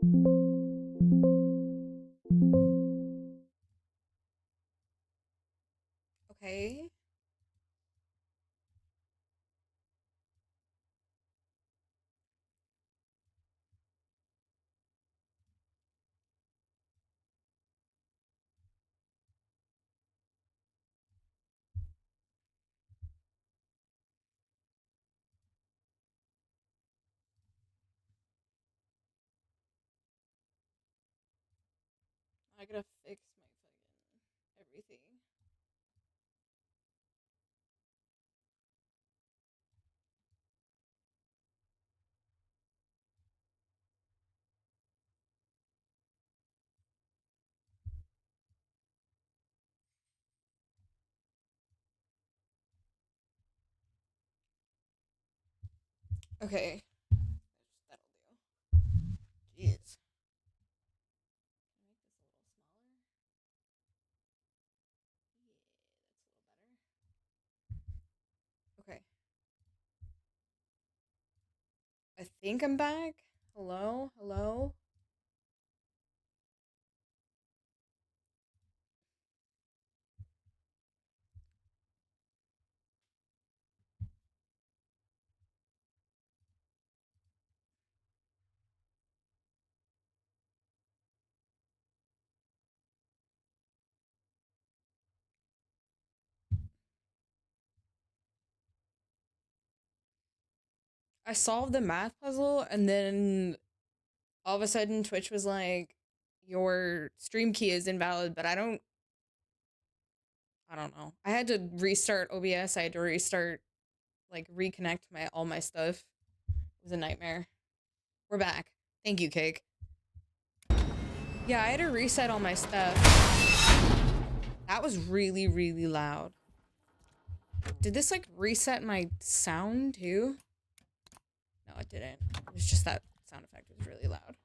Okay. I gotta fix my fucking everything. Okay. That'll do. Jeez. Can I make this a little smaller? Yeah, that's a little better. Okay. I think I'm back. Hello? Hello? I solved the math puzzle and then all of a sudden Twitch was like, your stream key is invalid, but I don't know. I had to restart OBS. I had to restart, like, reconnect my all my stuff. It was a nightmare. We're back. Thank you, Cake. Yeah, I had to reset all my stuff. That was really, really loud. Did this, like, reset my sound, too? No, it didn't. It was just that sound effect was really loud.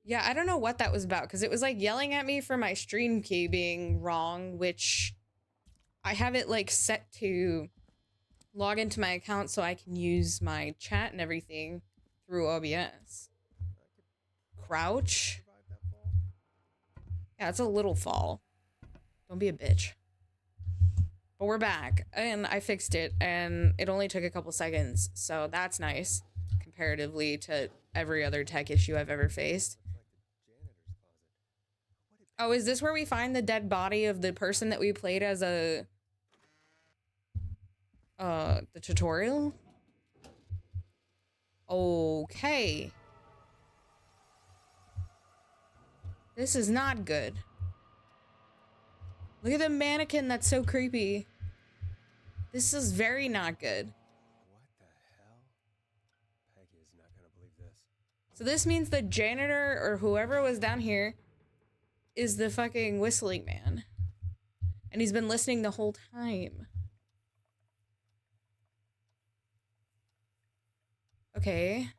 Yeah, I don't know what that was about, because it was, like, yelling at me for my stream key being wrong, which I have it, like, set to log into my account so I can use my chat and everything through OBS. Crouch? Yeah, it's a little fall. Don't be a bitch. But we're back, and I fixed it, and it only took a couple seconds, so that's nice, comparatively to every other tech issue I've ever faced. Oh, is this where we find the dead body of the person that we played as the tutorial? Okay. This is not good. Look at the mannequin, that's so creepy. This is very not good. What the hell? Peggy is not gonna believe this. So this means the janitor or whoever was down here is the fucking whistling man. And he's been listening the whole time. Okay.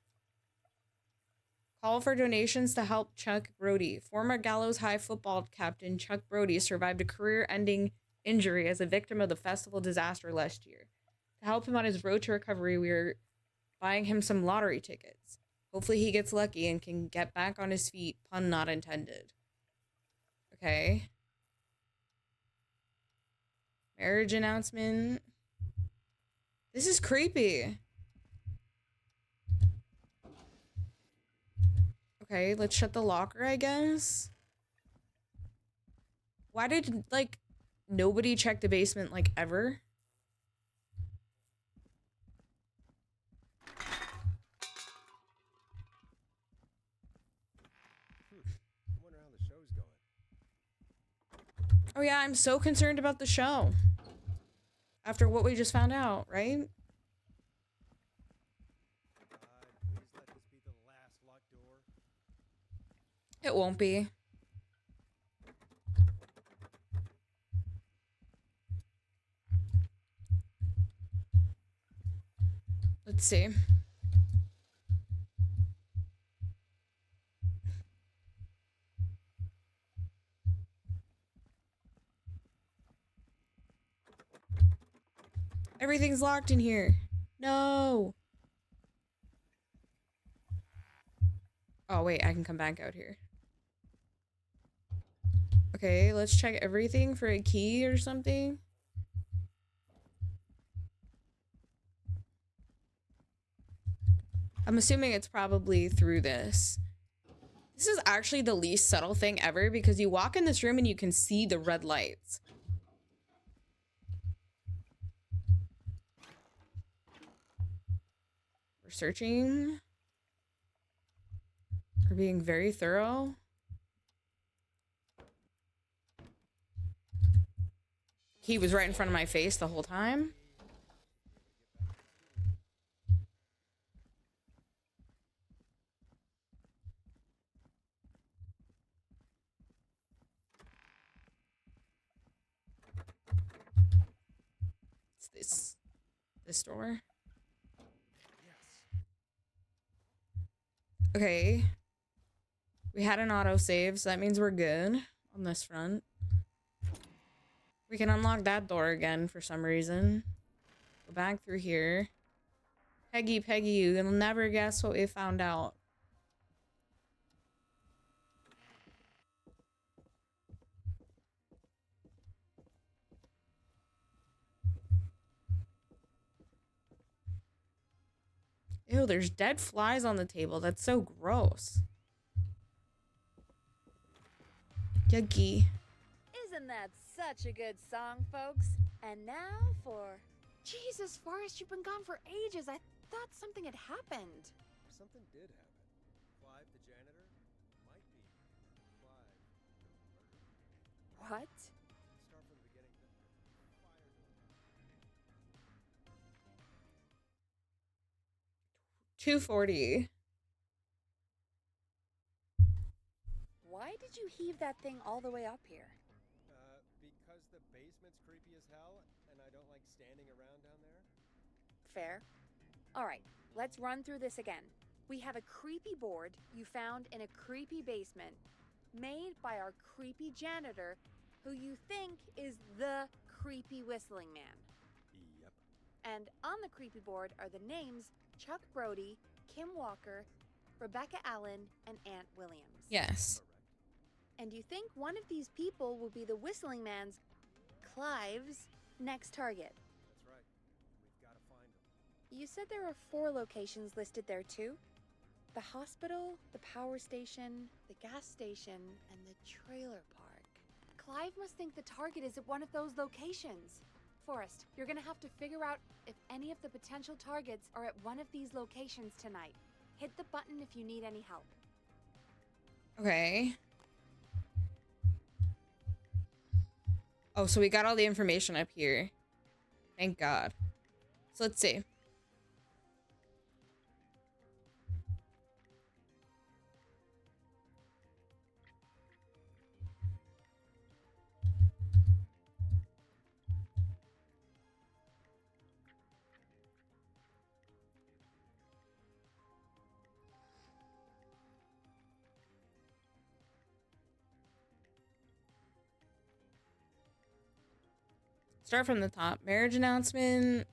Call for donations to help Chuck Brody. Former Gallows High football captain Chuck Brody survived a career-ending injury as a victim of the festival disaster last year. To help him on his road to recovery, we're buying him some lottery tickets. Hopefully he gets lucky and can get back on his feet, pun not intended. Okay. Marriage announcement. This is creepy. Okay, let's shut the locker, I guess. Why did, like, nobody check the basement, like, ever? I wonder how the show's going. Oh yeah, I'm so concerned about the show. After what we just found out, right? Please let this be the last locked door. It won't be. Let's see. Everything's locked in here. No. Oh, wait, I can come back out here. Okay, let's check everything for a key or something. I'm assuming it's probably through this. This is actually the least subtle thing ever because you walk in this room and you can see the red lights. We're searching. We're being very thorough. He was right in front of my face the whole time. It's this door. Okay. We had an autosave, so that means we're good on this front. We can unlock that door again for some reason. Go back through here. Peggy, you'll never guess what we found out. Ew, there's dead flies on the table. That's so gross. Yucky. Isn't that such a good song, folks? And now for... Jesus, Forrest, you've been gone for ages. I thought something had happened. Something did happen. Clive, the janitor, might be Clive, the murderer. What? Start from the beginning. The fires in the house. 240. Why did you heave that thing all the way up here? Because the basement's creepy as hell, and I don't like standing around down there. Fair. Alright, let's run through this again. We have a creepy board you found in a creepy basement, made by our creepy janitor, who you think is the creepy whistling man. Yep. And on the creepy board are the names Chuck Brody, Kim Walker, Rebecca Allen, and Aunt Williams. Yes. Correct. And you think one of these people will be the whistling man's, Clive's, next target. That's right. We've got to find him. You said there are 4 locations listed there too? The hospital, the power station, the gas station, and the trailer park. Clive must think the target is at one of those locations. Forrest, you're gonna have to figure out if any of the potential targets are at one of these locations tonight. Hit the button if you need any help. Okay. Oh, so we got all the information up here. Thank God. So let's see. Start from the top. Marriage announcement.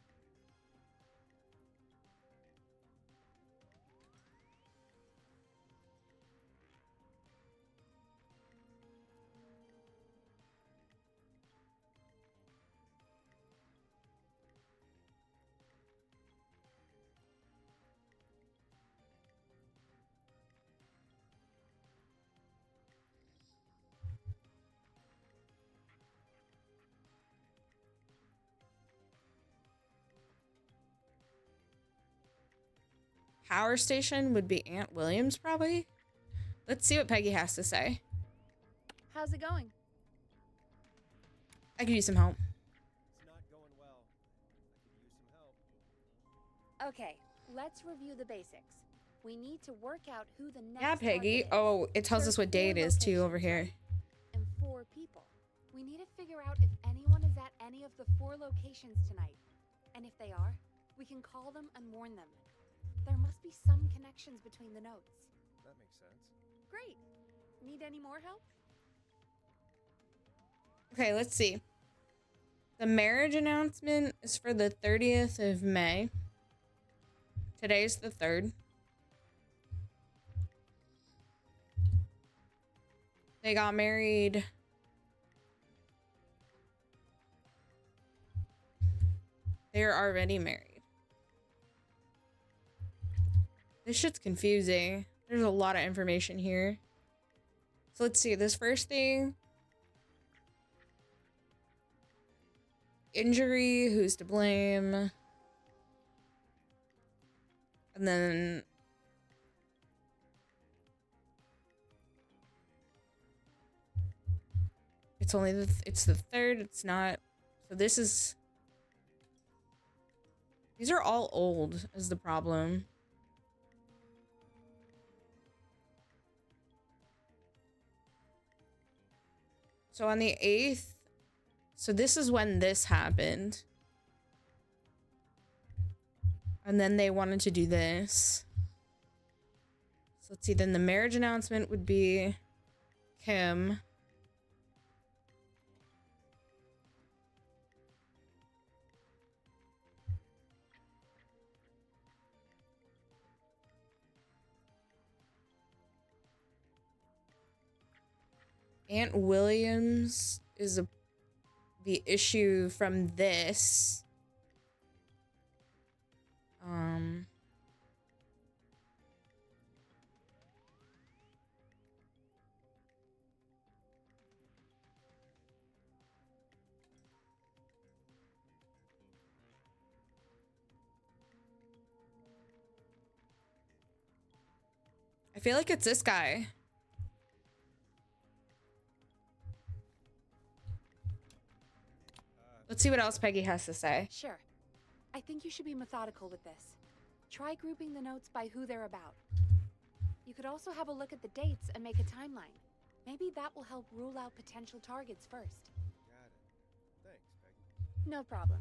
Power station would be Aunt Williams, probably. Let's see what Peggy has to say. How's it going? I could use some help. It's not going well. I could use some help. Okay, let's review the basics. We need to work out who the next Yeah, Peggy. target is. Oh, it tells There's us what day 4 it is, too, locations, over here. right? And 4 people. We need to figure out if anyone is at any of the 4 locations tonight. And if they are, we can call them and warn them. There must be some connections between the notes. That makes sense. Great. Need any more help? Okay, let's see. The marriage announcement is for the 30th of May. Today's the 3rd. They got married. They're already married. This shit's confusing. There's a lot of information here. So let's see, this first thing. Injury, who's to blame? And then it's only it's the third, it's not. So this is, these are all old is the problem. So on the 8th, so this is when this happened. And then they wanted to do this. So let's see, then the marriage announcement would be Kim. Aunt Williams is the issue from this. I feel like it's this guy. Let's see what else Peggy has to say. Sure. I think you should be methodical with this. Try grouping the notes by who they're about. You could also have a look at the dates and make a timeline. Maybe that will help rule out potential targets first. Got it. Thanks, Peggy. No problem.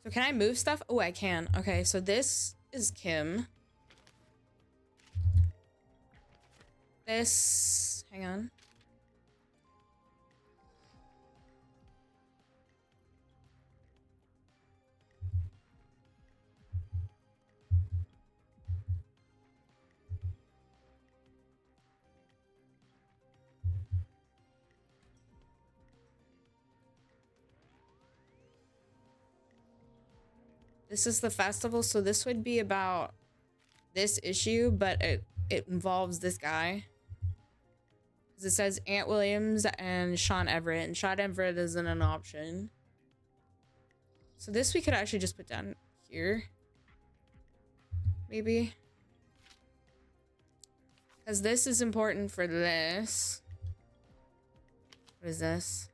So can I move stuff? Oh, I can. Okay, so this is Kim. This, hang on. This is the festival, so this would be about this issue, but it involves this guy. Because it says Aunt Williams and Sean Everett, and Sean Everett isn't an option. So this we could actually just put down here. Maybe. Because this is important for this. What is this?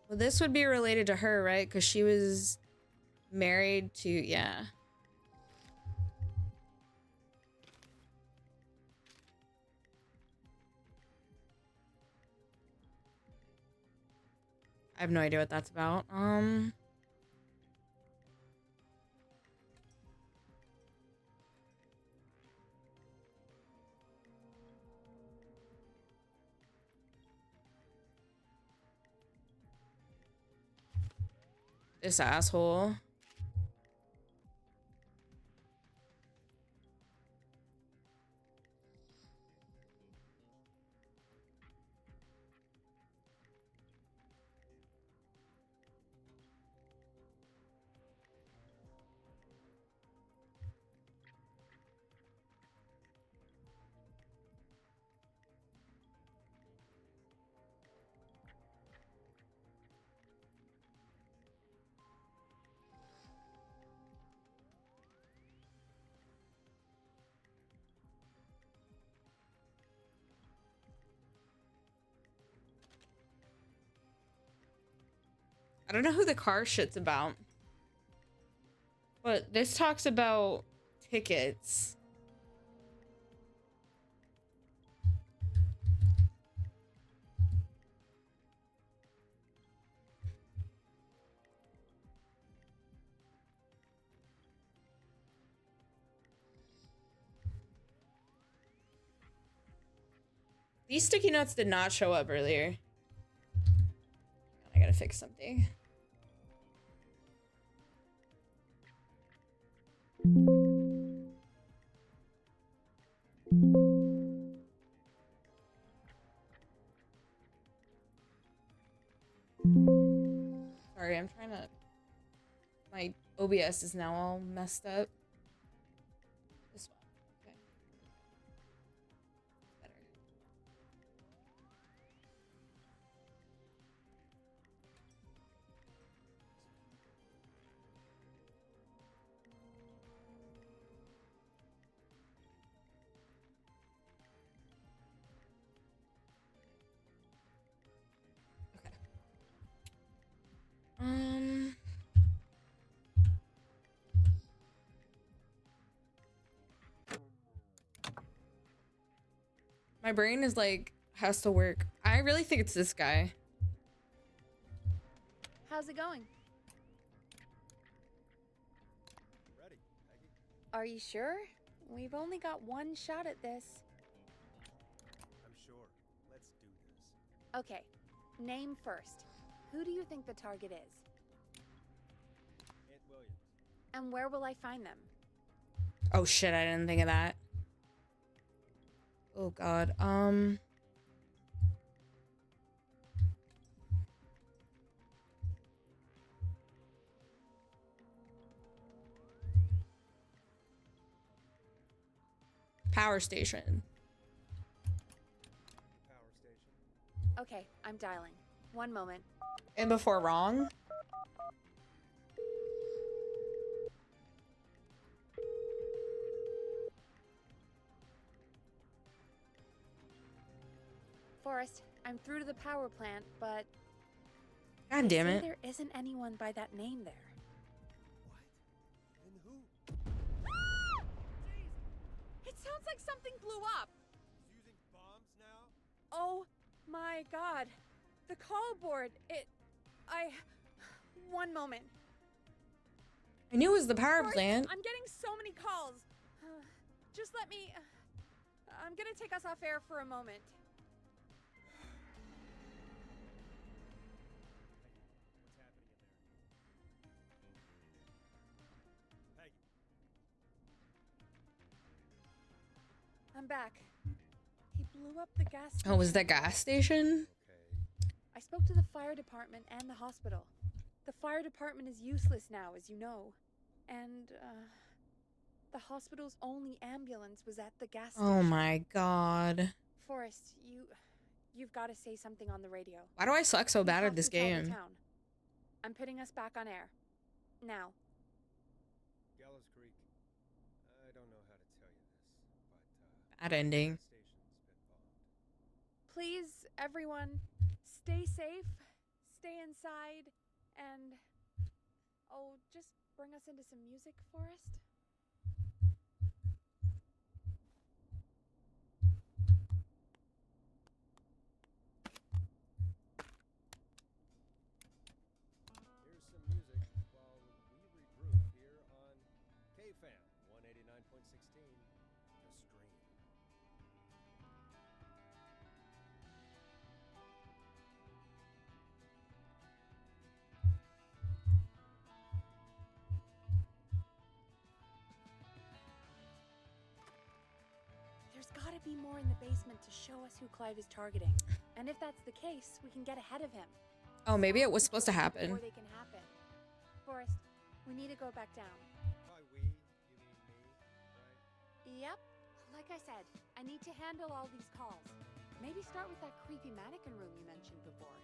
Well, this would be related to her, right? Because she was married to, yeah. I have no idea what that's about. This asshole. I don't know who the car shit's about. But this talks about tickets. These sticky notes did not show up earlier. I gotta fix something. Sorry, I'm trying to. My OBS is now all messed up. This one. Okay. Better. Okay. My brain is like has to work. I really think it's this guy. How's it going? Ready, Peggy? Are you sure? We've only got one shot at this. I'm sure. Let's do this. Okay, name first. Who do you think the target is? Aunt Williams. And where will I find them? Oh shit, I didn't think of that. Oh god. Power station. Power station. Okay, I'm dialing. One moment. And before wrong? Forrest, I'm through to the power plant, but God damn they say it. there isn't anyone by that name there. What? And who? It sounds like something blew up. He's using bombs now? Oh my god. The call board. One moment. I knew it was the power Forrest, plant. I'm getting so many calls. Just let me. I'm gonna take us off air for a moment. What's happening in there? Peggy. I'm back. He blew up the gas station. Oh, was that gas station? Okay. I spoke to the fire department and the hospital. The fire department is useless now, as you know. And, the hospital's only ambulance was at the gas station. Oh my god. Forrest, you've got to say something on the radio. Why do I suck so You bad have at this to tell the game? town. I'm putting us back on air. Now. Gallows Creek. I don't know how to tell you this, but Bad ending. the station's been bombed. Please, everyone, stay safe, stay inside, and just bring us into some music, Forrest. Here's some music while we regroup here on KFAM 189.16, The Stream. There's gotta be more in the basement to show us who Clive is targeting. And if that's the case, we can get ahead of him. Oh, maybe it was supposed to happen. Before they can happen. Forrest, we need to go back down. By we, you mean me, right? Yep. Like I said, I need to handle all these calls. Maybe start with that creepy mannequin room you mentioned before.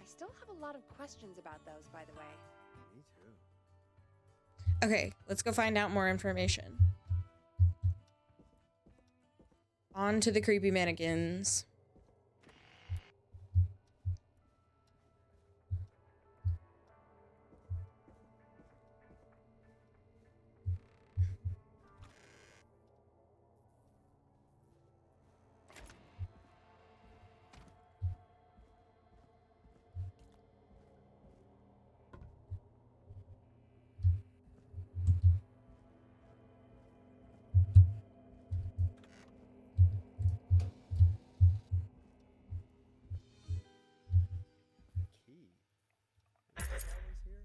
I still have a lot of questions about those, by the way. Me too. Okay, let's go find out more information. On to the creepy mannequins. The key. Is that always here?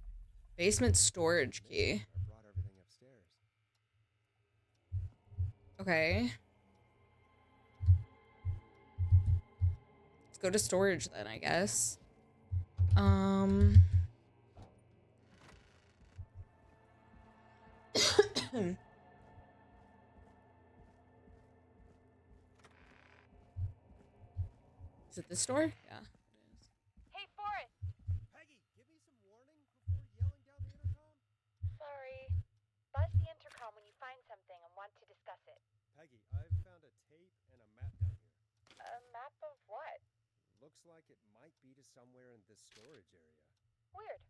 Basement storage key. I brought everything upstairs. Okay. go to storage then, I guess. Is it the store? Yeah, it is. Hey, Forrest! Peggy, give me some warning before yelling down the intercom. Sorry. Buzz the intercom when you find something and want to discuss it. Peggy, I've found a tape and a map down here. A map of what? Looks like it might be to somewhere in this storage area. Weird.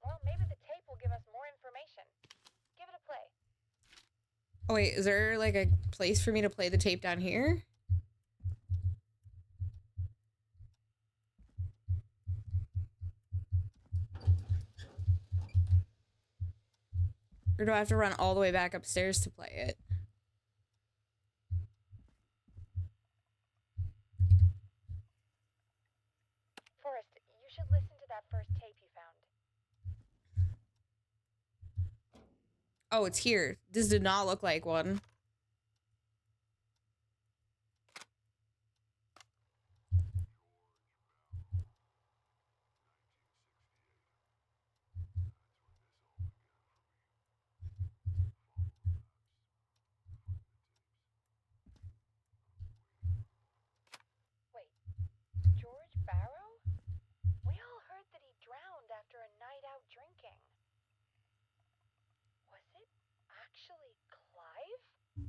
Well, maybe the tape will give us more information. Give it a play. Oh wait, is there like a place for me to play the tape down here? Or do I have to run all the way back upstairs to play it? Forrest, you should listen to that first tape you found. Oh, it's here. This did not look like one. Wait, George Barrow? We all heard that he drowned after a night out drinking. Was it actually Clive?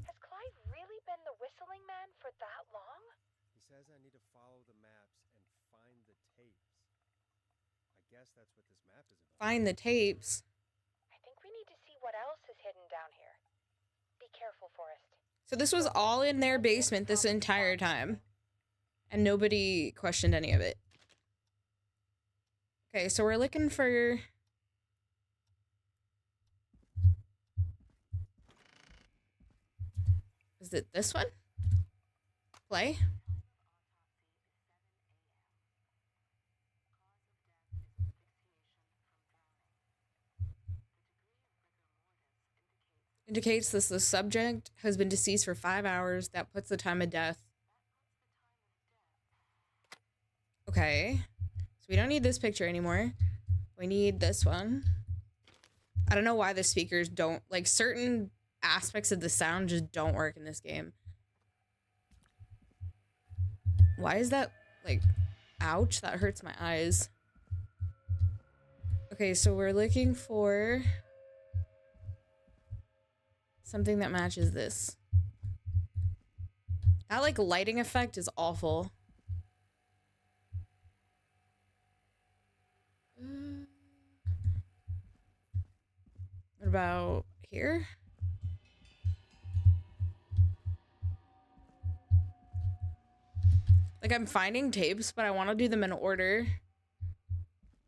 Has Clive really been the whistling man for that long? He says I need to follow the maps and find the tapes. I guess that's what this map is about. Find the tapes. I think we need to see what else is hidden down here. Be careful, Forrest. So this was all in their basement this entire time. And nobody questioned any of it. Okay, so we're looking for... Is it this one? Play? Indicates this the subject has been deceased for 5 hours. That puts the time of death. Okay. So we don't need this picture anymore. We need this one. I don't know why the speakers don't... Like, certain aspects of the sound just don't work in this game. Why is that, like... Ouch, that hurts my eyes. Okay, so we're looking for... something that matches this. That, like, lighting effect is awful. What about here? Like, I'm finding tapes, but I want to do them in order.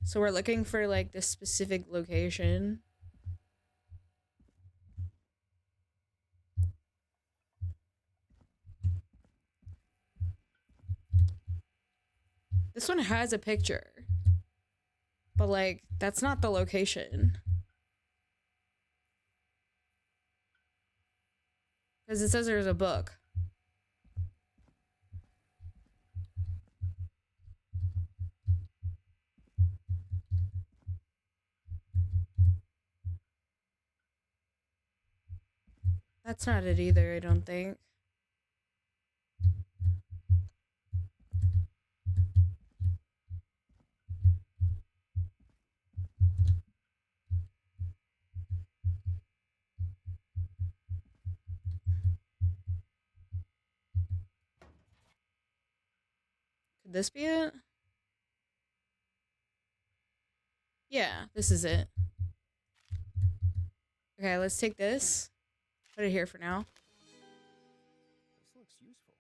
So we're looking for, like, this specific location. This one has a picture. But, like, that's not the location. Because it says there's a book. That's not it either, I don't think. Could this be it? Yeah, this is it. Okay, let's take this. Put it here for now. This looks useful.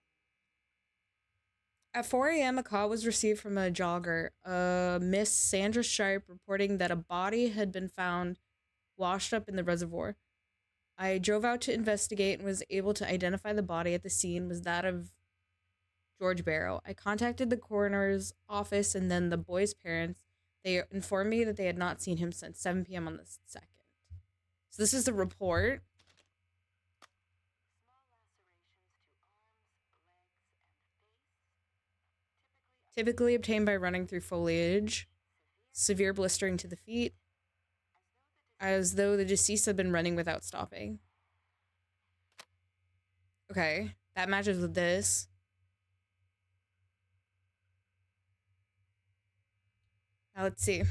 At 4 a.m., a call was received from a jogger, Miss Sandra Sharp, reporting that a body had been found washed up in the reservoir. I drove out to investigate and was able to identify the body at the scene was that of George Barrow. I contacted the coroner's office and then the boy's parents. They informed me that they had not seen him since 7 p.m. on the 2nd. So this is the report. Typically obtained by running through foliage. Severe blistering to the feet. As though the deceased had been running without stopping. Okay, that matches with this. Now let's see.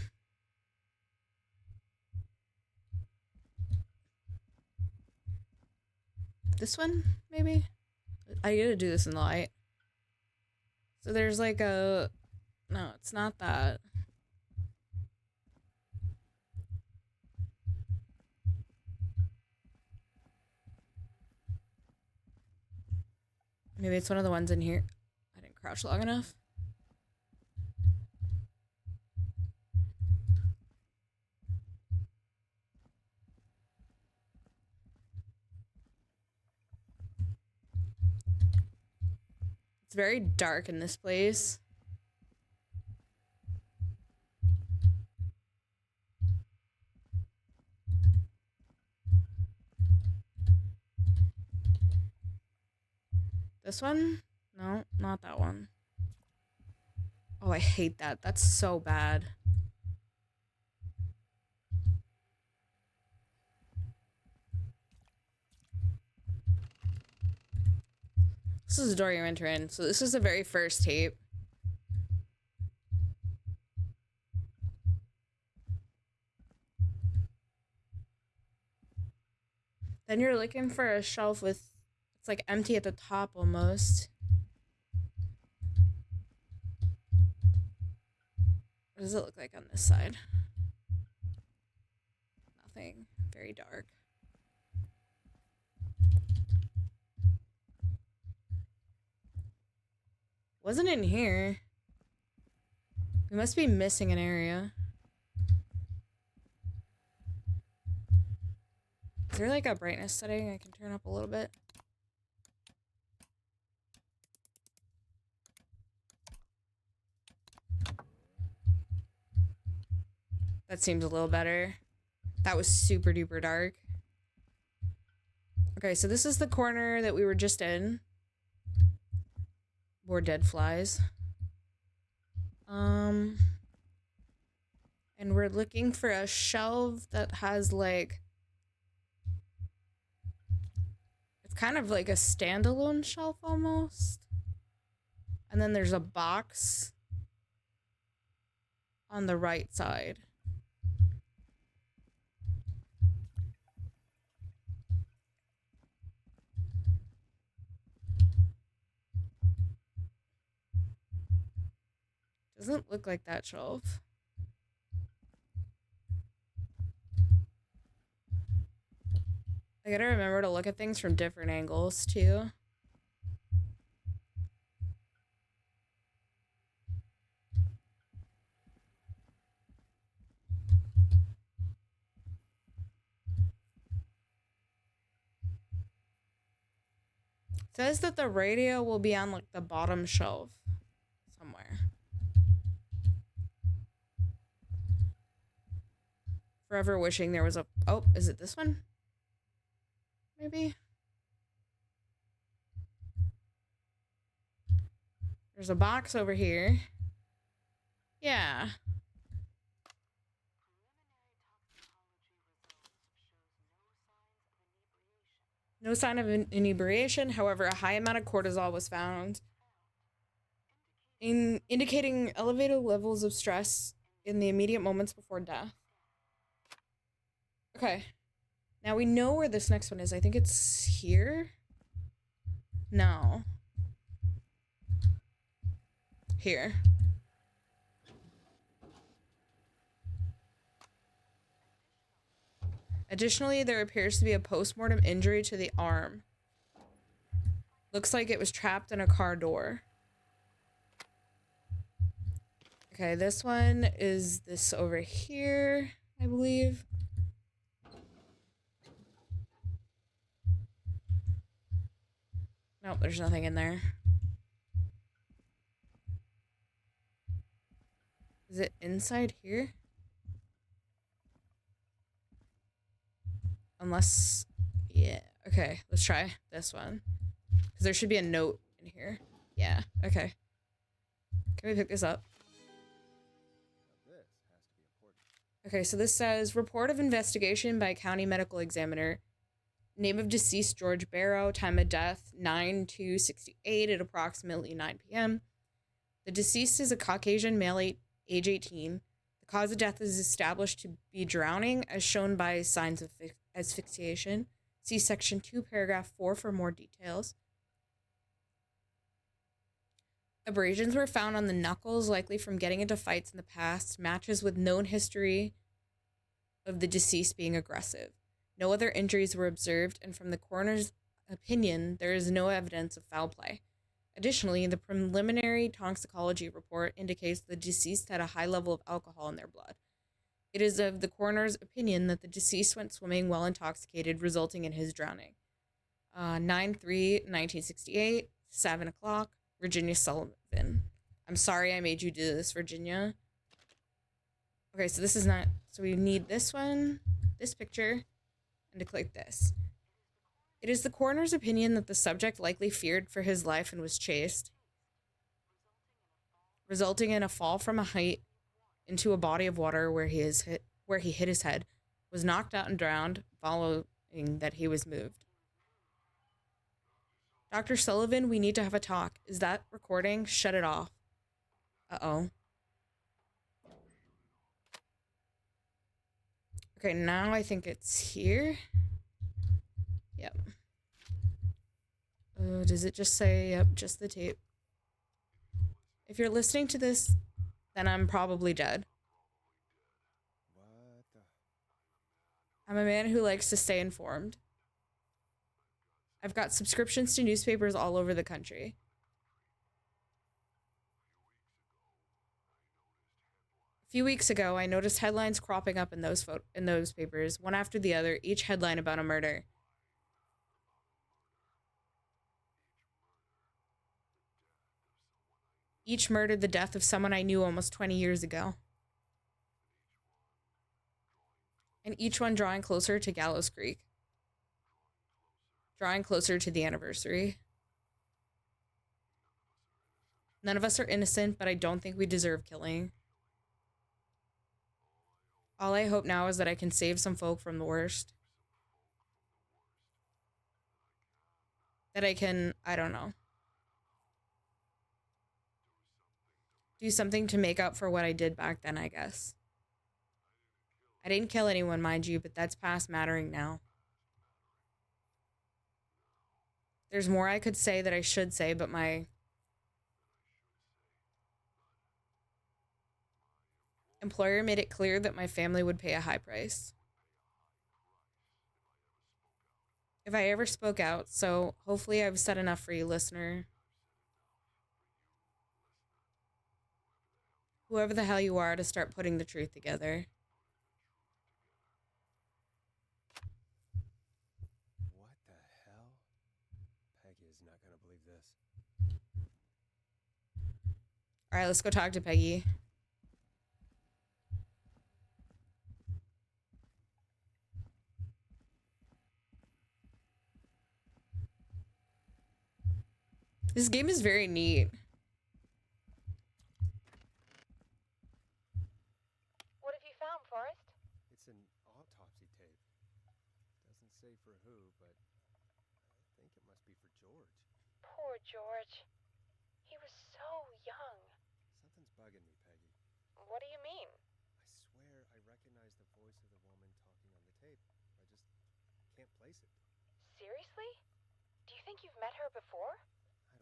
This one, maybe? I gotta do this in the light. So there's like a... No, it's not that. Maybe it's one of the ones in here. I didn't crouch long enough. It's very dark in this place. This one? No, not that one. Oh, I hate that. That's so bad. This is the door you enter in. So this is the very first tape. Then you're looking for a shelf with... It's like empty at the top almost. What does it look like on this side? Nothing. Very dark. Wasn't in here. We must be missing an area. Is there like a brightness setting I can turn up a little bit? That seems a little better. That was super duper dark. Okay, so this is the corner that we were just in. More dead flies. And we're looking for a shelf that has like... It's kind of like a standalone shelf almost. And then there's a box on the right side. Doesn't look like that shelf. I gotta remember to look at things from different angles too. It says that the radio will be on like the bottom shelf somewhere. Forever wishing there was a... Oh, is it this one? Maybe? There's a box over here. Yeah. No sign of inebriation. However, a high amount of cortisol was found, indicating elevated levels of stress in the immediate moments before death. Okay. Now we know where this next one is. I think it's here. No. Here. Additionally, there appears to be a post-mortem injury to the arm. Looks like it was trapped in a car door. Okay, this one is this over here, I believe. Nope, there's nothing in there. Is it inside here? Unless, yeah, okay, let's try this one. Because there should be a note in here. Yeah, okay. Can we pick this up? Now this has to be important. Okay, so this says report of investigation by county medical examiner. Name of deceased George Barrow. Time of death 9/2/68 at approximately 9 p.m. The deceased is a Caucasian male, age 18. The cause of death is established to be drowning, as shown by signs of asphyxiation. See section 2, paragraph 4 for more details. Abrasions were found on the knuckles, likely from getting into fights in the past. Matches with known history of the deceased being aggressive. No other injuries were observed, and from the coroner's opinion, there is no evidence of foul play. Additionally, the preliminary toxicology report indicates the deceased had a high level of alcohol in their blood. It is of the coroner's opinion that the deceased went swimming while intoxicated, resulting in his drowning. 9/3/1968, 7 o'clock, Virginia Sullivan. I'm sorry I made you do this, Virginia. Okay, so this is not... So we need this one, this picture, and to click this. It is the coroner's opinion that the subject likely feared for his life and was chased, resulting in a fall from a height into a body of water where he hit his head, was knocked out and drowned, following that he was moved. Dr. Sullivan, we need to have a talk. Is that recording? Shut it off. Uh-oh. Okay, now I think it's here. Yep. Does it just say, yep, just the tape? If you're listening to this, then I'm probably dead. What the? I'm a man who likes to stay informed. I've got subscriptions to newspapers all over the country. A few weeks ago, I noticed headlines cropping up in those papers, one after the other, each headline about a murder. Each murdered the death of someone I knew almost 20 years ago. And each one drawing closer to Gallows Creek. Drawing closer to the anniversary. None of us are innocent, but I don't think we deserve killing. All I hope now is that I can save some folk from the worst. That I can, I don't know. Do something to make up for what I did back then, I guess. I didn't kill anyone, mind you, but that's past mattering now. There's more I could say that I should say, but my employer made it clear that my family would pay a high price if I ever spoke out, so hopefully I've said enough for you, listener. Whoever the hell you are, to start putting the truth together. What the hell? Peggy is not gonna believe this. All right, let's go talk to Peggy. This game is very neat. What have you found, Forrest? It's an autopsy tape. Doesn't say for who, but I think it must be for George. Poor George. He was so young. Something's bugging me, Peggy. What do you mean? I swear I recognize the voice of the woman talking on the tape. I just can't place it. Seriously? Do you think you've met her before?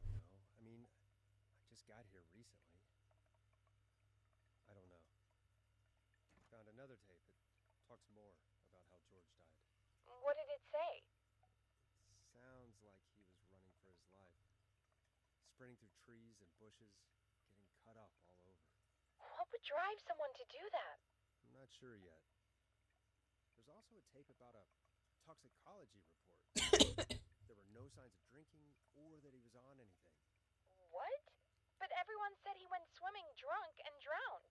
I don't know. I mean, I just got here recently. I don't know. Found another tape that talks more about how George died. What did it say? Sounds like he was running for his life. Sprinting through trees and bushes, getting cut up all over. What would drive someone to do that? I'm not sure yet. There's also a tape about a toxicology report. There were no signs of drinking or that he was on anything. What? But everyone said he went swimming drunk and drowned.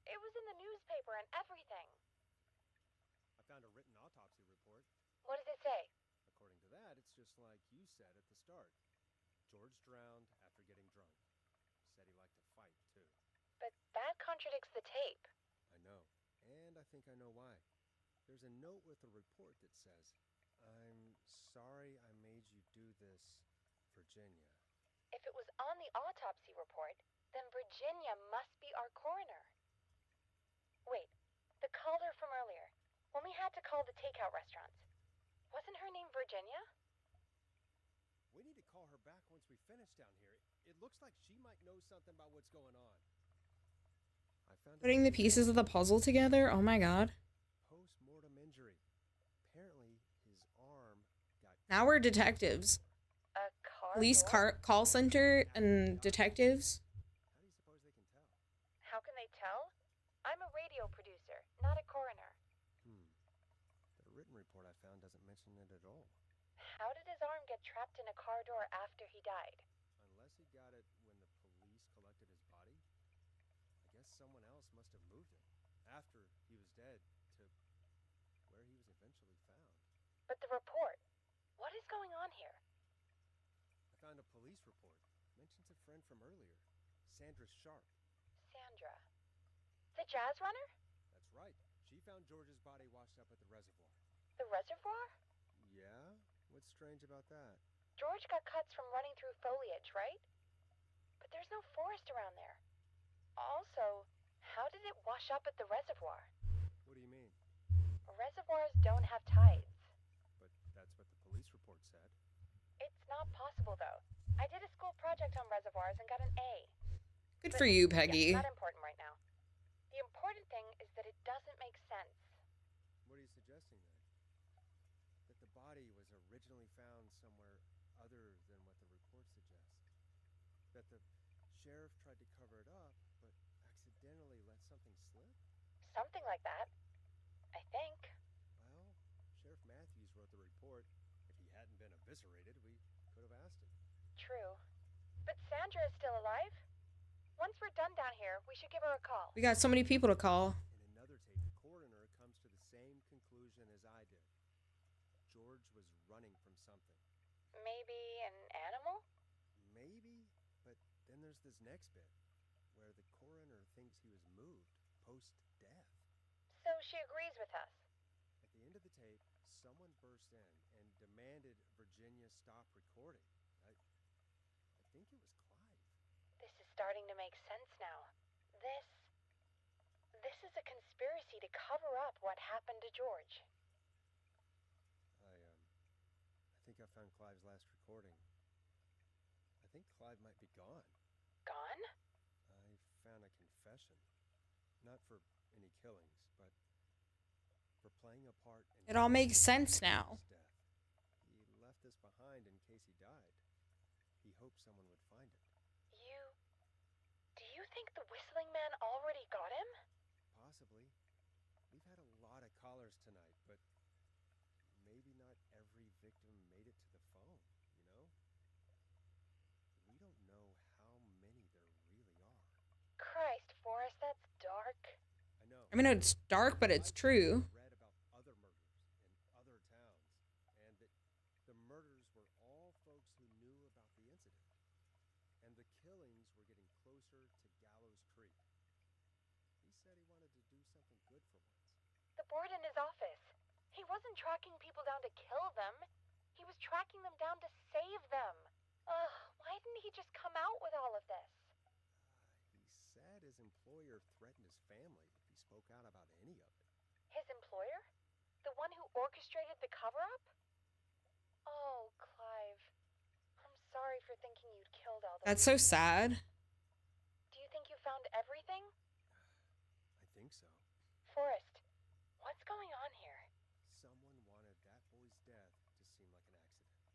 It was in the newspaper and everything. I found a written autopsy report. What does it say? According to that, it's just like you said at the start. George drowned after getting drunk. Said he liked to fight, too. But that contradicts the tape. I know, and I think I know why. There's a note with a report that says, "I'm sorry I made you do this, Virginia." If it was on the autopsy report, then Virginia must be our coroner. Wait, the caller from earlier, when we had to call the takeout restaurants, wasn't her name Virginia? We need to call her back once we finish down here. It looks like she might know something about what's going on. I found Putting the pieces of the puzzle together? Oh my god. post-mortem injury. Apparently, his arm got. Now we're detectives. A car Police door? call center and detectives. How do you suppose they can tell? How can they tell? I'm a radio producer, not a coroner. The written report I found doesn't mention it at all. How did his arm get trapped in a car door after he died? Unless he got it when the police collected his body, I guess someone else must have moved it after he was dead to where he was eventually found. But the report, what is going on here? I found a police report. Mentions a friend from earlier, Sandra Sharp. Sandra. The jazz runner? That's right. She found George's body washed up at the reservoir. The reservoir? Yeah? What's strange about that? George got cuts from running through foliage, right? But there's no forest around there. Also, how did it wash up at the reservoir? What do you mean? Reservoirs don't have tides. But that's what the police report said. It's not possible, though. I did a school project on reservoirs and got an A. Good for you, Yeah, Peggy. not important right now. The important thing is that it doesn't make sense. What are you suggesting then? That the body was originally found somewhere other than what the report suggests? That the sheriff tried to cover it up, but accidentally let something slip? Something like that. I think. Well, Sheriff Matthews wrote the report. If he hadn't been eviscerated, we could have asked him. True. But Sandra is still alive? Once we're done down here, we should give her a call. We got so many people to call. In another tape, the coroner comes to the same conclusion as I did. George was running from something. Maybe an animal? Maybe, but then there's this next bit, where the coroner thinks he was moved post-death. So she agrees with us. At the end of the tape, someone burst in and demanded Virginia stop recording. I think it was Clive. This is starting to make sense now. This is a conspiracy to cover up what happened to George. I think I found Clive's last recording. I think Clive might be gone. Gone? I found a confession. Not for any killings, but for playing a part in It all makes sense now. his death. He left this behind in case he died. He hoped someone would find it. Do you think the Whistling Man already got him? Possibly. We've had a lot of callers tonight, but maybe not every victim made it to the phone, you know? We don't know how many there really are. Christ, Forrest, that's dark. I know. I mean, it's dark, but it's true. Read about other murders in other towns, and that the murders were all folks who knew about the incident, and the killings were getting closer to Gallows Creek. He said he wanted to do something good for once. The board in his office. He wasn't tracking people down to kill them. He was tracking them down to save them. Ugh, why didn't he just come out with all of this? He said his employer threatened his family if he spoke out about any of it. His employer? The one who orchestrated the cover-up? Oh, Clive. I'm sorry for thinking you'd killed all those. That's so sad. Do you think you found everything? I think so. Forrest, what's going on here? Someone wanted that boy's death to seem like an accident,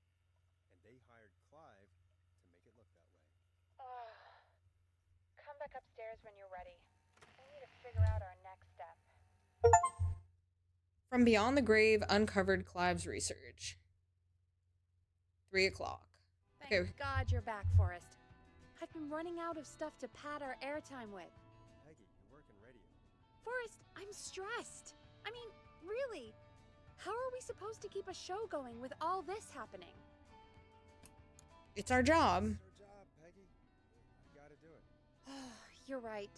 and they hired Clive to make it look that way. Come back upstairs when you're ready. We need to figure out our next step. From Beyond the Grave uncovered Clive's research. 3 o'clock. Thank Okay. God you're back, Forrest. I've been running out of stuff to pad our airtime with. Peggy, you work in radio. Forrest, I'm stressed. I mean, really. How are we supposed to keep a show going with all this happening? It's our job. It's our job, Peggy. You gotta do it. You're right.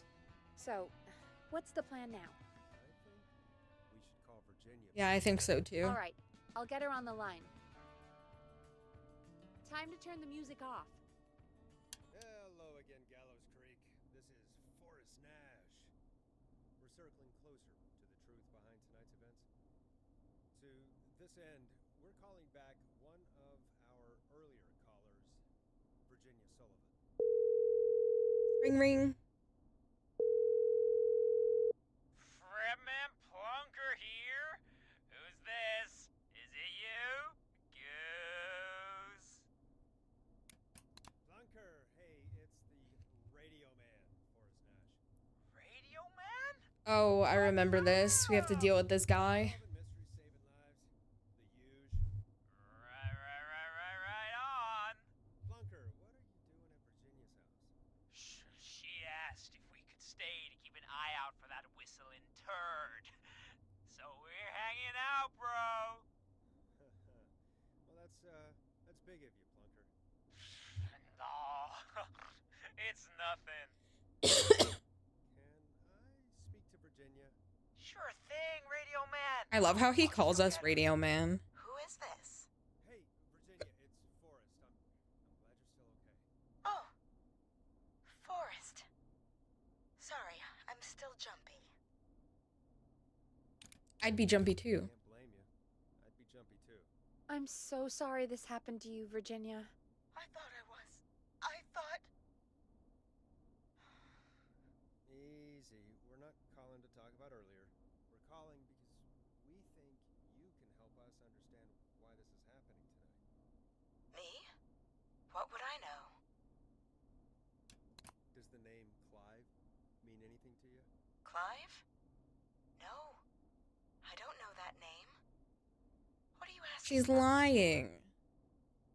So, what's the plan now? I think we should call Virginia. Yeah, I think so too. All right, I'll get her on the line. Time to turn the music off. Hello again, Gallows Creek. This is Forrest Nash. We're circling closer to the truth behind tonight's events. To this end, we're calling back one of our earlier callers, Virginia Sullivan. Ring ring. Fredman Plunker here? Who's this? Is it you? Goose? Plunker, hey, it's the Radio Man, Forrest Nash. Radio Man? Oh, I remember this. We have to deal with this guy. Solving mysteries, saving lives. The huge. Right on. Plunker, what are you doing at Virginia's house? She asked if we could stay to keep an eye out for that whistling turd. So we're hanging out, bro. Well, that's big of you, Plunker. No, it's nothing. Can I speak to Virginia? Sure thing, Radio Man. I love how he calls us Radio Man. Who is this? Hey, Virginia, it's Forrest. I'm glad you're still okay. Oh, Forrest. Sorry, I'm still jumpy. I'd be jumpy too. Can't blame you. I'd be jumpy too. I'm so sorry this happened to you, Virginia. I thought I was. I thought. Easy. We're not calling to talk about earlier. We're calling because we think you can help us understand why this is happening tonight. Me? What would I know? Does the name Clive mean anything to you? Clive? No. I don't know that name. What are you asking? She's about? lying.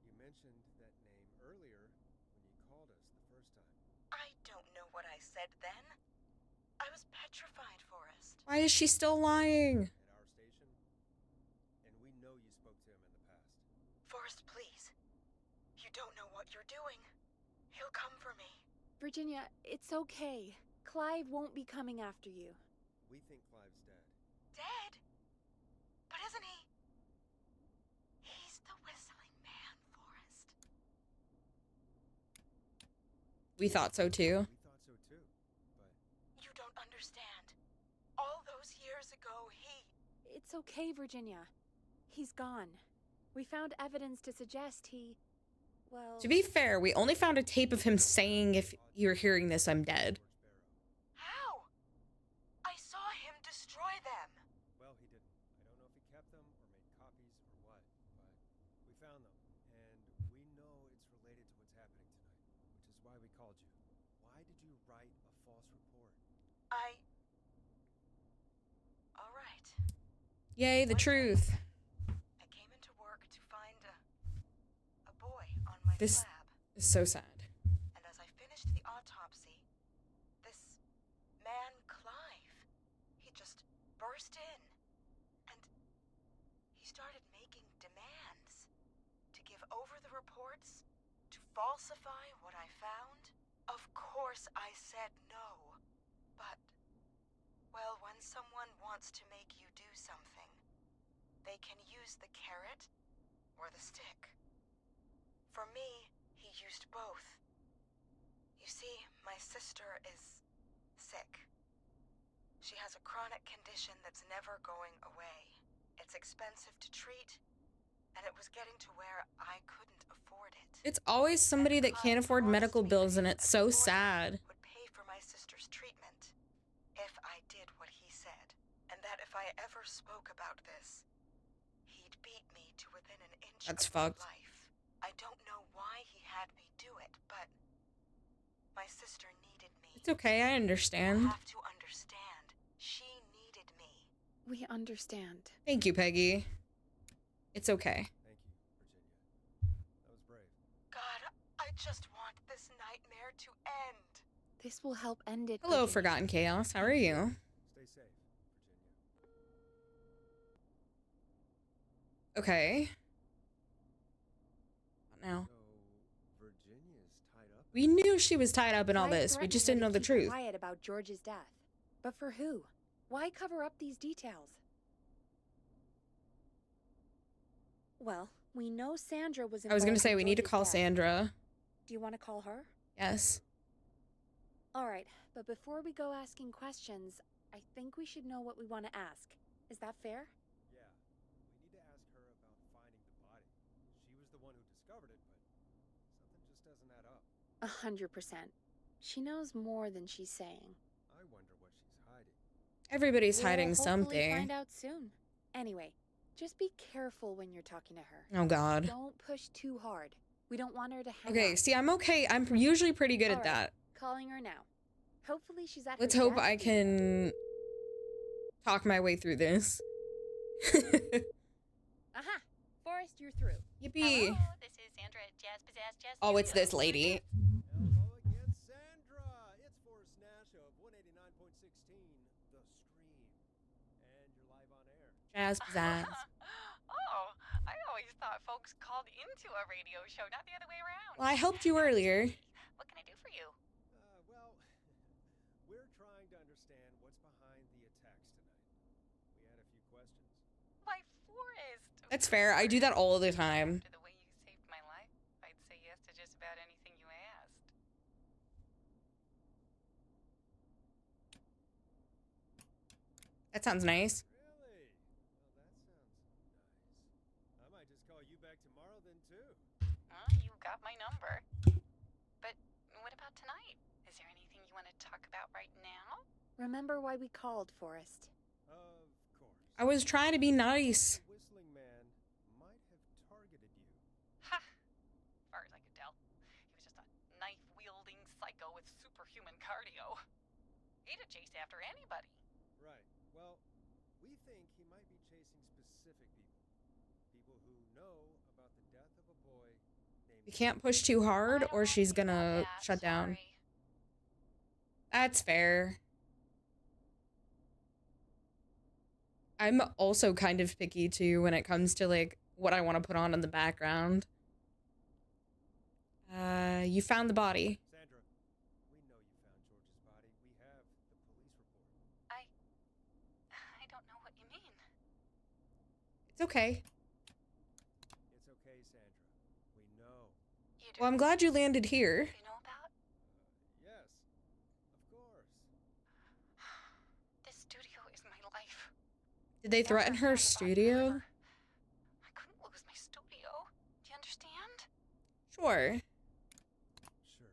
You mentioned that name earlier when you called us the first time. I don't know what I said then. I was petrified, Forrest. Why is she still lying? At our station? And we know you spoke to him in the past. Forrest, please. You don't know what you're doing. He'll come for me. Virginia, it's okay. Clive won't be coming after you. We think Clive's dead. Dead? But isn't he? He's the whistling man, Forrest. We thought so too. We thought so too, but You don't understand. All those years ago, It's okay, Virginia. He's gone. We found evidence to suggest he... Well... To be fair, we only found a tape of him saying, "If you're hearing this, I'm dead." George Barrow. How? I saw him destroy them. Well, he didn't. I don't know if he kept them or made copies or what, but we found them, and we know it's related to what's happening tonight, which is why we called you. Why did you write a false report? All right. Yay, the truth. I came into work to find a boy on my This- slab. It's so sad. And as I finished the autopsy, this man, Clive, he just burst in. And he started making demands to give over the reports, to falsify what I found. Of course I said no. But, well, when someone wants to make you do something, they can use the carrot or the stick. For me, he used both. You see, my sister is sick. She has a chronic condition that's never going away. It's expensive to treat, and it was getting to where I couldn't afford it. It's always somebody that can't afford medical bills, and it's so sad. Would pay for my sister's treatment if I did what he said, and that if I ever spoke about this, he'd beat me to within an inch That's of my fucked. life. I don't know why he had me do it, but my sister needed me. It's okay, I You understand. have to understand, she needed me. We understand. Thank you, Peggy. It's okay. Thank you, Virginia. That was brave. God, I just want this nightmare to end. This will help end it. Hello, Virginia. Forgotten Chaos. How are you? Stay safe, Virginia. Okay. What now? So, Virginia's tied up? We knew she was tied up in all Clive this. We threatened just her didn't to know the keep truth. quiet about George's death. But for who? Why cover up these details? Well, we know Sandra was I was gonna involved say in we need to George's call death. Sandra. Do you want to call her? Yes. All right, but before we go asking questions, I think we should know what we want to ask. Is that fair? Yeah, we need to ask her about finding the body. She was the one who discovered it, but something just doesn't add up. 100%. She knows more than she's saying. I wonder what she's hiding. Everybody's We'll hiding hopefully something. find out soon. Anyway, just be careful when you're talking to her. Oh god. Don't push too hard. We don't want her to hang Okay, up. see, I'm okay. I'm usually pretty good at Alright, that. Calling her now. Hopefully she's at Let's her hope desk. I can talk my way through this. Aha! Forrest, you're through. Yippee. Hello, this is Sandra at Jazz Pizzazz Jazz Oh, it's this Studios. lady. Hello again, Sandra! It's Forrest Nash of 189.16, The Scream. And you're live on air. Jazz pizzazz. Oh, I always thought folks called into a radio show, not the other way around. Well, I helped you earlier. What can I do for you? Well, we're trying to understand what's behind the attacks tonight. We had a few questions. Why, Forrest? That's fair. I do that all the time. After the way you saved my life, I'd say yes to just about anything you asked. That sounds nice. Really? Well, that sounds nice. I might just call you back tomorrow then, too. You got my number. But what about tonight? Is there anything you want to talk about right now? Remember why we called, Forrest. Of course. I was trying to be nice. The Whistling Man might have targeted you. Ha! As far as I could tell, he was just a knife-wielding psycho with superhuman cardio. He'd have chased after anybody. Right. Well, we think he might be chasing specific people. People who know about the death of a boy named... You can't push too hard I don't or know she's anything gonna about that, shut down. sorry. That's fair. I'm also kind of picky too when it comes to like what I want to put on in the background. You found the body. Sandra, we know you found George's body. We have the police report. I don't know what you mean. It's okay. It's okay, Sandra. We know. You do Well, I'm glad you landed here. you know about? Yes, of course. This studio is my life. Did they threaten Never her found the body studio? ever. I couldn't lose my studio. Do you understand? Sure. Sure.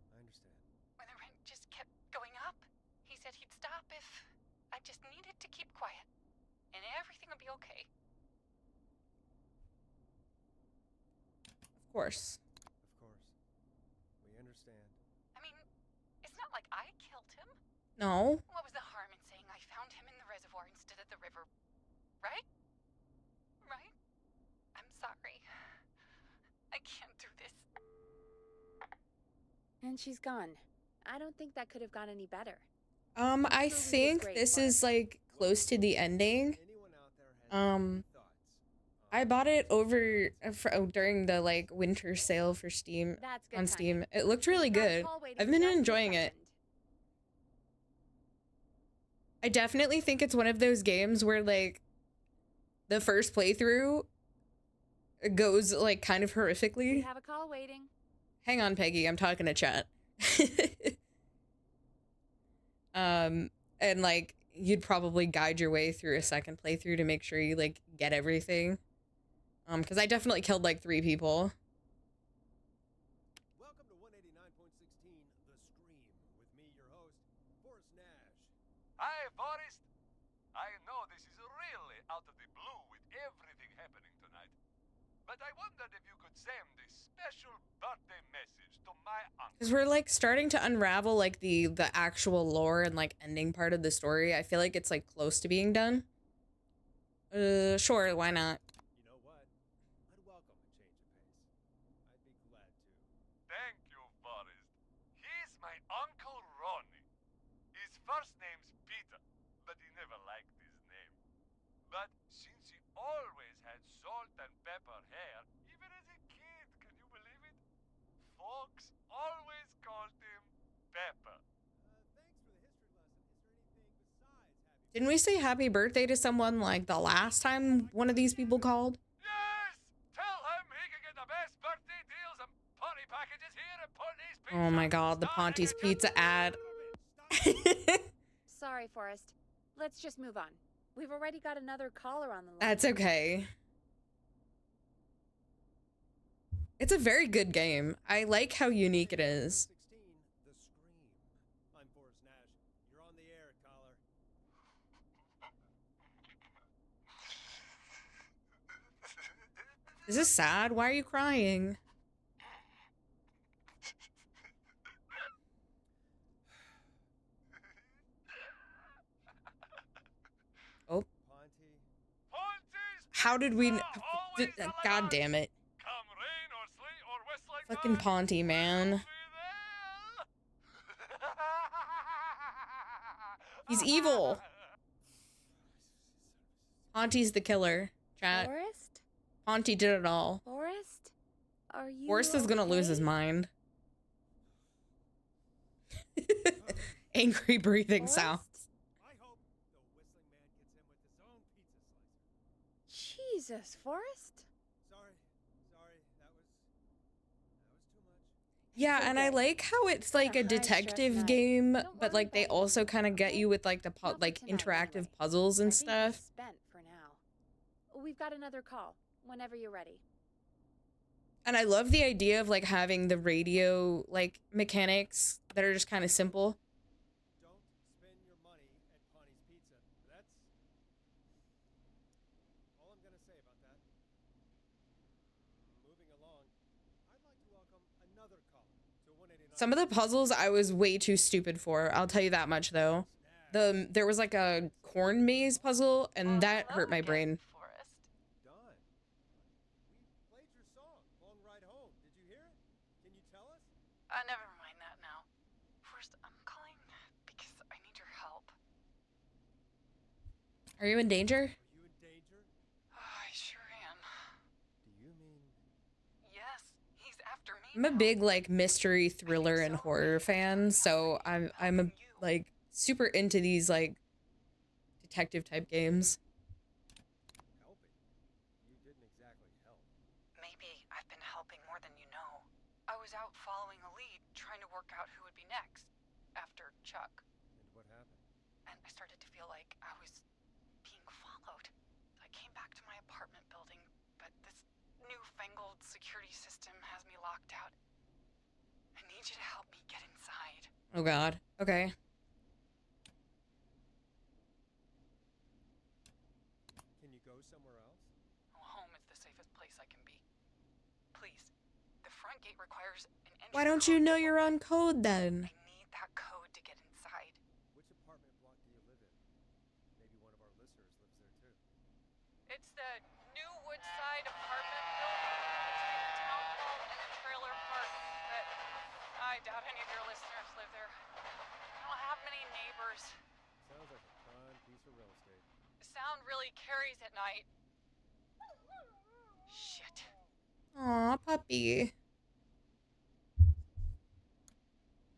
I understand. When the rent just kept going up, he said he'd stop if I just needed to keep quiet. And everything would be okay. Of course. Of course. We understand. I mean, it's not like I killed him. No. What was the harm in saying I found him in the reservoir instead of the river? Right? Right? I'm sorry. I can't do this. And she's gone. I don't think that could have gone any better. I Truly was think great, this Forrest. is like close to the ending. Anyone out there has any thoughts? I bought it over during the like winter sale for Steam That's good on timing. Steam. It looked really Got a good. call waiting I've been just a enjoying it. second. I definitely think it's one of those games where like the first playthrough goes like kind of We horrifically. have a call waiting. Hang on, Peggy, I'm talking to chat. And like you'd probably guide your way through a second playthrough to make sure you like get everything. Because I definitely killed like 3 people. Welcome to 189.16, The Scream, with me, your host, Forrest Nash. Hi, Forrest. I know this is really out of the blue with everything happening tonight. But I wondered if you could send a special birthday message to my uncle. Because we're like starting to unravel like the actual lore and like ending part of the story. I feel like it's like close to being done. Sure, why not? You know what? I'd welcome a change of pace. I'd be glad to. Thank you, Forrest. He's my Uncle Ronnie. His first name's Peter, but he never liked his name. But since he always had salt and pepper hair, even as a kid, can you believe it? Folks always called him Pepper. Thanks for the history lesson. Is there anything Didn't we say happy birthday to someone like the last time one of these people called? Yes! Tell him he can get the best birthday deals and party packages here at Ponty's Pizza. Oh my god, the Start Ponty's any Pizza ad. Sorry, Forrest. Let's just move on. We've already got another caller on the line. That's okay. It's a very good game. I like how unique it is. 16, The Scream. I'm Forrest Nash. You're on the air, caller. Is this sad? Why are you crying? Oh, Ponty. Ponty's how did we? Pizza, always God damn it! Come rain or sleet or whistling Fucking bird, Ponty, man. we'll be there. He's evil. Ponty's the killer. Chat. Forrest? Ponty did it all. Forrest? Are you Forrest is gonna lose his okay? mind. Angry breathing Forrest? sounds. I hope the Whistling Man gets in with his own pizza slicer. Jesus, Forrest? Sorry. That was too much. Yeah, It's and I okay. like how it's like a High stress detective night. game, Don't but worry like they about it. also kind of get you with like the Not for like tonight, interactive anyway. puzzles I and think stuff. he's spent for now. We've got another call. Whenever you're ready. And I love the idea of like having the radio like mechanics that are just kind of simple. Don't spend your money at Ponty's Pizza. That's all I'm gonna say about that. Moving along, I'd like to welcome another caller to 189. Some of the puzzles I was way too stupid for. I'll tell you that much though. There was like a corn maze puzzle and that hurt my brain. Forrest. Done. We played your song, Long Ride Home. Did you hear it? Can you tell us? Never mind that now. Forrest, I'm calling because I need your help. Are you in danger? Are you in danger? I sure am. Do you mean Yes, he's after me. I'm a now. big like mystery, thriller, and horror fan, so I'm like super into these like detective type games. helping? You didn't exactly help. Maybe I've been helping more than you know. I was out following a lead, trying to work out who would be next after Chuck. And what happened? And I started to feel like I was being followed. I came back to my apartment building, but this newfangled security system has me locked out. I need you to help me get inside. Oh god. Okay. Can you go somewhere else? Home is the safest place I can be. Please. The front gate requires an entry Why don't you code know to your open. own code then? I need that code to get inside. Which apartment block do you live in? Maybe one of our listeners lives there too. It's the New Woodside apartment building between the town hall and the trailer park, but I doubt any of your listeners live there. I don't have many neighbors. Sounds like a prime piece of real estate. The sound really carries at night. Shit. Aw, puppy.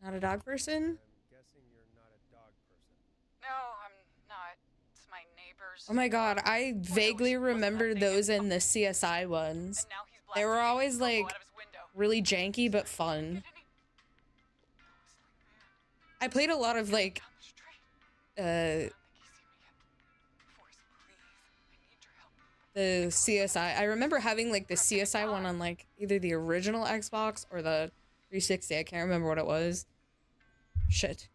Not a dog person? I'm guessing you're not a dog person. No, I'm not. It's my neighbors. Oh my god, I vaguely wasn't that remember thing those in- in the CSI ones. And now he's They were blasting always, Coco like, out of his window. Really janky but fun. Get any- I played a lot of like Down the street. I don't think he's seen me yet. Forrest, please. I need your help. the CSI. I remember having like the CSI one on like either the original Xbox or the 360. I can't remember what it was. Shit.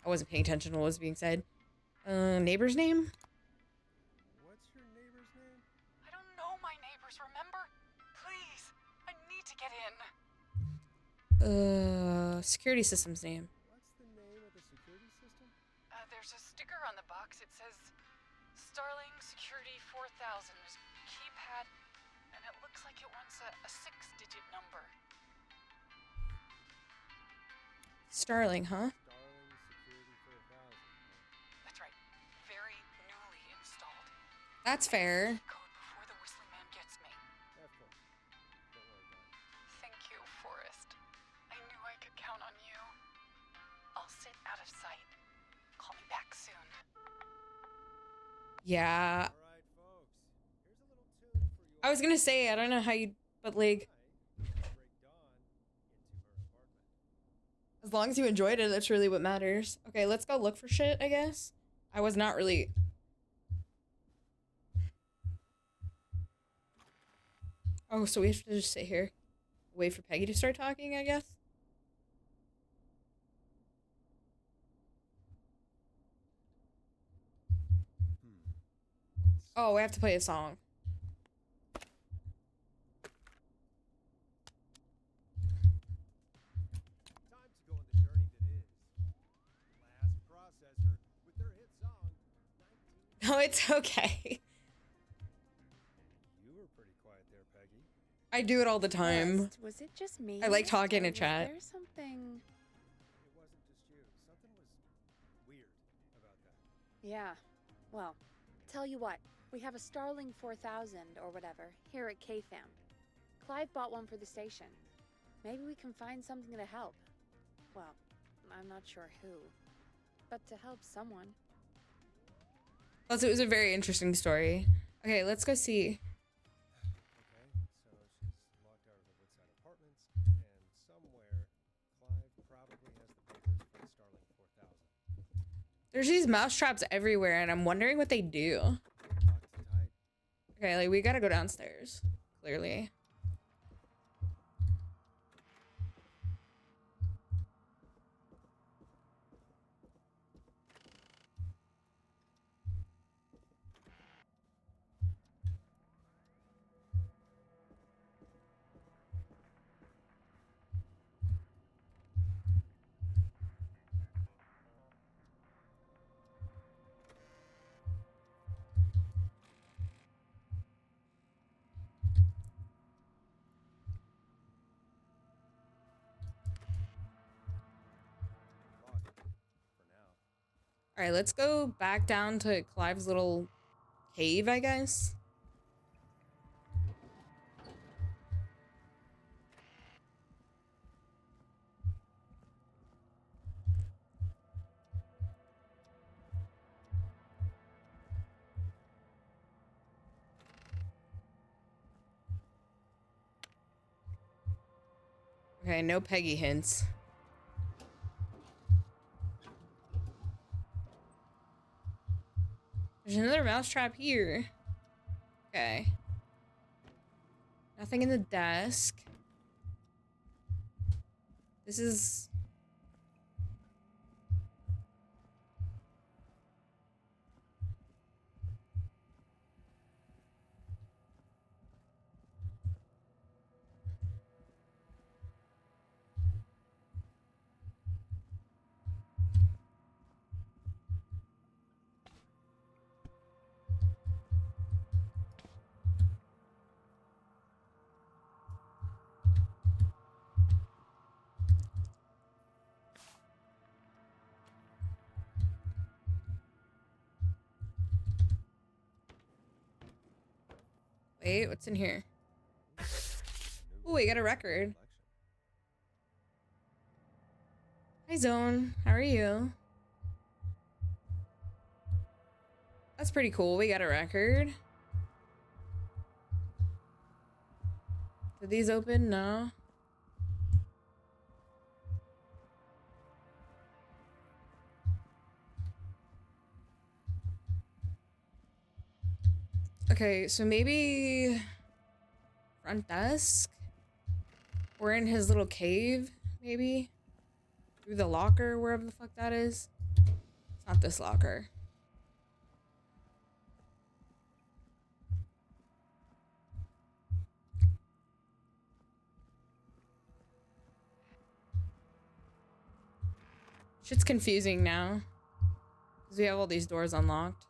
I wasn't paying attention to what was being said. Neighbor's name? What's your neighbor's name? I don't know my neighbors, remember? Please. I need to get in. Security system's name. What's the name of the security system? There's a sticker on the box. It says Starling Security 4000 is keypad, and it looks like it wants a 6-digit number. Starling, huh? Starling Security 4000. That's right. Very newly installed. That's fair. Code before the Whistling Man gets me. Of course. Don't worry about it. Thank you, Forrest. I knew I could count on you. I'll sit out of sight. Call me back soon. Yeah. All right, folks. Here's a little tune for you. I was gonna say, I don't know how you, but like, Tonight, let's break Dawn into her apartment. as long as you enjoyed it, that's really what matters. Okay, let's go look for shit, I guess. I was not really. Oh, so we have to just sit here, wait for Peggy to start talking, I guess? Oh, we have to play a song. Time to go on the journey that is. Last Processor with their hit song, 19. No, it's okay. You were pretty quiet there, Peggy. I do it all the time. Was it just me? I like talking or in chat. Was there something? It wasn't just you. Something was weird about that. Yeah. Well, tell you what. We have a Starling 4000 or whatever here at KFAM. Clive bought one for the station. Maybe we can find something to help. Well, I'm not sure who, but to help someone. Plus, it was a very interesting story. Okay, let's go see. Okay, so she's locked out of the Woodside Apartments, and somewhere, Clive probably has the papers for the Starling 4000. There's these mouse traps everywhere, and I'm wondering what they do. Locked tight. Okay, like, we gotta go downstairs, clearly. Locked, for now. Alright, let's go back down to Clive's little cave, I guess. Okay, no Peggy hints. There's another mousetrap here. Okay. Nothing in the desk. This is... Wait, what's in here? Oh, we got a record. Hi, Zone. How are you? That's pretty cool. We got a record. Did these open? No. Okay, so maybe front desk? We're in his little cave, maybe? Through the locker, wherever the fuck that is. It's not this locker. Shit's confusing now. Because we have all these doors unlocked.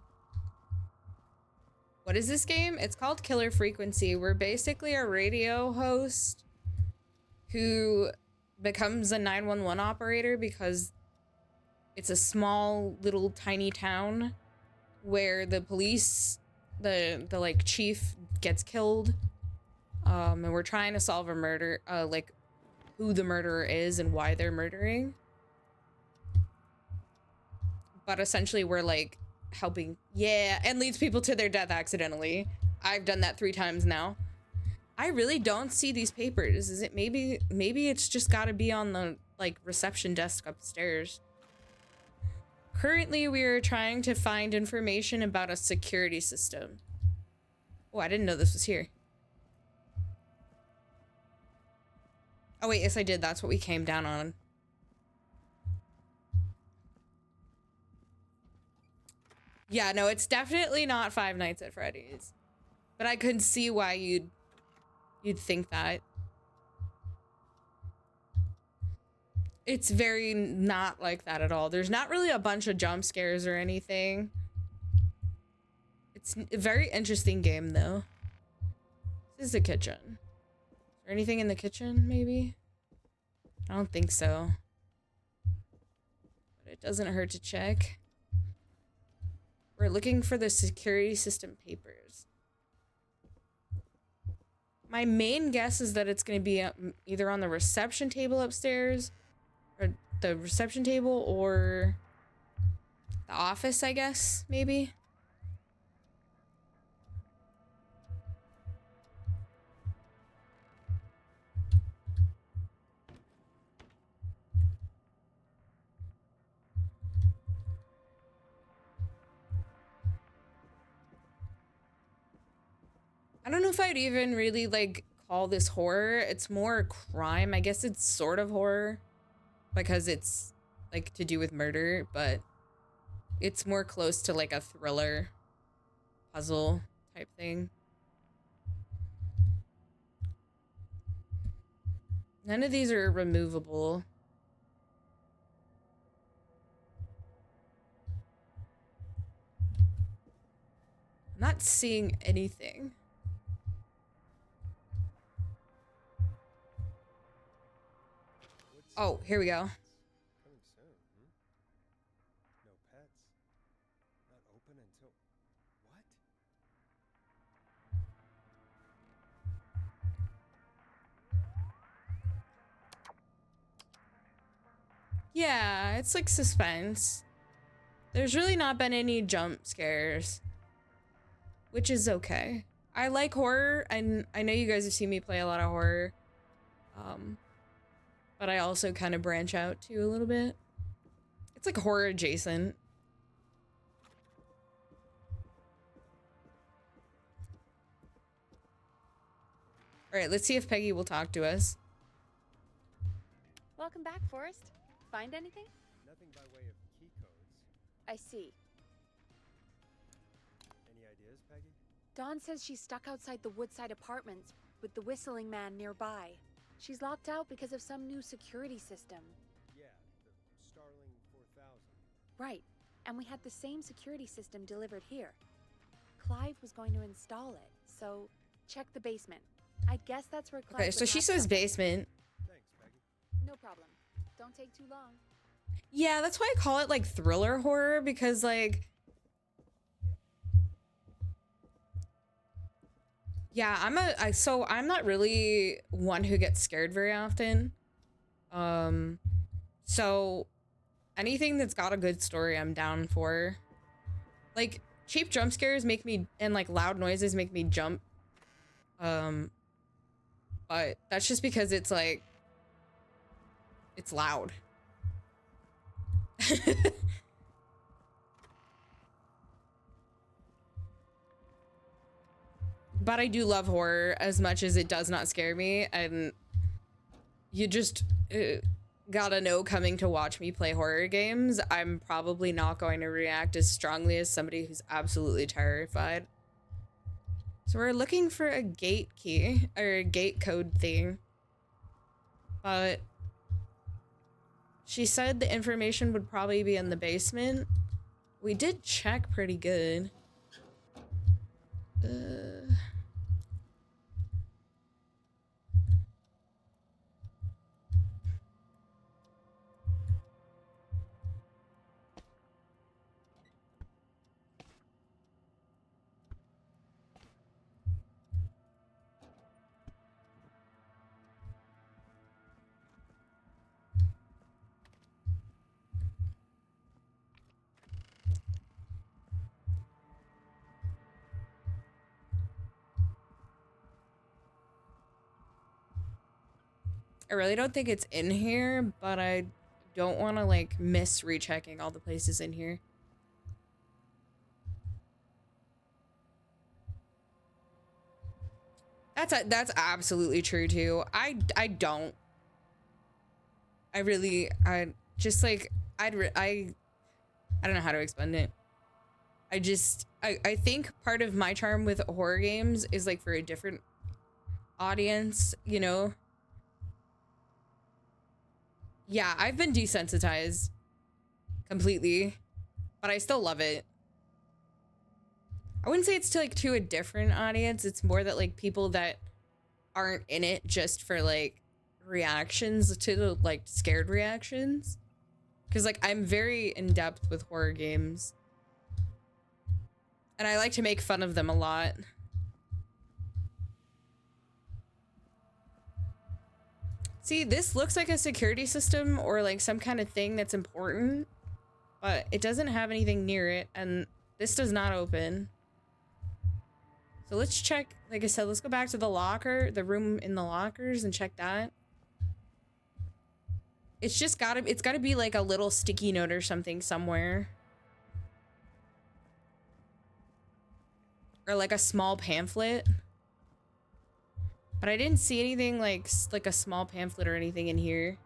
What is this game? It's called Killer Frequency. We're basically a radio host who becomes a 911 operator because it's a small little tiny town where the police, the like chief gets killed. And we're trying to solve a murder, like who the murderer is and why they're murdering. But essentially we're like helping. Yeah, and leads people to their death accidentally. I've done that 3 times now. I really don't see these papers. Is it maybe it's just got to be on the like reception desk upstairs. Currently, we are trying to find information about a security system. Oh, I didn't know this was here. Oh wait, yes I did. That's what we came down on. Yeah, no, it's definitely not Five Nights at Freddy's. But I could see why you'd think that. It's very not like that at all. There's not really a bunch of jump scares or anything. It's a very interesting game though. This is the kitchen. Is there anything in the kitchen, maybe? I don't think so. But it doesn't hurt to check. We're looking for the security system papers. My main guess is that it's going to be either on the reception table upstairs, or the reception table, or the office, I guess, maybe. I don't know if I'd even really like call this horror. It's more crime. I guess it's sort of horror because it's like to do with murder, but it's more close to like a thriller puzzle type thing. None of these are removable. I'm not seeing anything. Oh, here we go. Coming soon, No pets. Not open until... What? Yeah, it's like suspense. There's really not been any jump scares, which is okay. I like horror, and I know you guys have seen me play a lot of horror. But I also kind of branch out too a little bit. It's like horror adjacent. All right, let's see if Peggy will talk to us. Welcome back, Forrest. Find anything? Nothing by way of key codes. I see. Any ideas, Peggy? Dawn says she's stuck outside the Woodside Apartments with the whistling man nearby. She's locked out because of some new security system. Yeah, the Starling 4000. Right, and we had the same security system delivered here. Clive was going to install it, so check the basement. I guess that's where Clive Okay, so would she have says something. basement. Thanks, Peggy. No problem. Don't take too long. Yeah, that's why I call it like thriller horror, because like, yeah, I'm not really one who gets scared very often. So anything that's got a good story, I'm down for. Like, cheap jump scares make me, and like loud noises make me jump. But that's just because it's like, it's loud. But I do love horror as much as it does not scare me, and you just gotta know, coming to watch me play horror games, I'm probably not going to react as strongly as somebody who's absolutely terrified. So we're looking for a gate key, or a gate code thing. But she said the information would probably be in the basement. We did check pretty good. I really don't think it's in here, but I don't want to like miss rechecking all the places in here. That's absolutely true too. I don't. I just like I don't know how to explain it. I think part of my charm with horror games is like for a different audience, you know? Yeah, I've been desensitized completely, but I still love it. I wouldn't say it's to a different audience. It's more that like people that aren't in it just for like reactions to the like scared reactions. Cause like I'm very in depth with horror games. And I like to make fun of them a lot. See, this looks like a security system or like some kind of thing that's important, but it doesn't have anything near it, and this does not open. So let's check, like I said, let's go back to the locker, the room in the lockers, and check that. It's just gotta be like a little sticky note or something somewhere. Or like a small pamphlet. But I didn't see anything like a small pamphlet or anything in here.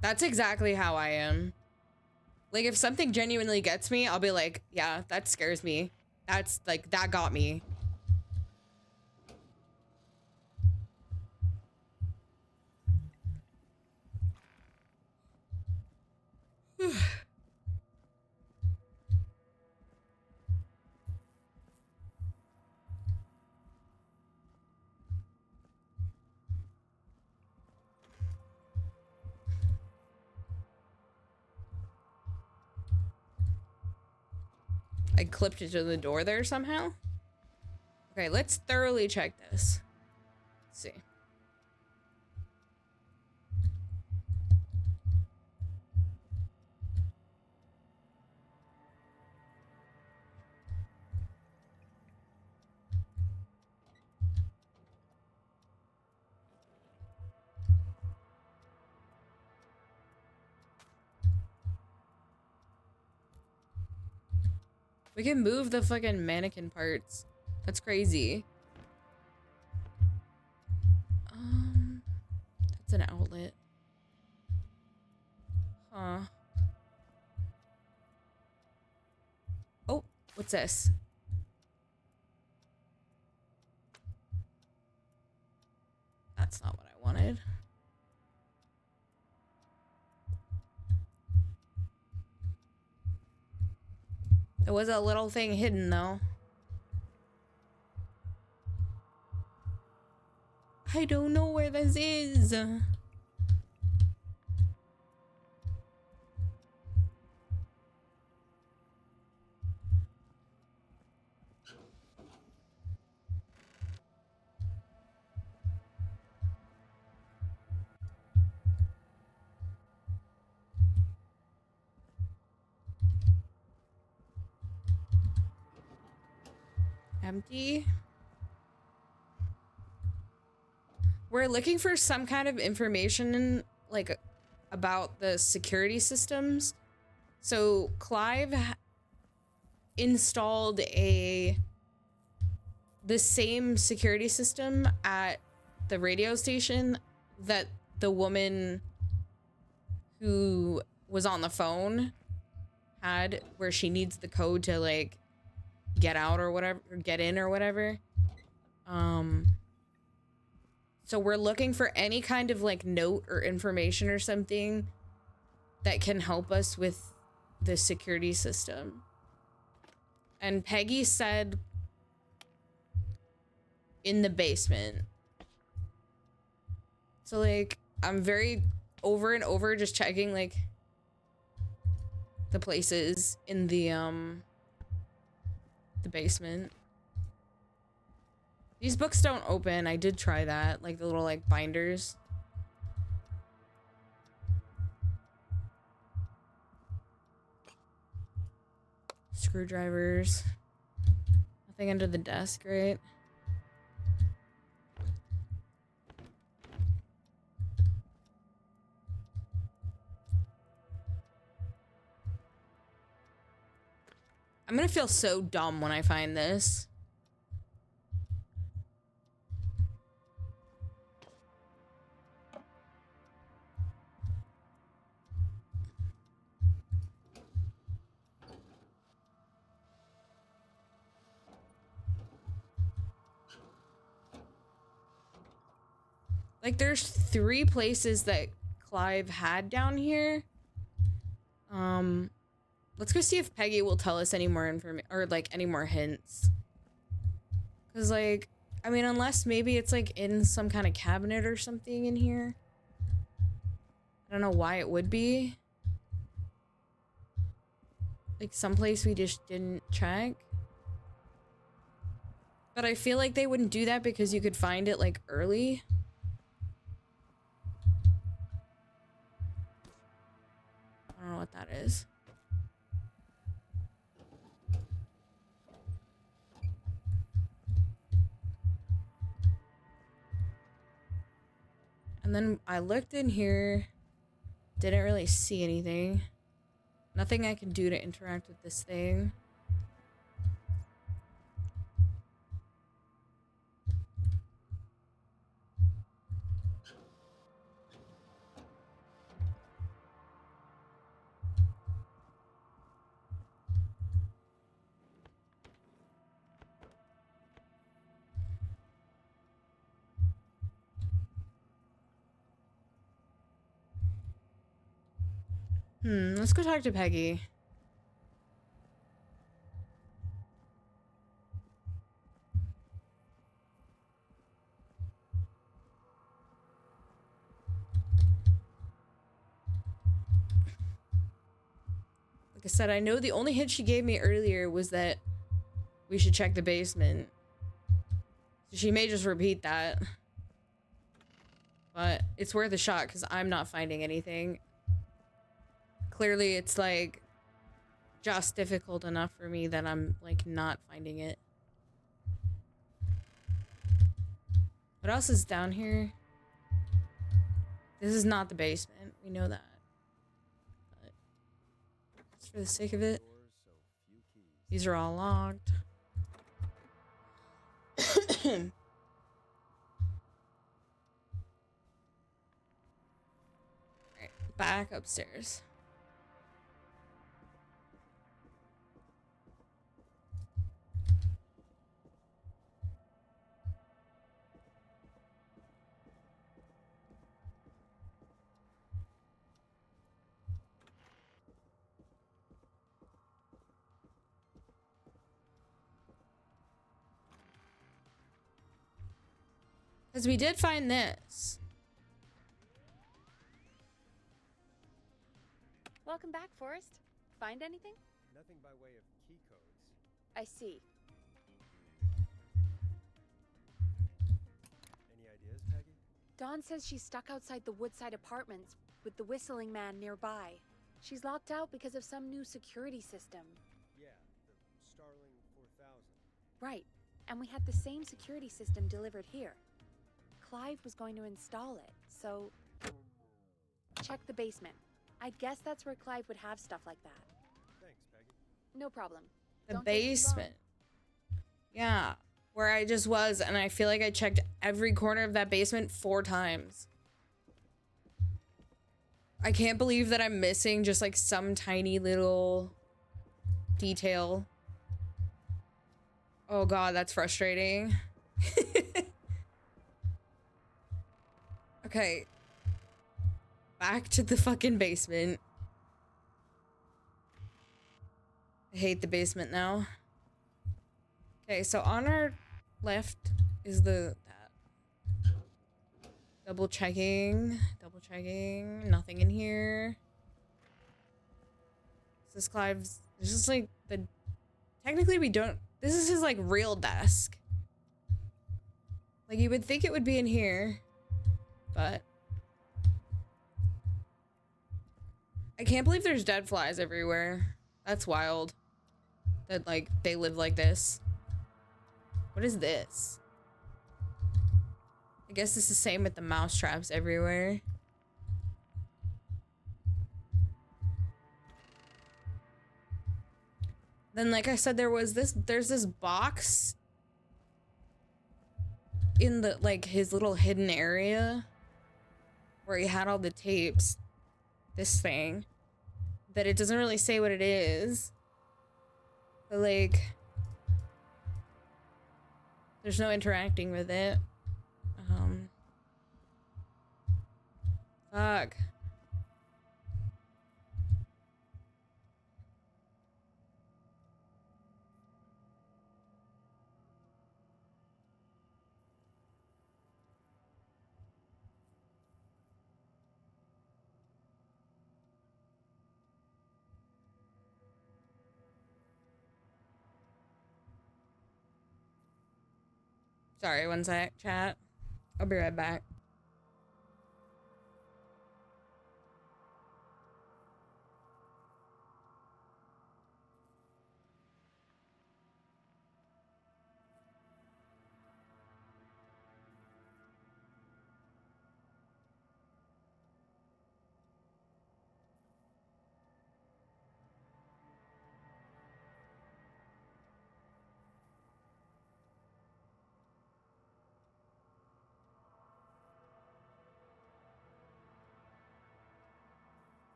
That's exactly how I am. Like if something genuinely gets me, I'll be like, yeah, that scares me. That's like, that got me. I clipped it to the door there somehow. Okay, let's thoroughly check this. Let's see. We can move the fucking mannequin parts. That's crazy. That's an outlet. Huh. Oh, what's this? That's not what I wanted. There was a little thing hidden though. I don't know where this is. Empty. We're looking for some kind of information like about the security systems. So Clive installed the same security system at the radio station that the woman who was on the phone had, where she needs the code to like get out or whatever, or get in or whatever. So we're looking for any kind of like note or information or something that can help us with the security system. And Peggy said in the basement. So like I'm very over and over just checking like the places in the basement. These books don't open. I did try that, like the little like binders. Screwdrivers. Nothing under the desk, right? I'm gonna feel so dumb when I find this. Like, there's 3 places that Clive had down here. Let's go see if Peggy will tell us any more information, or, like, any more hints. Because, like, I mean, unless maybe it's, like, in some kind of cabinet or something in here. I don't know why it would be. Like, someplace we just didn't check. But I feel like they wouldn't do that because you could find it, like, early. I don't know what that is. And then I looked in here, didn't really see anything. Nothing I can do to interact with this thing. Let's go talk to Peggy. Like I said, I know the only hint she gave me earlier was that we should check the basement. So she may just repeat that. But it's worth a shot because I'm not finding anything. Clearly, it's, like, just difficult enough for me that I'm, like, not finding it. What else is down here? This is not the basement. We know that. But just for the sake of it, these are all locked. Alright, back upstairs. Because we did find this. Welcome back, Forrest. Find anything? Nothing by way of key codes. I see. Any ideas, Peggy? Dawn says she's stuck outside the Woodside Apartments with the whistling man nearby. She's locked out because of some new security system. Yeah, the Starling 4000. Right. And we had the same security system delivered here. Clive was going to install it, so... Check the basement. I'd guess that's where Clive would have stuff like that. Thanks, Peggy. No problem. The Don't take too long. basement. Yeah. Where I just was, and I feel like I checked every corner of that basement 4 times. I can't believe that I'm missing just, like, some tiny little detail. Oh god, that's frustrating. Okay. Back to the fucking basement. I hate the basement now. Okay, so on our left is that. Double checking. Nothing in here. This is Clive's. This is like the. Technically, we don't. This is his, like, real desk. Like, you would think it would be in here. But I can't believe there's dead flies everywhere. That's wild. That, like, they live like this. What is this? I guess it's the same with the mouse traps everywhere. Then, like I said, there's this box in the, like, his little hidden area where he had all the tapes. This thing. That it doesn't really say what it is. But, like, there's no interacting with it. Fuck. Sorry, one sec, chat. I'll be right back.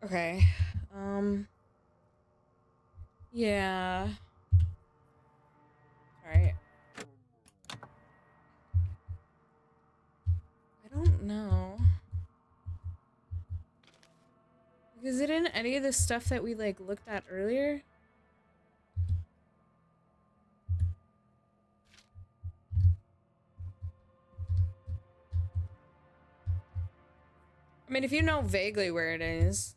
Okay. Yeah. Alright. I don't know. Is it in any of the stuff that we, like, looked at earlier? I mean, if you know vaguely where it is,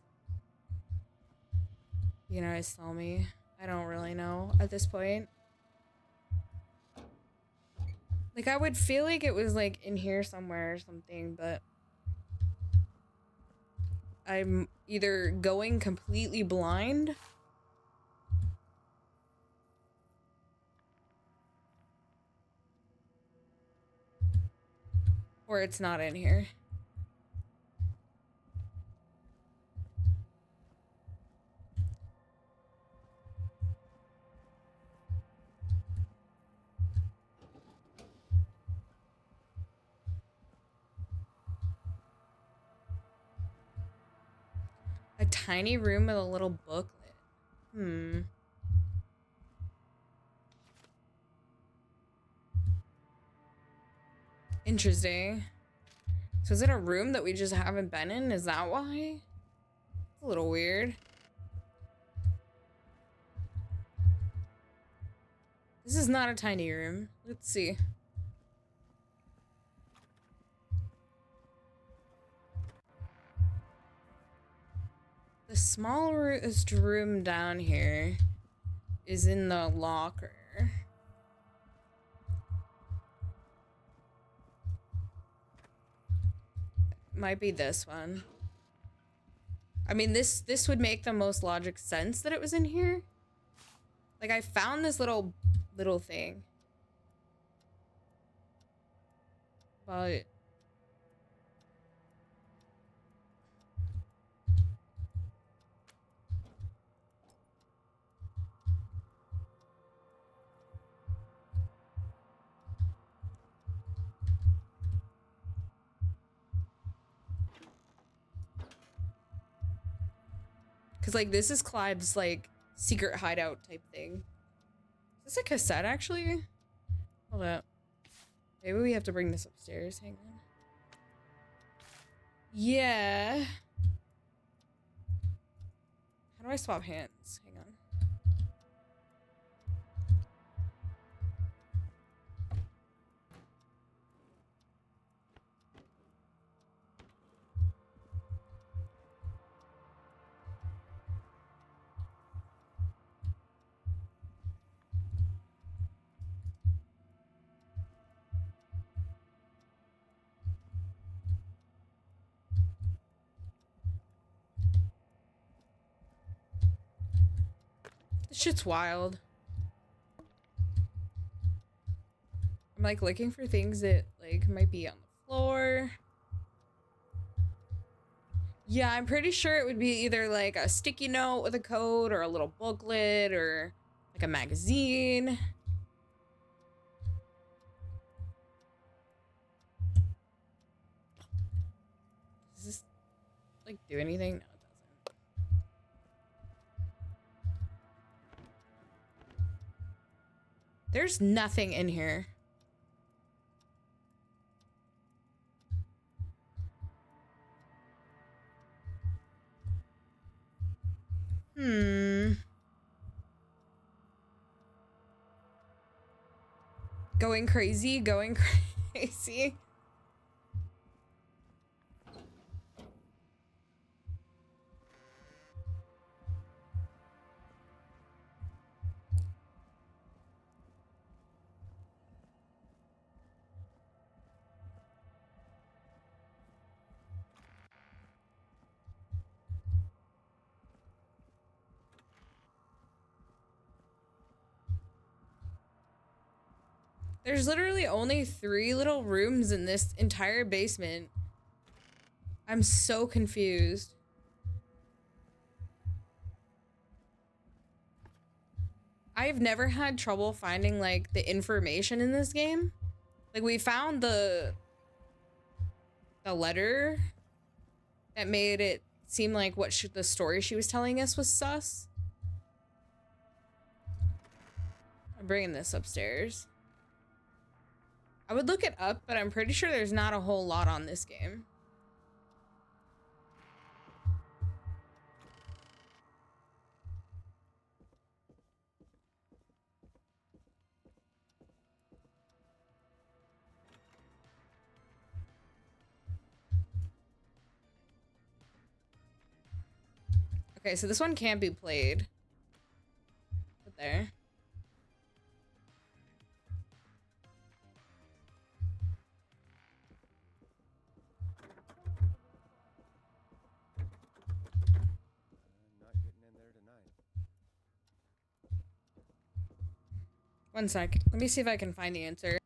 you know, just tell me. I don't really know at this point. Like, I would feel like it was, like, in here somewhere or something, but I'm either going completely blind or it's not in here. A tiny room with a little booklet. Interesting. So is it a room that we just haven't been in? Is that why? It's a little weird. This is not a tiny room. Let's see. The smallest room down here is in the locker. Might be this one. I mean, this would make the most logic sense that it was in here. Like, I found this little thing. But Because, like, this is Clive's, like, secret hideout type thing. Is this a cassette, actually? Hold up. Maybe we have to bring this upstairs. Hang on. Yeah. How do I swap hands? Hang on. This shit's wild. I'm like looking for things that like might be on the floor. Yeah, I'm pretty sure it would be either like a sticky note with a code or a little booklet or like a magazine. Does this like do anything? No, it doesn't. There's nothing in here. Going crazy, going crazy. There's literally only 3 little rooms in this entire basement. I'm so confused. I've never had trouble finding like the information in this game. Like we found the letter that made it seem like what the story she was telling us was sus. I'm bringing this upstairs. I would look it up, but I'm pretty sure there's not a whole lot on this game. Okay, so this one can't be played. But there. Not getting in there tonight. One sec. Let me see if I can find the answer.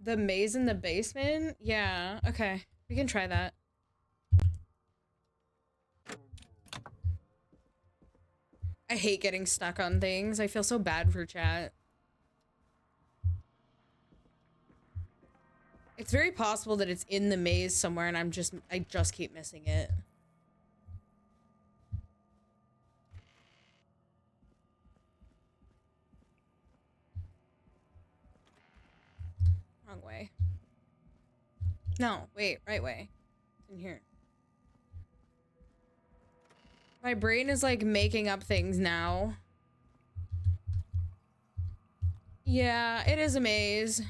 The maze in the basement? Yeah, okay. We can try that. I hate getting stuck on things. I feel so bad for chat. It's very possible that it's in the maze somewhere and I just keep missing it. Wrong way. No, wait, right way. It's in here. My brain is like making up things now. Yeah, it is a maze.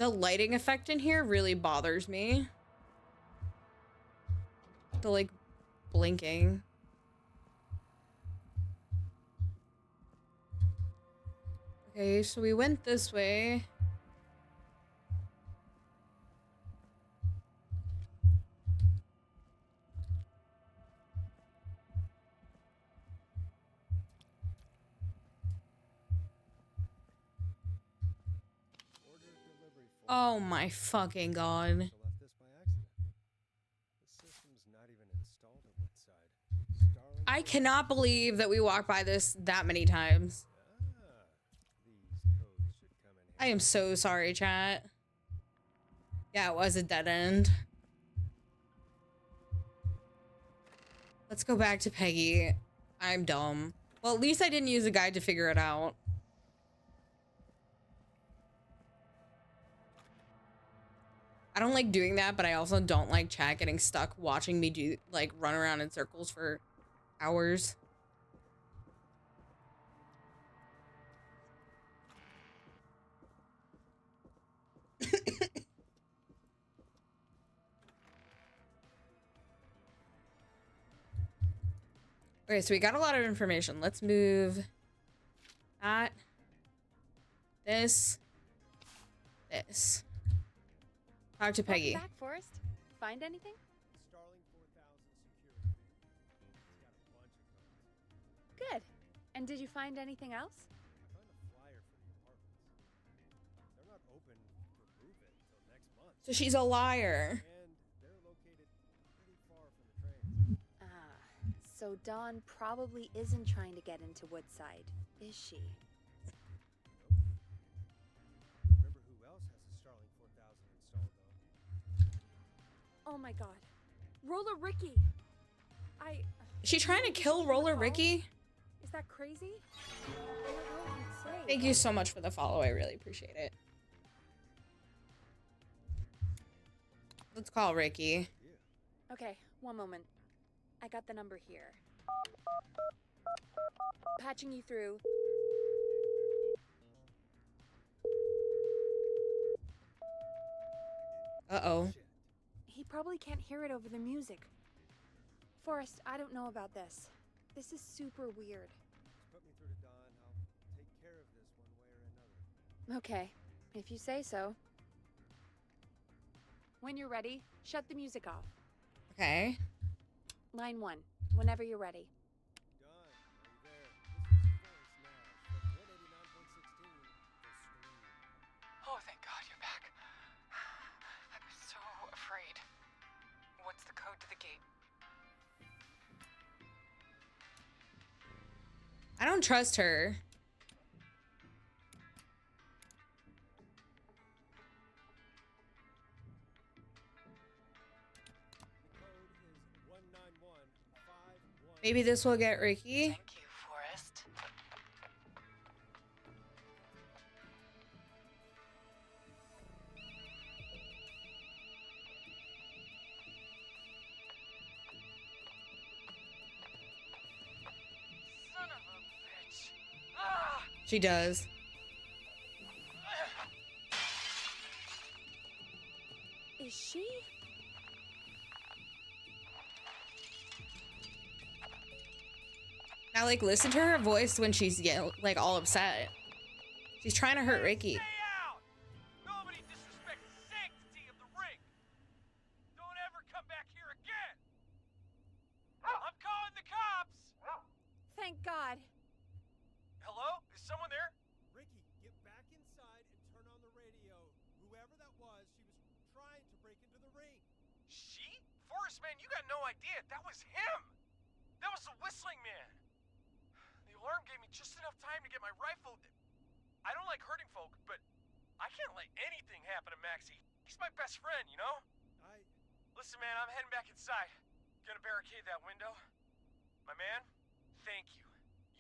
The lighting effect in here really bothers me. The like blinking. Okay, so we went this way. Order delivery form. Oh my fucking god. So left this by accident. The system's not even installed at Woodside. Starling I Force- cannot believe that we walked by this that many times. Ah, these codes should come in I handy. am so sorry, chat. Yeah, it was a dead end. Let's go back to Peggy. I'm dumb. Well, at least I didn't use a guide to figure it out. I don't like doing that, but I also don't like chat getting stuck watching me do like run around in circles for hours. Okay, so we got a lot of information. Let's move that, this. Talk to Peggy. Welcome back, Forrest. Find anything? Starling 4000 security. It's got a bunch of codes. Good. And did you find anything else? I found a flyer for the apartments. They're not open for move-in until next month. So she's a liar. And they're located pretty far from the trains. Ah, so Dawn probably isn't trying to get into Woodside, is she? Remember who else has a Starling 4000 installed, though? Oh my god. Roller Ricky! Is she trying to kill Roller Ricky? Is that crazy? I don't know what you'd say. Thank you so much for the follow. I really appreciate it. Let's call Ricky. Okay, one moment. I got the number here. Patching you through. Uh-oh. Shit. He probably can't hear it over the music. Forrest, I don't know about this. This is super weird. Just put me through to Dawn. I'll take care of this one way or another. Okay, if you say so. When you're ready, shut the music off. Okay. Line 1, whenever you're ready. Dawn, are you there? This is Forrest Nash from 189.16. The Scream. Oh, thank God you're back. I was so afraid. What's the code to the gate? I don't trust her. The code is 19151. Maybe this will get Ricky. Thank you, Forrest. Son of a bitch. Ah! She does. Is she? Now, like, listen to her voice when she's like all upset. She's trying to hurt Ricky. Stay out! Nobody disrespects the sanctity of the ring. Don't ever come back here again. I'm calling the cops. Thank God. Hello? Is someone there? Ricky, get back inside and turn on the radio. Whoever that was, she was trying to break into the ring. She? Forrest, man, you got no idea. That was him. That was the whistling man. The alarm gave me just enough time to get my rifle. I don't like hurting folk, but I can't let anything happen to Maxie. He's my best friend, you know? Listen, man, I'm heading back inside. Gonna barricade that window. My man, thank you.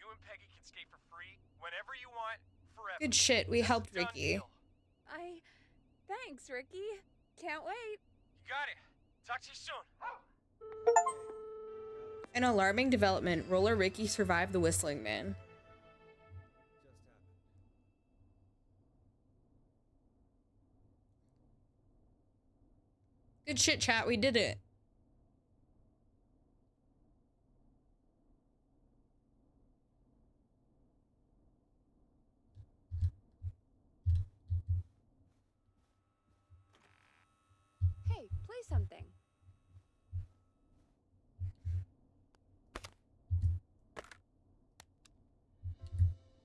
You and Peggy can skate for free whenever you want, forever. Good shit. We That's a helped done Ricky. deal. Thanks, Ricky. Can't wait. You got it. Talk to you soon. An alarming development. Roller Ricky survived the whistling man. Just happened. Good shit, chat. We did it. Hey, play something.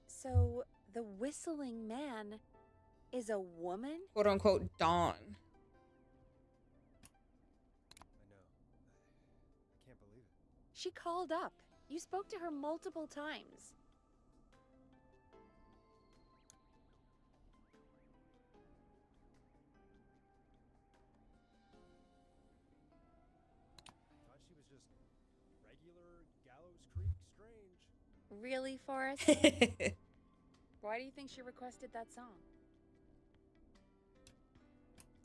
So, the whistling man is a woman? Quote unquote Dawn. I know. I can't believe it. She called up. You spoke to her multiple times. I thought she was just regular Gallows Creek strange. Really, Forrest? Why do you think she requested that song?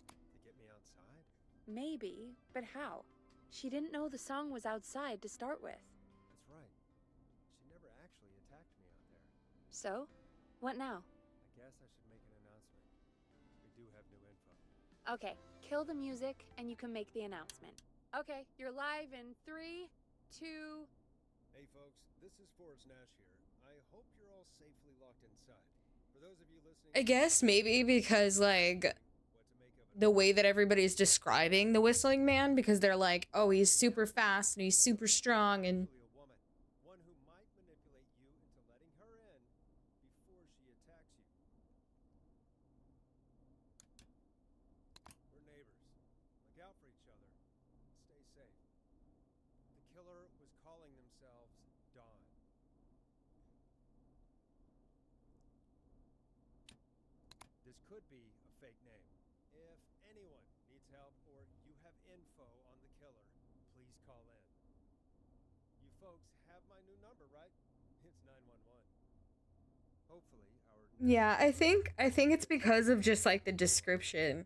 To get me outside? Maybe, but how? She didn't know the song was outside to start with. That's right. She never actually attacked me out there. So, what now? I guess I should make an announcement. We do have new info. Okay, kill the music and you can make the announcement. Okay, you're live in 3, 2... Hey folks, this is Forrest Nash here. I hope you're all safely locked inside. For those of you listening, I guess maybe because, like, what to make of it. the way that everybody's describing the whistling man, because they're like, oh, he's super fast and he's super strong and Actually a woman, one who might manipulate you into letting her in before she attacks you. We're neighbors. Look out for each other. Stay safe. The killer was calling themselves Dawn. This could be a fake name. If anyone needs help or you have info on the killer, please call in. You folks have my new number, right? It's 911. Hopefully, our yeah, I think it's because of just like the description,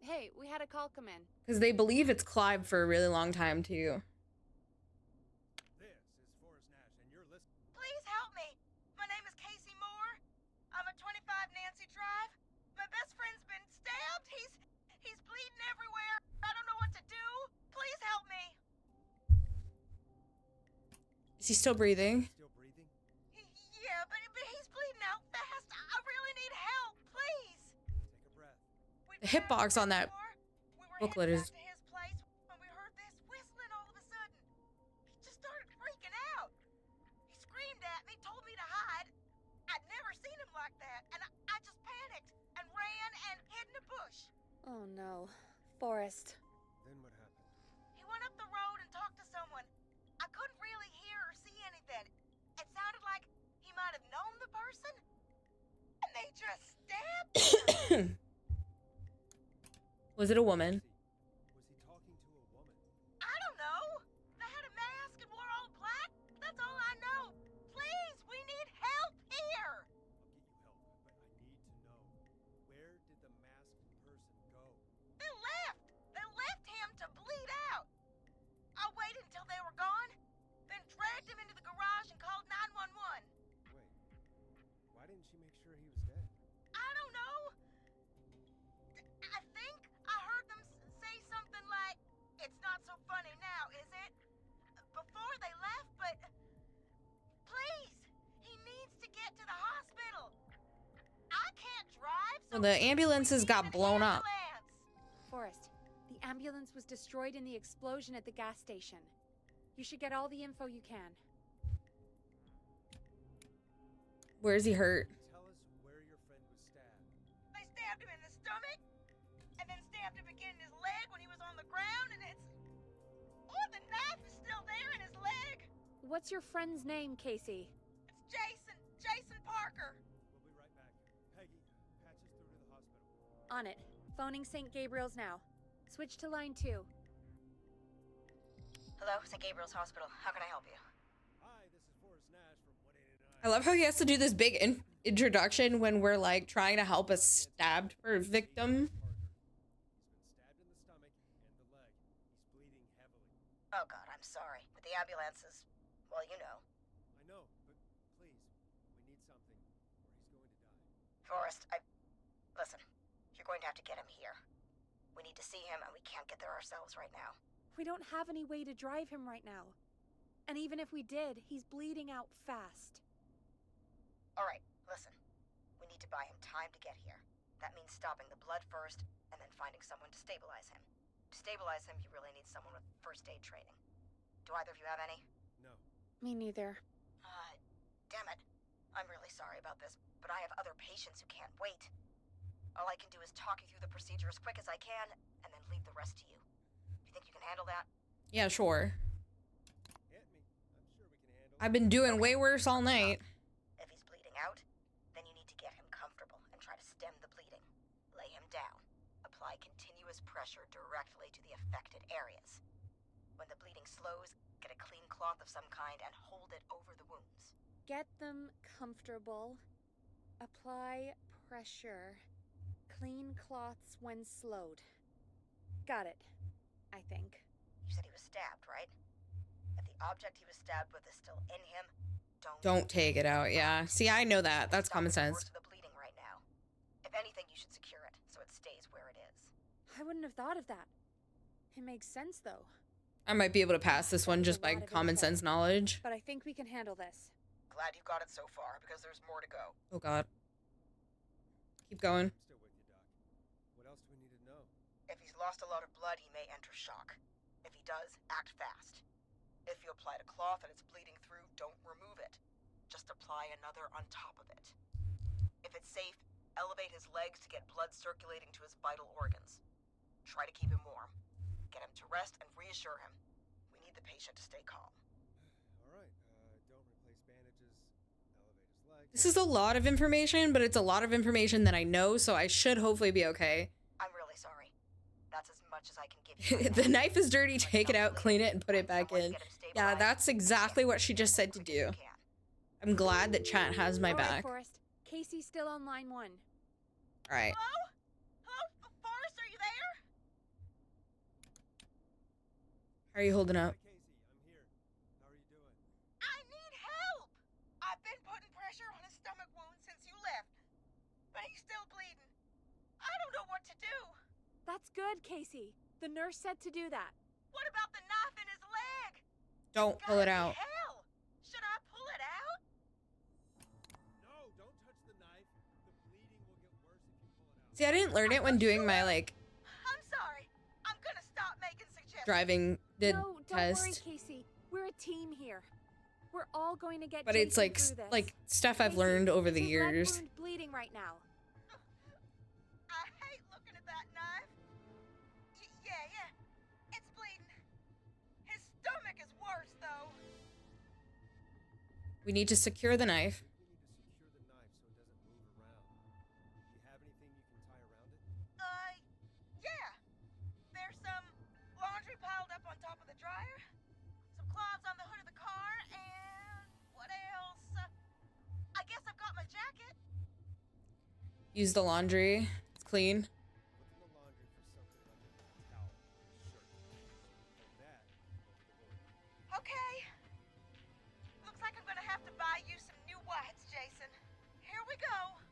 Hey, we had a call come in. because they believe it's Clive for a really long time too. This is Forrest Nash, and you're listening. Please help me. My name is Casey Moore. I'm at 25 Nancy Drive. My best friend's been stabbed. He's bleeding everywhere. I don't know what to do. Please help me. Is he still breathing? Still breathing? Yeah, but he's bleeding out fast. I really need help. Please. Take a breath. We've The been hitbox out on that before. We were booklet heading is- back to his place when we heard this whistling all of a sudden. He just started freaking out. He screamed at me, told me to hide. I'd never seen him like that, and I just panicked and ran and hid in a bush. Oh no. Forrest. Then what happened? He went up the road and talked to someone. I couldn't really hear or see anything. It sounded like he might have known the person, and they just stabbed him. Was it a woman? Was he talking to a woman? I don't know. They had a mask and wore all black. That's all I know. Please, we need help here. I'll get you help, but I need to know. Where did the masked person go? They left. They left him to bleed out. I waited until they were gone, then dragged him into the garage and called 911. Wait. Why didn't she make sure he was dead? I don't know. I think I heard them say something like, "It's not so funny now, is it?" before they left, but please, he needs to get to the hospital. I can't drive, so Well, the ambulances we need got an blown up. ambulance. Forrest, the ambulance was destroyed in the explosion at the gas station. You should get all the info you can. Where is he hurt? Tell us where your friend was stabbed. They stabbed him in the stomach, and then stabbed him again in his leg when he was on the ground, and it's... Oh, the knife is still there in his leg. What's your friend's name, Casey? It's Jason Parker. We'll be right back. Peggy, patch us through to the hospital. On it. Phoning St. Gabriel's now. Switch to line 2. Hello, St. Gabriel's Hospital. How can I help you? Hi, this is Forrest Nash from 189. I love how he has to do this big introduction when we're like trying to help a stabbed victim. Parker. He's been stabbed in the stomach and the leg. He's bleeding heavily. Oh, God, I'm sorry. But the ambulances, well, you know. I know, but please, we need something, or he's going to die. Forrest, listen, you're going to have to get him here. We need to see him, and we can't get there ourselves right now. We don't have any way to drive him right now. And even if we did, he's bleeding out fast. Alright, listen. We need to buy him time to get here. That means stopping the blood first, and then finding someone to stabilize him. To stabilize him, you really need someone with first aid training. Do either of you have any? No. Me neither. Damn it. I'm really sorry about this, but I have other patients who can't wait. All I can do is talk you through the procedure as quick as I can, and then leave the rest to you. You think you can handle that? Yeah, sure. Hit me. I'm sure we can handle it. I've been doing way worse all night. If he's bleeding out, then you need to get him comfortable and try to stem the bleeding. Lay him down. Apply continuous pressure directly to the affected areas. When the bleeding slows, get a clean cloth of some kind and hold it over the wounds. Get them comfortable. Apply pressure. Clean cloths when slowed. Got it, I think. You said he was stabbed, right? If the object he was stabbed with is still in him, Don't take it out, yeah. See, I know that. That's Stop common the sense. worst of the bleeding right now. If anything, you should secure it so it stays where it is. I wouldn't have thought of that. It makes sense, though. I might be able to pass this one That's a just by lot of common info. sense knowledge. But I think we can handle this. Glad you got it so far, because there's more to go. Oh god. Keep going. I'm still with you, Doc. What else do we need to know? If he's lost a lot of blood, he may enter shock. If he does, act fast. If you applied a cloth and it's bleeding through, don't remove it. Just apply another on top of it. If it's safe, elevate his legs to get blood circulating to his vital organs. Try to keep him warm. Get him to rest and reassure him. We need the patient to stay calm. All right. Don't replace bandages. Elevate his leg. This is a lot of information, but it's a lot of information that I know, so I should hopefully be okay. I'm really sorry. That's as much as I can give you. right The now. knife is dirty, But take it don't out, believe clean me. it, and put it Find back someone to in. get him Yeah, stabilized that's and exactly get what she him just as said to quick as you do. can. I'm glad that chat has my All right, back. Forrest. Casey's still on line 1. Alright. Hello? Hello, Forrest, are you there? How are you holding up? Hi, Casey. I'm here. How are you doing? I need help! I've been putting pressure on his stomach wound since you left, but he's still bleeding. I don't know what to do. That's good, Casey. The nurse said to do that. What about the knife in his leg? Don't pull it out. Hell! Should I pull it out? No, don't touch the knife. The bleeding will get worse if you pull it out. See, I didn't learn it when doing my, like, I'm sorry. I'm gonna stop making suggestions. driving No, don't test. worry, Casey. We're a team here. We're all going to get But it's Jason like, through this. stuff I've Casey, learned over the his leg years. wound bleeding right now. I hate looking at that knife. Yeah. It's bleeding. His stomach is worse, though. We need to secure the knife. We need to secure the knife so it doesn't move around. Do you have anything you can tie around it? Yeah. There's some laundry piled up on top of the dryer, some cloths on the hood of the car, and what else? I guess I've got my jacket. Use the laundry. It's clean. Look in the laundry for something like a towel or a shirt. And that over the hood. Okay. Looks like I'm gonna have to buy you some new whites, Jason. Here we go.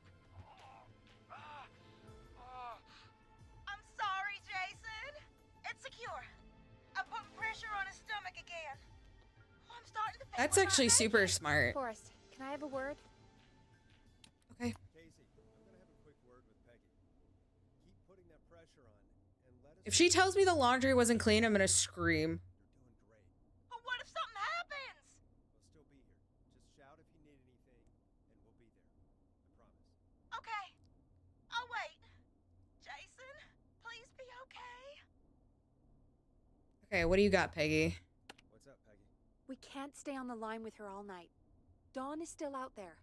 I'm sorry, Jason. It's secure. I'm putting pressure on his stomach again. I'm starting to think That's we might actually make super it. smart. Forrest, can I have a word? Okay. Casey, I'm gonna have a quick word with Peggy. Keep putting that pressure on and let us If she tells me the laundry wasn't clean, I'm gonna scream. You're doing great. But what if something happens? We'll still be here. Just shout if you need anything, and we'll be there. I promise. Okay. I'll wait. Jason, please be okay. Okay, what do you got, Peggy? What's up, Peggy? We can't stay on the line with her all night. Dawn is still out there.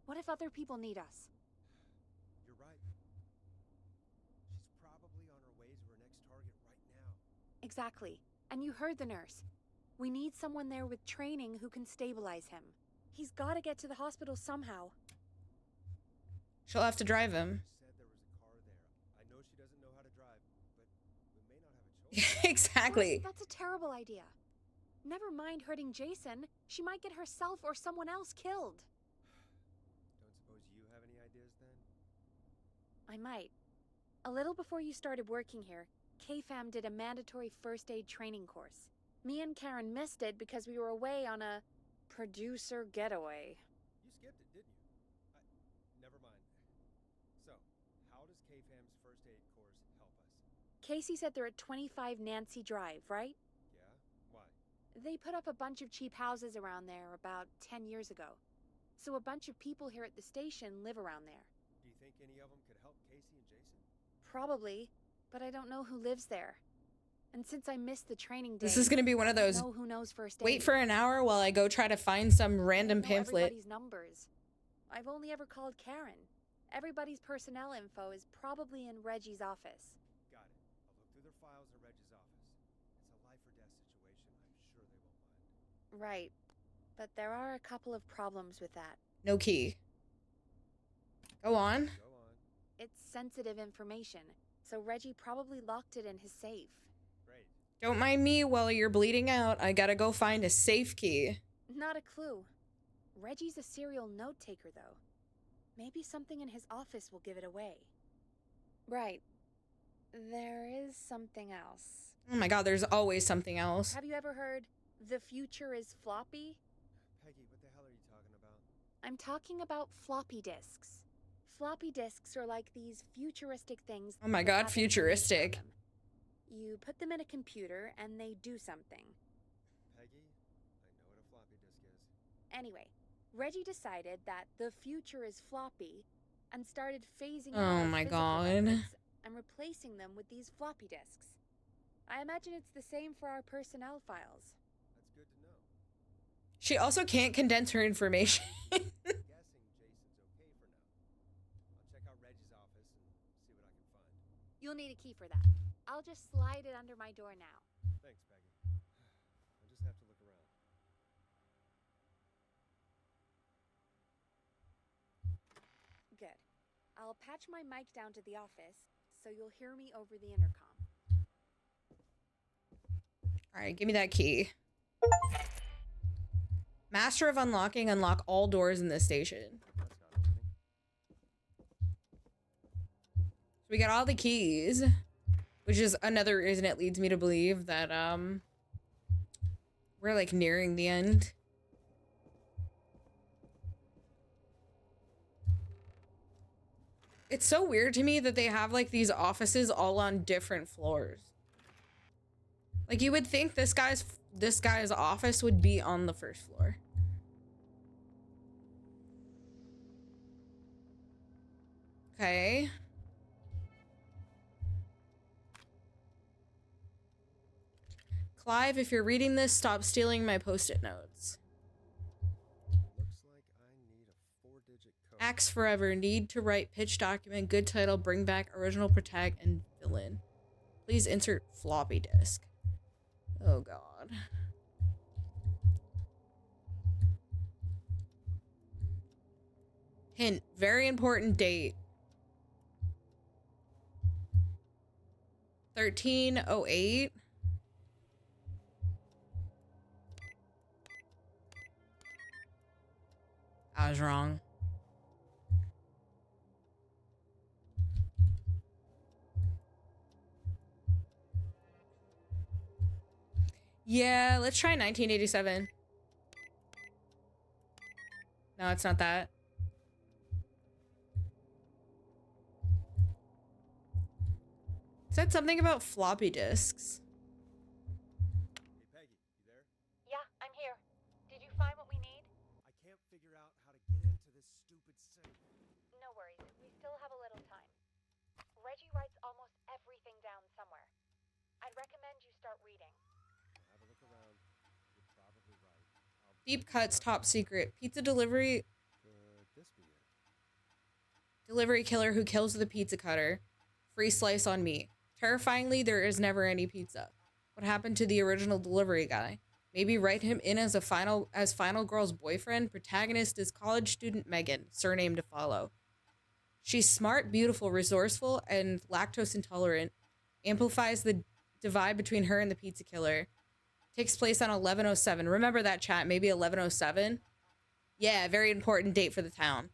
What if other people need us? You're right. She's probably on her way to her next target right now. Exactly. And you heard the nurse. We need someone there with training who can stabilize him. He's got to get to the hospital somehow. She'll have to drive him. She said there was a car there. I know she doesn't know how to drive, but we may not have a choice. Exactly. Forrest, that's a terrible idea. Never mind hurting Jason. She might get herself or someone else killed. Don't suppose you have any ideas then? I might. A little before you started working here, KFAM did a mandatory first aid training course. Me and Karen missed it because we were away on a producer getaway. You skipped it, didn't you? Never mind. So, how does KFAM's first aid course help us? Casey said they're at 25 Nancy Drive, right? Yeah? Why? They put up a bunch of cheap houses around there about 10 years ago. So a bunch of people here at the station live around there. Do you think any of them could help Casey and Jason? Probably, but I don't know who lives there. And since I missed the training day, This is gonna be one of I don't those know who knows first aid. wait for an hour while I go try to find some random I don't know pamphlet. everybody's numbers. I've only ever called Karen. Everybody's personnel info is probably in Reggie's office. Got it. I'll look through their files in Reggie's office. It's a life or death situation. I'm sure they won't mind. Right. But there are a couple of problems with that. No key. Go on. Go on. It's sensitive information, so Reggie probably locked it in his safe. Great. Don't mind me while you're bleeding out. I gotta go find a safe key. Not a clue. Reggie's a serial note taker, though. Maybe something in his office will give it away. Right. There is something else. Oh my god, there's always something else. Have you ever heard, the future is floppy? Peggy, what the hell are you talking about? I'm talking about floppy disks. Floppy disks are like these futuristic things. Oh my that god, have futuristic. information on them. You put them in a computer and they do something. Peggy, I know what a floppy disk is. Anyway, Reggie decided that the future is floppy and started phasing Oh out my physical God. records and replacing them with these floppy disks. I imagine it's the same for our personnel files. That's good to know. She also can't condense her information. I'm guessing Jason's okay for now. I'll check out Reggie's office and see what I can find. You'll need a key for that. I'll just slide it under my door now. Thanks, Peggy. I just have to look around. Good. I'll patch my mic down to the office, so you'll hear me over the intercom. Alright, give me that key. Master of unlocking, unlock all doors in this station. That's not opening. So we got all the keys, which is another reason it leads me to believe that we're like nearing the end. It's so weird to me that they have like these offices all on different floors. Like you would think this guy's office would be on the first floor. Okay. Clive, if you're reading this, stop stealing my post-it notes. Looks like I need a 4-digit code. Axe forever. Need to write pitch document. Good title. Bring back original protag and villain. Please insert floppy disk. Oh god. Hint. Very important date. 1308. I was wrong. Yeah, let's try 1987. No, it's not that. It said something about floppy disks. Hey, Peggy, you there? Yeah, I'm here. Did you find what we need? I can't figure out how to get into this stupid safe. No worries. We still have a little time. Reggie writes almost everything down somewhere. I'd recommend you start reading. I'll have a look around. You're probably right. Deep cuts, top secret. Pizza delivery Could this be it? delivery killer who kills the pizza cutter. Free slice on me. Terrifyingly, there is never any pizza. What happened to the original delivery guy? Maybe write him in as final girl's boyfriend. Protagonist is college student Megan, surname to follow. She's smart, beautiful, resourceful, and lactose intolerant. Amplifies the divide between her and the pizza killer. Takes place on 1107. Remember that, chat? Maybe 1107? Yeah, very important date for the town.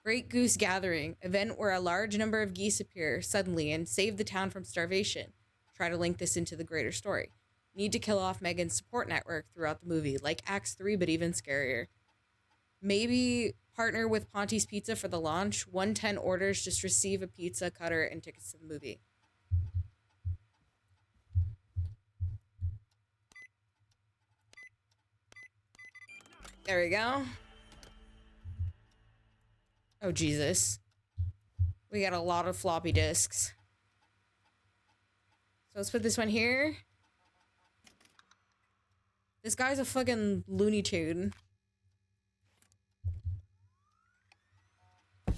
Great Goose Gathering, event where a large number of geese appear suddenly and save the town from starvation. Try to link this into the greater story. Need to kill off Megan's support network throughout the movie, like Acts 3, but even scarier. Maybe partner with Ponte's Pizza for the launch. 110 orders, just receive a pizza, cutter, and tickets to the movie. There we go. Oh, Jesus. We got a lot of floppy disks. So let's put this one here. This guy's a fucking Looney Tune. Is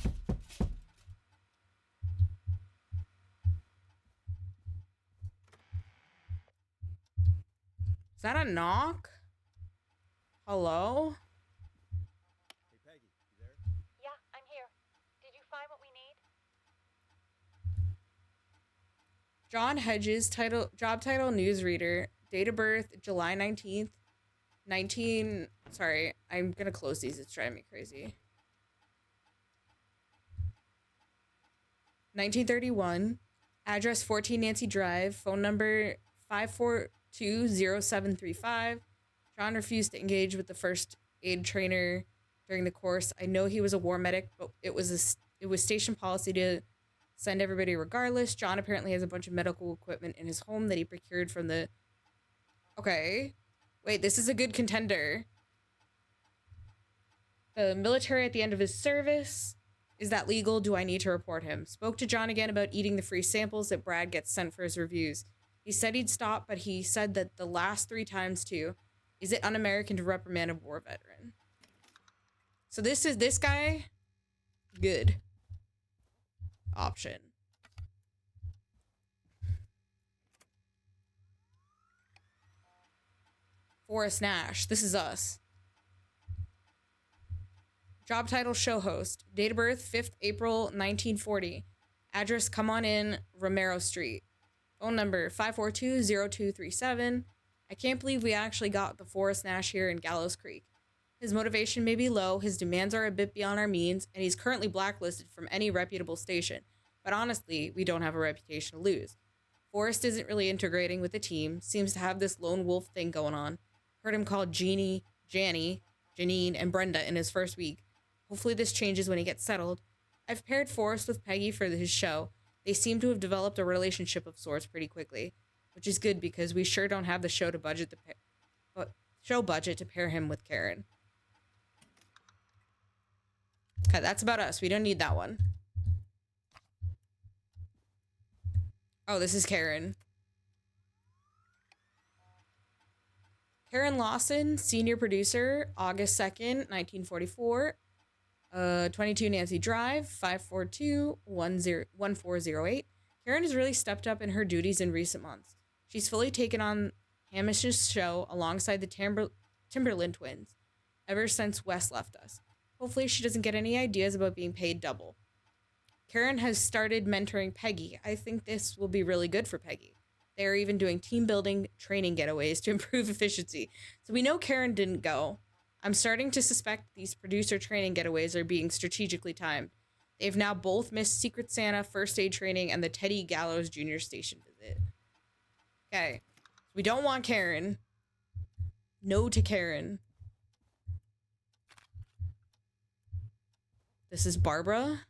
that a knock? Hello? Hey, Peggy, you there? Yeah, I'm here. Did you find what we need? John Hedges, job title newsreader, date of birth July 19th, sorry, I'm gonna close these, it's driving me crazy. 1931, address 14 Nancy Drive, phone number 5420735. John refused to engage with the first aid trainer during the course. I know he was a war medic, but it was station policy to send everybody regardless. John apparently has a bunch of medical equipment in his home that he procured from the... Okay. Wait, this is a good contender. The military at the end of his service. Is that legal? Do I need to report him? Spoke to John again about eating the free samples that Brad gets sent for his reviews. He said he'd stop, but he said that the last 3 times too. Is it un-American to reprimand a war veteran? So this guy, good option. Forrest Nash, this is us. Job title, show host. Date of birth, 5th April, 1940. Address, come on in, Romero Street. Phone number, 542-0237. I can't believe we actually got the Forrest Nash here in Gallows Creek. His motivation may be low, his demands are a bit beyond our means, and he's currently blacklisted from any reputable station. But honestly, we don't have a reputation to lose. Forrest isn't really integrating with the team, seems to have this lone wolf thing going on. Heard him call Janine, Janine, and Brenda in his first week. Hopefully this changes when he gets settled. I've paired Forrest with Peggy for his show. They seem to have developed a relationship of sorts pretty quickly, which is good because we sure don't have the show budget to pair him with Karen. Okay, that's about us. We don't need that one. Oh, this is Karen. Karen Lawson, senior producer, August 2nd, 1944. 22 Nancy Drive, 542-1408. Karen has really stepped up in her duties in recent months. She's fully taken on Hamish's show alongside the Timberland twins ever since Wes left us. Hopefully she doesn't get any ideas about being paid double. Karen has started mentoring Peggy. I think this will be really good for Peggy. They are even doing team building training getaways to improve efficiency. So we know Karen didn't go. I'm starting to suspect these producer training getaways are being strategically timed. They've now both missed Secret Santa, first aid training, and the Teddy Gallows Jr. station visit. Okay. We don't want Karen. No to Karen. This is Barbara.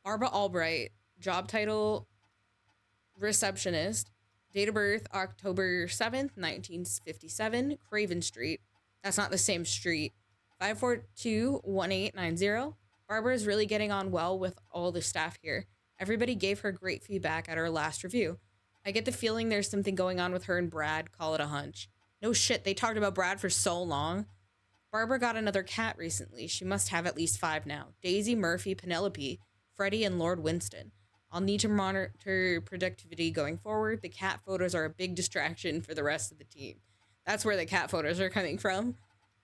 Barbara Albright. Job title, receptionist. Date of birth, October 7th, 1957, Craven Street. That's not the same street. 542-1890. Barbara is really getting on well with all the staff here. Everybody gave her great feedback at our last review. I get the feeling there's something going on with her and Brad. Call it a hunch. No shit, they talked about Brad for so long. Barbara got another cat recently. She must have at least 5 now. Daisy, Murphy, Penelope, Freddie, and Lord Winston. I'll need to monitor productivity going forward. The cat photos are a big distraction for the rest of the team. That's where the cat photos are coming from.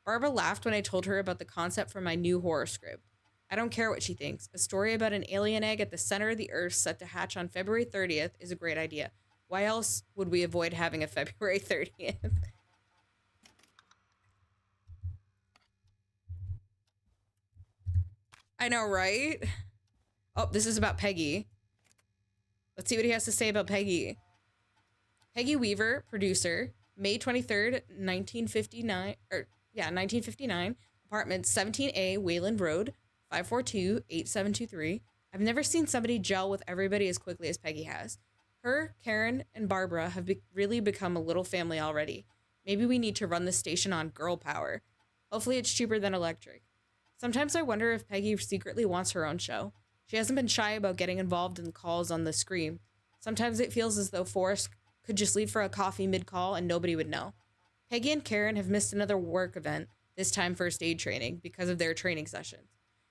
Barbara laughed when I told her about the concept for my new horror script. I don't care what she thinks. A story about an alien egg at the center of the Earth set to hatch on February 30th is a great idea. Why else would we avoid having a February 30th? I know, right? Oh, this is about Peggy. Let's see what he has to say about Peggy. Peggy Weaver, producer, May 23rd, 1959, 1959, apartment 17A, Wayland Road, 542-8723. I've never seen somebody gel with everybody as quickly as Peggy has. Her, Karen, and Barbara have really become a little family already. Maybe we need to run this station on girl power. Hopefully it's cheaper than electric. Sometimes I wonder if Peggy secretly wants her own show. She hasn't been shy about getting involved in calls on the Scream. Sometimes it feels as though Forrest could just leave for a coffee mid-call and nobody would know. Peggy and Karen have missed another work event, this time first aid training, because of their training sessions.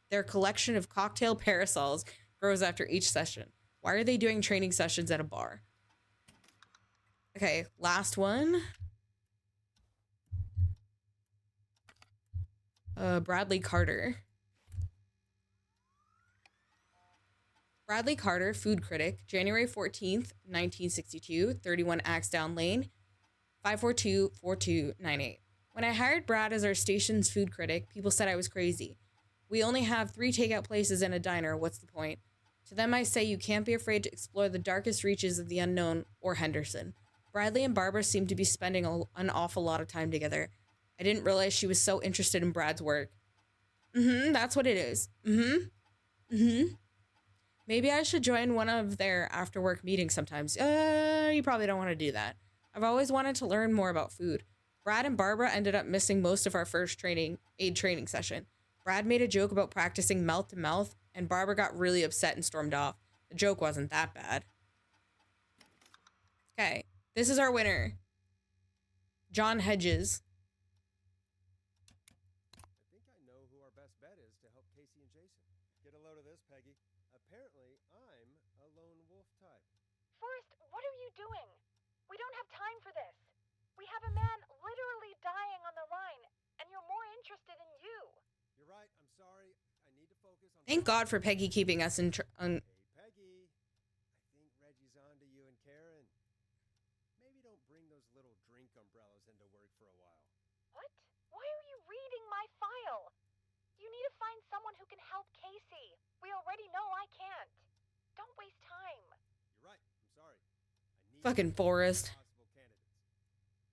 Their collection of cocktail parasols grows after each session. Why are they doing training sessions at a bar? Okay, last one. Bradley Carter. Bradley Carter, food critic, January 14th, 1962, 31 Axdown Lane, 542-4298. When I hired Brad as our station's food critic, people said I was crazy. We only have 3 takeout places and a diner, what's the point? To them I say you can't be afraid to explore the darkest reaches of the unknown or Henderson. Bradley and Barbara seem to be spending an awful lot of time together. I didn't realize she was so interested in Brad's work. That's what it is. Maybe I should join one of their after-work meetings sometimes. You probably don't want to do that. I've always wanted to learn more about food. Brad and Barbara ended up missing most of our first aid training session. Brad made a joke about practicing mouth-to-mouth, and Barbara got really upset and stormed off. The joke wasn't that bad. Okay, this is our winner. John Hedges. I think I know who our best bet is to help Casey and Jason. Get a load of this, Peggy. Apparently, I'm a lone wolf type. Forrest, what are you doing? We don't have time for this. We have a man literally dying on the line, and you're more interested in you. You're right. I'm sorry. I need to focus on... Thank God for Peggy keeping us in... Hey, Peggy. I think Reggie's on to you and Karen. Maybe don't bring those little drink umbrellas into work for a while. What? Why are you reading my file? You need to find someone who can help Casey. We already know I can't. Don't waste time. You're right. I'm sorry. I need Fucking Forrest. possible candidates.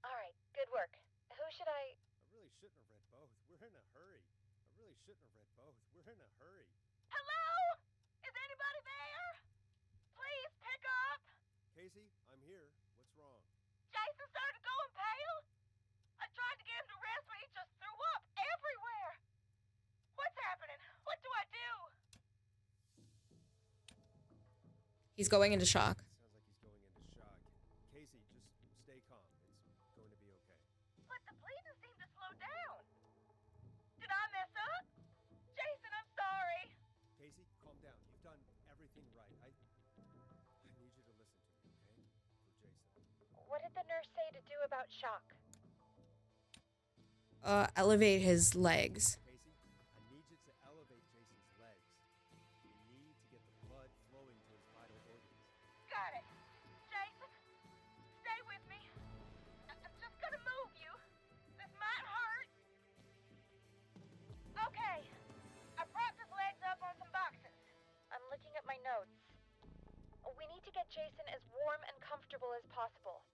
All right, good work. Who should I... I really shouldn't have read both. We're in a hurry. I really shouldn't have read both. We're in a hurry. Hello? Is anybody there? Please pick up. Casey, I'm here. What's wrong? Jason started going pale. I tried to get him to rest, but he just threw up everywhere. What's happening? What do I do? He's going into shock. Sounds like he's going into shock. Casey, just stay calm. It's going to be okay. But the bleeding seemed to slow down. Did I mess up? Jason, I'm sorry. Casey, calm down. You've done everything right. I need you to listen to me, okay? For Jason. What did the nurse say to do about shock? Elevate his legs. Casey, I need you to elevate Jason's legs. You need to get the blood flowing to his vital organs. Got it. Jason, stay with me. I'm just gonna move you. This might hurt. Okay. I propped his legs up on some boxes. I'm looking at my notes. We need to get Jason as warm and comfortable as possible.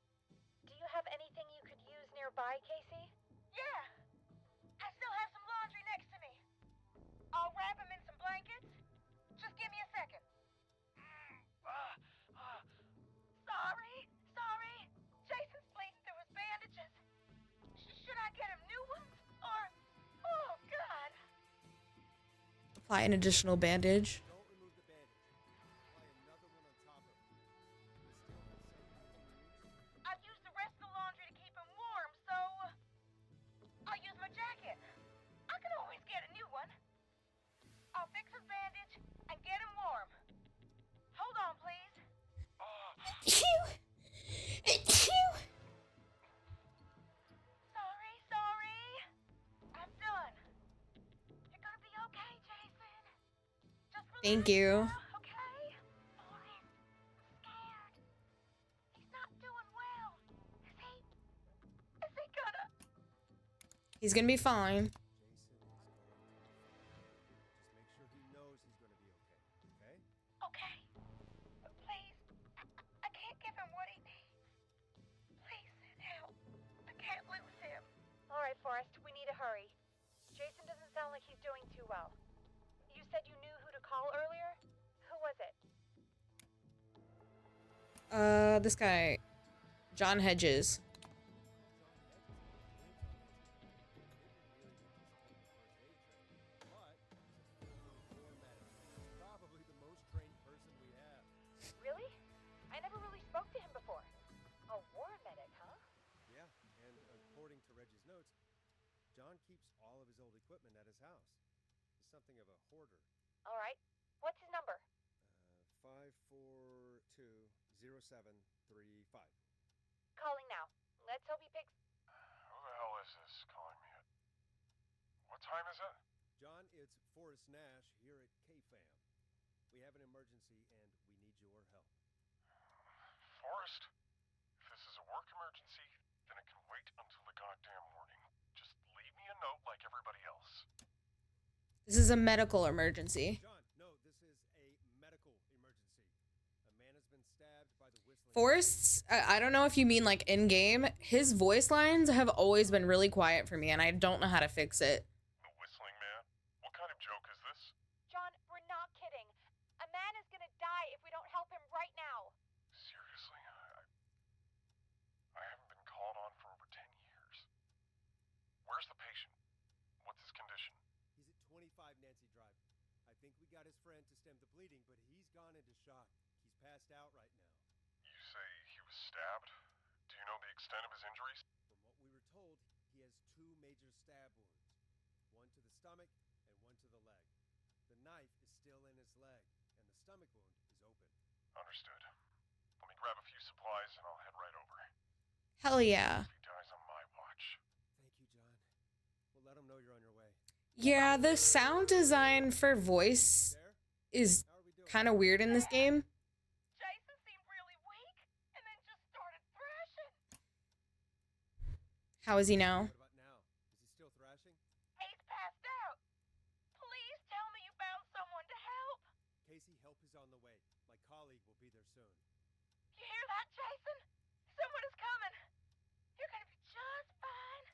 Do you have anything you could use nearby, Casey? Yeah. I still have some laundry next to me. I'll wrap him in some blankets. Just give me a second. Sorry. Jason's bleeding through his bandages. Should I get him new ones? Or... Oh, God. Apply an additional bandage. Don't remove the bandage. Apply another one on top of it. You still have something you can use? I've used the rest of the laundry to keep him warm, so... I'll use my jacket. I can always get a new one. I'll fix his bandage and get him warm. Hold on, please. Sorry. I'm done. You're gonna be okay, Jason. Just relax Thank you. now, okay? Forrest, I'm scared. He's not doing well. Is he gonna... He's gonna be fine. Jason is going to be fine. Just make sure he hurry. Jason doesn't sound like he's doing too well. You said you knew who to call earlier? Who was it? This guy, John Hedges. Probably the most trained person we have. Really? I never really spoke to him before. A war medic, huh? Yeah, and according to Reggie's notes, John keeps all of his old equipment at his house. He's something of a hoarder. All right. What's his number? 5420735. Calling now. Let's hope he picks. Who the hell is this calling me at? What time is it? John, it's Forrest Nash here at KFAM. We have an emergency and we need your help. Forrest? If this is a work emergency, then it can wait until the goddamn morning. Just leave me a note like everybody else. This is a medical emergency. John, no, this is a medical emergency. A man has been stabbed by the whistling. Forrest's, I don't know if you mean like in game, his voice lines have always been really quiet for me and I don't know how to fix it. The whistling man? What kind of joke is this? John, we're not kidding. A man is gonna die if we don't help him right now. Seriously? I haven't been called on for over 10 years. Where's the patient? What's his condition? He's at 25 Nancy Drive. I think we got his friend to stem the bleeding, but he's gone into shock. He's passed out right now. You say he was stabbed? Do you know the extent of his injuries? From what we were told, he has 2 major stab wounds. One to the stomach and one to the leg. The knife is still in his leg, and the stomach wound is open. Understood. Let me grab a few supplies and I'll head right over. Hell yeah. He dies on my watch. Thank you, John. We'll let him know you're on your way. Yeah, the sound design for voice There? is How are we doing? kind of weird in this game. Jason seemed really weak and then just started thrashing. How is he now? What about now? Is he still thrashing? He's passed out. Please tell me you found someone to help. Casey, help is on the way. My colleague will be there soon. You hear that, Jason? Someone is coming. You're gonna be just fine.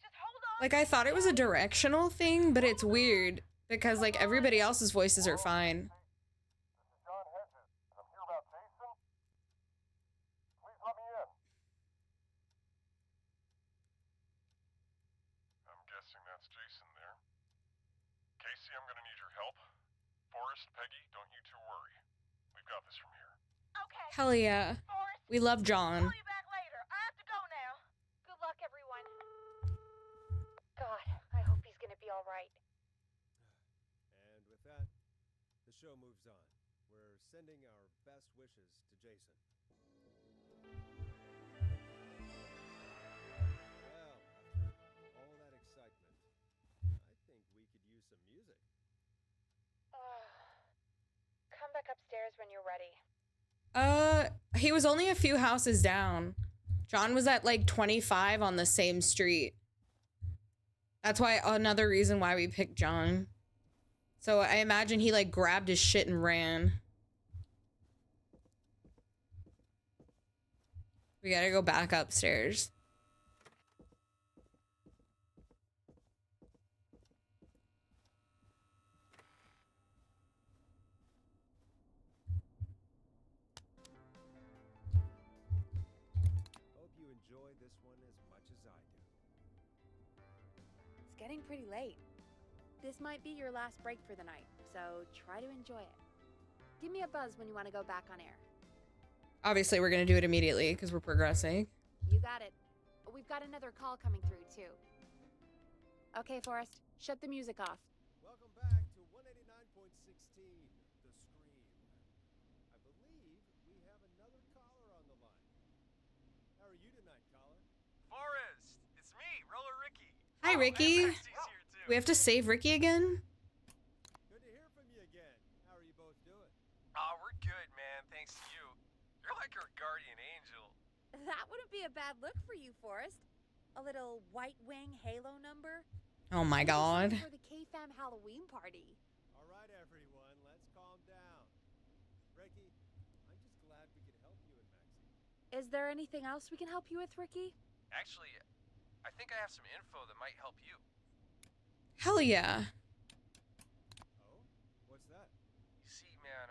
Just hold on. Like, I thought it was a directional thing, but it's weird because, like, everybody else's voices are fine. This is John Hedges. I'm here about Jason. Please let me in. I'm guessing that's Jason there. Casey, I'm gonna need your help. Forrest, Peggy, don't you two worry. We've got this from here. Okay. Hell yeah. Forrest, We love John. call you back later. I have to go now. Good luck, everyone. God, I hope he's gonna be all right. And with that, the show moves on. We're sending our best wishes to Jason. Well, after all that excitement, I think we could use some music. Come back upstairs when you're ready. He was only a few houses down. John was at like 25 on the same street. That's why another reason why we picked John. So I imagine he like grabbed his shit and ran. We gotta go back upstairs. Hope you enjoy this one as much as I do. It's getting pretty late. This might be your last break for the night, so try to enjoy it. Give me a buzz when you want to go back on air. Obviously, we're gonna do it immediately because we're progressing. You got it. We've got another call coming through, too. Okay, Forrest, shut the music off. Welcome back to 189.16, The Scream. I believe we have another caller on the line. How are you tonight, caller? Forrest, it's me, Roller Ricky. Hi, Ricky. Masty's here too. We have to save Ricky again? Good to hear from you again. How are you both doing? Oh, we're good, man. Thanks to you. You're like our guardian angel. That wouldn't be a bad look for you, Forrest. A little White Wing Halo number. Oh my Maybe god. something for the KFAM Halloween party. All right, everyone, let's calm down. Ricky, I'm just glad we could help you and Maxie. Is there anything else we can help you with, Ricky? Actually, I think I have some info that might help you. Hell yeah. Oh? What's that? You see, man,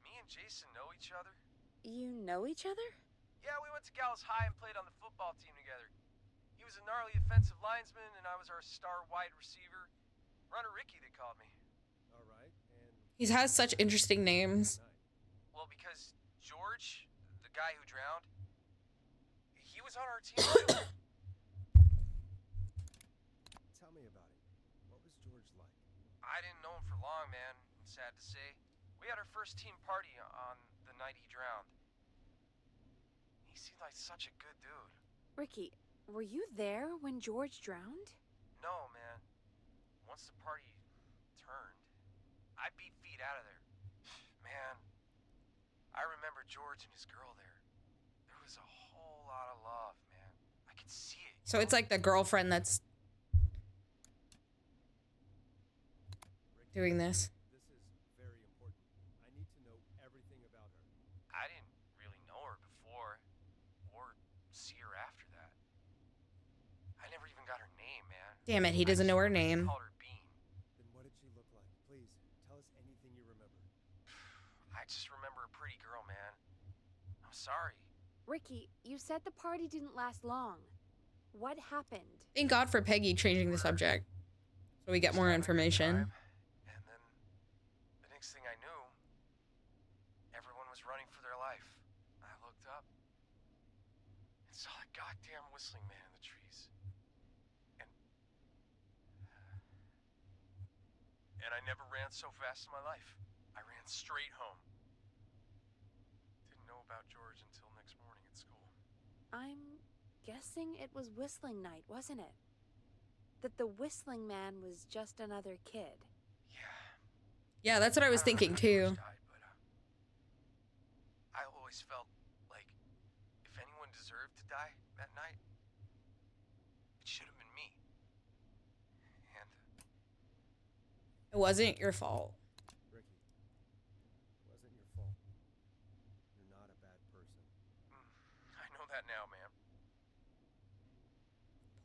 me and Jason know each other. You know each other? Yeah, we went to Gallows High and played on the football team together. He was a gnarly offensive linesman, and I was our star wide receiver. Runner Ricky, they called me. All right, and He has such interesting names. night. Well, because George, the guy who drowned, he was on our team too. Tell me about him. What was George like? I didn't know him for long, man. Sad to say. We had our first team party on the night he drowned. He seemed like such a good dude. Ricky, were you there when George drowned? No, man. Once the party turned, I beat feet out of there. Man, I remember George and his girl there. There was a whole lot of love, man. I could see it. So it's like the girlfriend that's Ricky, doing this. this is very important. I need to know everything about her. I didn't really know her before, or see her after that. I never even got her name, man. Damn it, he doesn't know her I just name. called her Bean. Then what did she look like? Please, tell us anything you remember. I just remember a pretty girl, man. I'm sorry. Ricky, you said the party didn't last long. What happened? Thank God for Peggy changing the subject. So we get more information. And then the next thing I knew, everyone was running for their life. I looked up and saw a goddamn whistling man in the trees. And I never ran so fast in my life. I ran straight home. Didn't know about George until next morning at school. I'm guessing it was Whistling Night, wasn't it? That the Whistling Man was just another kid. Yeah. Yeah, that's what I was don't know thinking how too. George died, but, I always felt like if anyone deserved to die that night, it should have been me. And It wasn't your fault. Ricky, it wasn't your fault. You're not a bad person. I know that now, man.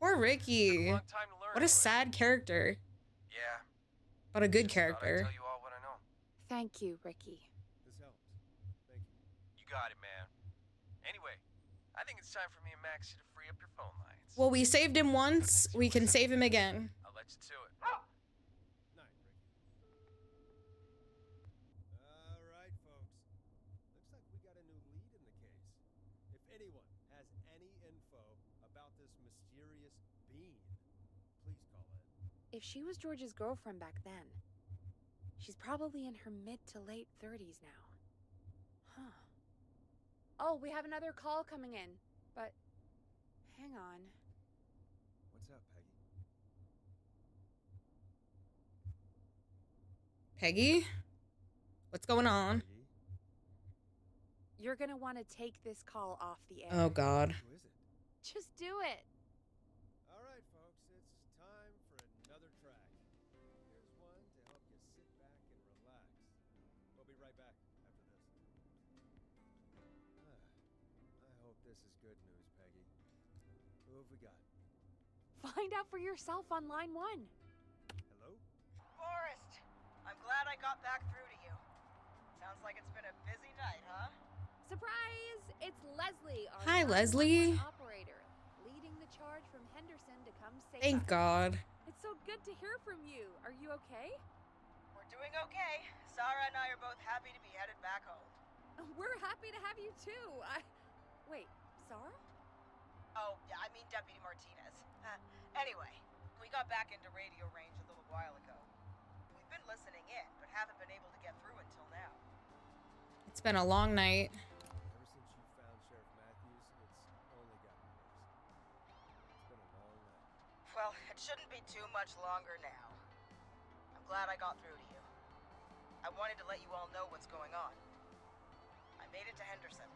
Poor Took Ricky. a long time to learn, What a but sad character. yeah. But a good Just thought I'd character. tell you all what I know. Thank you, Ricky. This helps. Thank you. You got it, man. Anyway, I think it's time for me and Maxie to free up your phone lines. Well, we saved him once. We can save him again. I'll let you to it. Night, Ricky. All right, folks. Looks like we got a new lead in the case. If anyone has any info about this mysterious being, please call in. If she was George's girlfriend back then, she's probably in her mid to late 30s now. Huh. Oh, we have another call coming in, but hang on. What's up, Peggy? Peggy? What's going on? Peggy? You're gonna want to take this call off the air. Oh, God. Who is it? Just do it. All right, folks. It's time for another track. Here's one to help you sit back and relax. We'll be right back after this. I hope this is good news, Peggy. Who have we got? Find out for yourself on line 1. Hello? Forrest, I'm glad I got back through to you. Sounds like it's been a busy night, huh? Surprise! It's Leslie, our Hi, 911 Leslie. operator, leading the charge from Henderson to come save Thank us. God. It's so good to hear from you. Are you okay? We're doing okay. Sarah and I are both happy to be headed back home. We're happy to have you too. Wait, Sarah? Oh, yeah, I mean Deputy Martinez. Anyway, we got back into radio range a little while ago. We've been listening in, but haven't been able to get through until now. It's been a long night. Ever since you found Sheriff Matthews, it's only gotten worse. It's been a long night. Well, it shouldn't be too much longer now. I'm glad I got through to you. I wanted to let you all know what's going on. I made it to Henderson.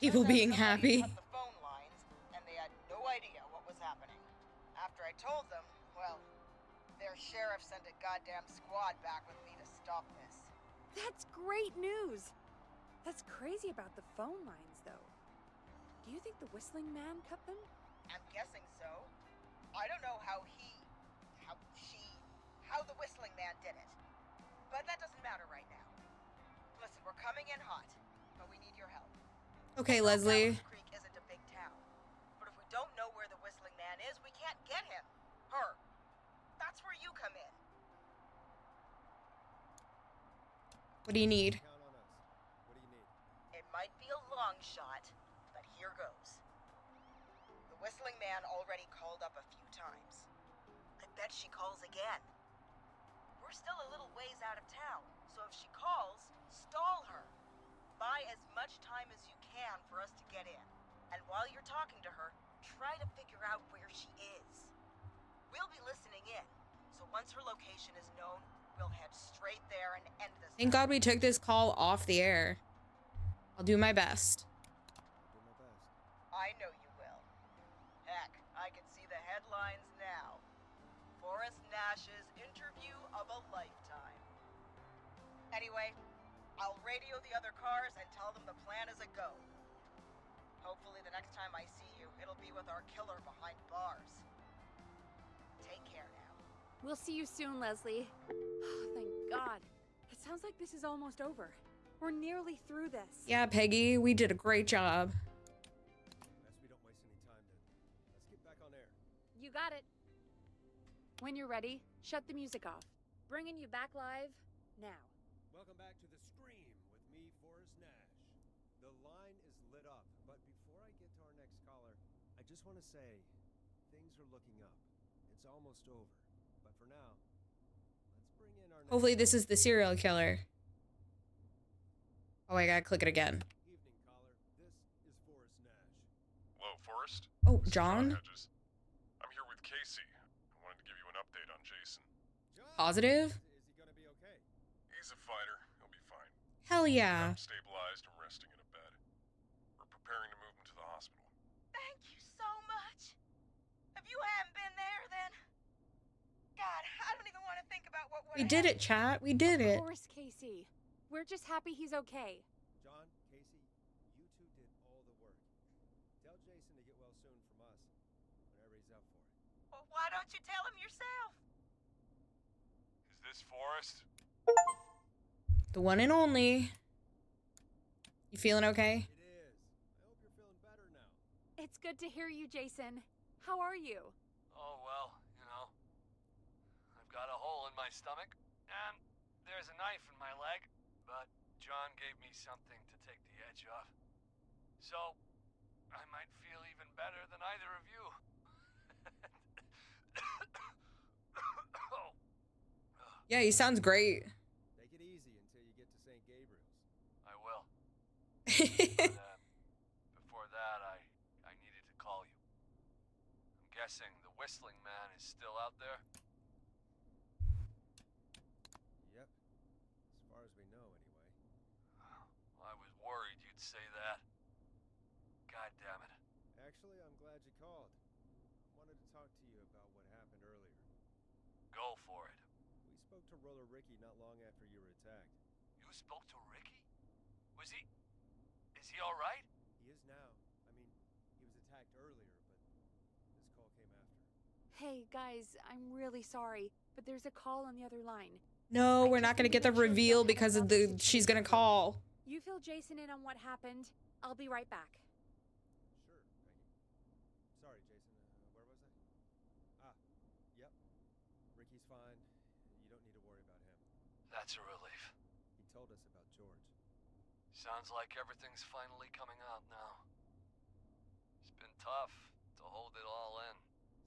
People Turns out being somebody happy. cut the phone lines, and they had no idea what was happening. After I told them, well, their sheriff sent a goddamn squad back with me to stop this. That's great news. That's crazy about the phone lines, though. Do you think the Whistling Man cut them? I'm guessing so. I don't know how how the Whistling Man did it. But that doesn't matter right now. Listen, we're coming in hot, but we need your help. Okay, I know Leslie. Gallows Creek isn't a big town, but if we don't know where the Whistling Man is, we can't get him. Her. That's where you come in. What do you need? Count on us. What do you need? It might be a long shot, but here goes. The Whistling Man already called up a few times. I bet she calls again. We're still a little ways out of town, so if she calls, stall her. Buy as much time as you can for us to get in. And while you're talking to her, try to figure out where she is. We'll be listening in, so once her location is known, we'll head straight there and end this. Thank God we took this call off the air. I'll do my best. I'll do my best. I know you will. Heck, I can see the headlines now. Forrest Nash's interview of a lifetime. Anyway, I'll radio the other cars and tell them the plan is a go. Hopefully the next time I see you, it'll be with our killer behind bars. Take care now. We'll see you soon, Leslie. Thank God. It sounds like this is almost over. We're nearly through this. Yeah, Peggy, we did a great job. Best we don't waste any time then. Let's get back on air. You got it. When you're ready, shut the music off. Bringing you back live now. Welcome back to The Scream with me, Forrest Nash. The line is lit up, but before I get to our next caller, I just want to say things are looking up. It's almost over. But for now, let's bring in our next Hopefully this caller. is the serial killer. Oh, I gotta click it again. Evening, caller. This is Forrest Nash. Hello, Forrest. Oh, This is John? Hedges. I'm here with Casey. I wanted to give you an update on Jason. John, Positive? Is he gonna be okay? He's a fighter. He'll be fine. Hell yeah. I'm stabilized and resting in a bed. We're preparing to move him to the hospital. Thank you so much. If you hadn't been there, then... God, I don't even want to think about what would We did it, chat. We did Of it. course, Casey. We're just happy he's okay. John, Casey, you two did all the work. Tell Jason to get well soon from us, whenever he's up for it. Well, why don't you tell him yourself? Is this Forrest? The one and only. You feeling okay? It is. I hope you're feeling better now. It's good to hear you, Jason. How are you? Oh, well, you know. I've got a hole in my stomach, and there's a knife in my leg, but John gave me something to take the edge off. So, I might feel even better than either of you. Yeah, he sounds great. Take it easy until you get to St. Gabriel's. I will. But, before that, I needed to call you. I'm guessing the Whistling Man is still out there? Yep. As far as we know, anyway. I was worried you'd say that. God damn it. Actually, I'm glad you called. I wanted to talk to you about what happened earlier. Go for it. We spoke to Roller Ricky not long after you were attacked. You spoke to Ricky? Was he... Is he alright? He is now. I mean, he was attacked earlier, but this call came after. Hey, guys, I'm really sorry, but there's a call on the other line. No, I we're just not gonna need to get the make sure reveal someone because of got the the she's gonna situation. call. You fill Jason in on what happened. I'll be right back. Sure, Peggy. Sorry, Jason. Where was I? Ah, yep. Ricky's fine. You don't need to worry about him. That's a relief. He told us about George. Sounds like everything's finally coming out now. It's been tough to hold it all in.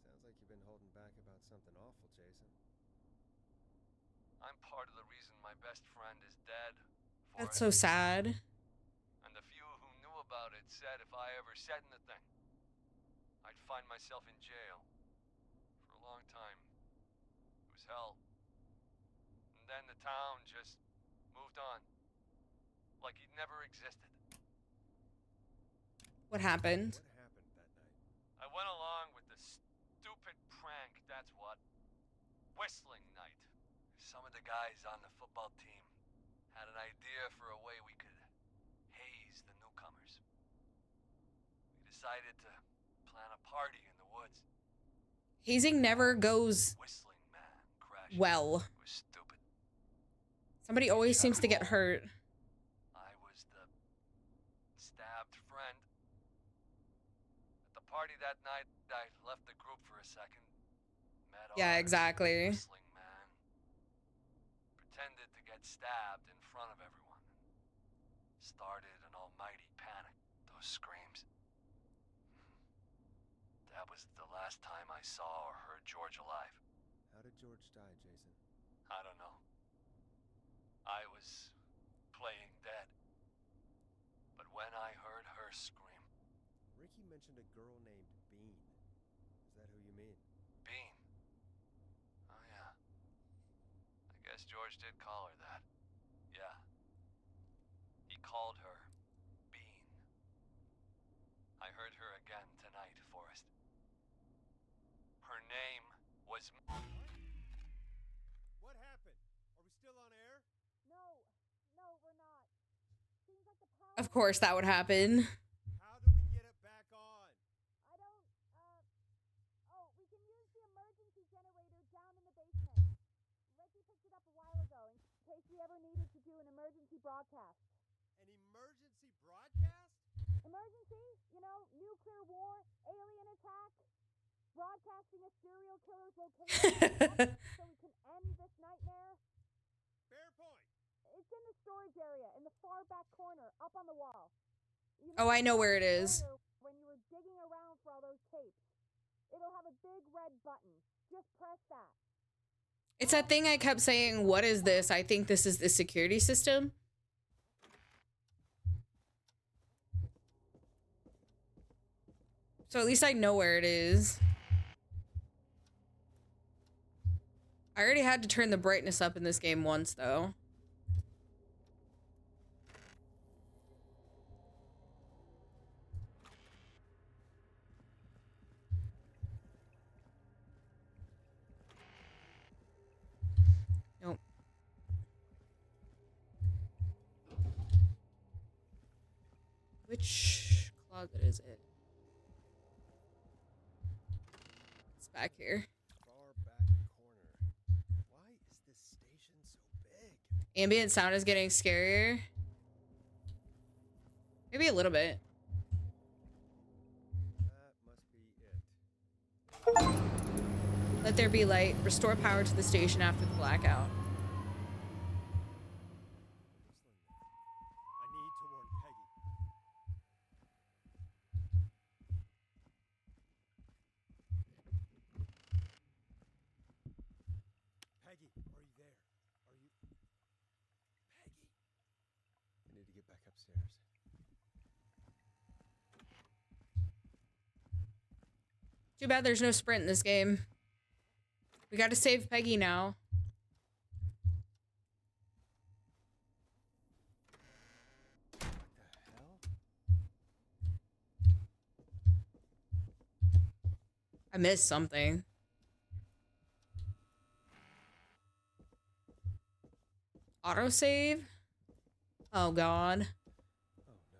Sounds like you've been holding back about something awful, Jason. I'm part of the reason my best friend is dead. That's so sad. And the few who knew about it said if I ever said anything, I'd find myself in jail. For a long time. It was hell. And then the town just moved on. Like he'd never existed. What happened? What happened that night? I went along with the stupid prank, that's what. Whistling night. Some of the guys on the football team had an idea for a way we could haze the newcomers. We decided to plan a party in the woods. Hazing never goes Whistling Man crashed well. It was stupid. Somebody always seems to get hurt. I was the stabbed friend. At the party that night, I left the group for a second. Met Yeah, our exactly. whistling man. Pretended to get stabbed in front of everyone. Started an almighty panic. Those screams. That was the last time I saw or heard George alive. How did George die, Jason? I don't know. I was playing dead. But when I heard her scream, Ricky mentioned a girl named Bean. Is that who you mean? Bean. Oh yeah. I guess George did call her that. Yeah. He called her Bean. I heard her again tonight, Forrest. Her name was... What happened? Are we still on air? No, we're not. Seems like the power. Of course that would happen. How do we get it back on? I don't, oh, we can use the emergency generator down in the basement. Reggie picked it up a while ago in case we ever needed to do an emergency broadcast. An emergency broadcast? Emergency? You know, nuclear war, alien attack, broadcasting a serial killer's location so we can end this nightmare. Fair point. It's in the storage area, in the far back corner, up on the wall. You Oh, I know where it is. When you were digging around for all those tapes, it'll have a big red button. Just press that. It's that thing I kept saying, what is this? I think this is the security system. So at least I know where it is. I already had to turn the brightness up in this game once, though. Nope. Which closet is it? It's back here. Far back corner. Why is this station so big? Ambient sound is getting scarier. Maybe a little bit. That must be it. Let there be light. Restore power to the station after the blackout. I need to warn Peggy. Peggy, are you there? Are you... Peggy? I need to get back upstairs. Too bad there's no sprint in this game. We gotta save Peggy now. What the hell? I missed something. Autosave? Oh god. Oh no.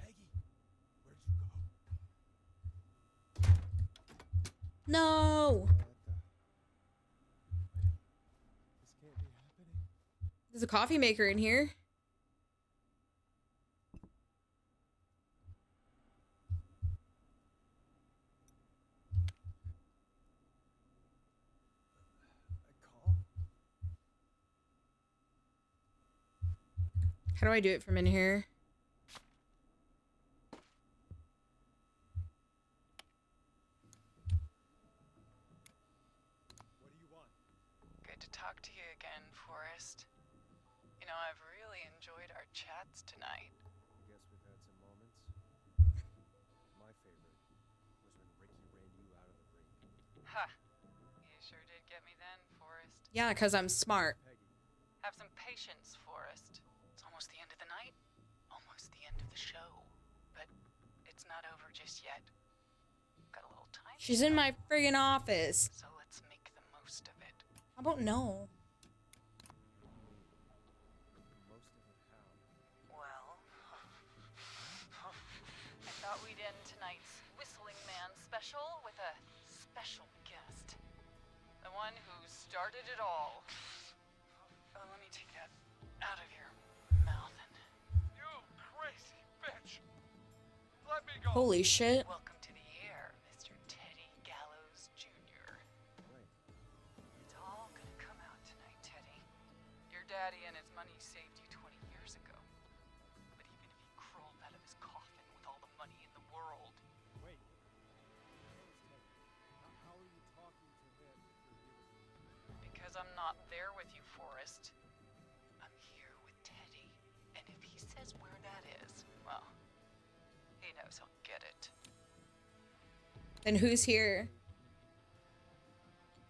Peggy, where'd you go? No! What the... This can't be happening. There's a coffee maker in here. A call? How do I do it from in here? What do you want? Good to talk to you again, Forrest. You know, I've really enjoyed our chats tonight. Guess we've had some moments. My favorite was when Ricky ran you out of the ring. Ha! You sure did get me then, Forrest. Yeah, because I'm smart. Peggy, Have some patience, Forrest. It's almost the end of the night. Almost the end of the show. But it's not over just yet. Got a little time. She's in my friggin' office. So let's make the most of it. How about no? most of it how? Well, I thought we'd end tonight's Whistling Man special with a special guest. The one who started it all. Oh, let me take that out of your mouth and... You crazy bitch! Let me go! Holy shit. Welcome to the air, Mr. Teddy Gallows Jr. Right. It's all gonna come out tonight, Teddy. Your daddy and his money saved you 20 years ago. But even if he crawled out of his coffin with all the money in the world, Wait. Where's Teddy? How are you talking to him if you're here with me? because I'm not there with you, Forrest, I'm here with Teddy. And if he says where that is, well, he knows he'll get it. And who's here?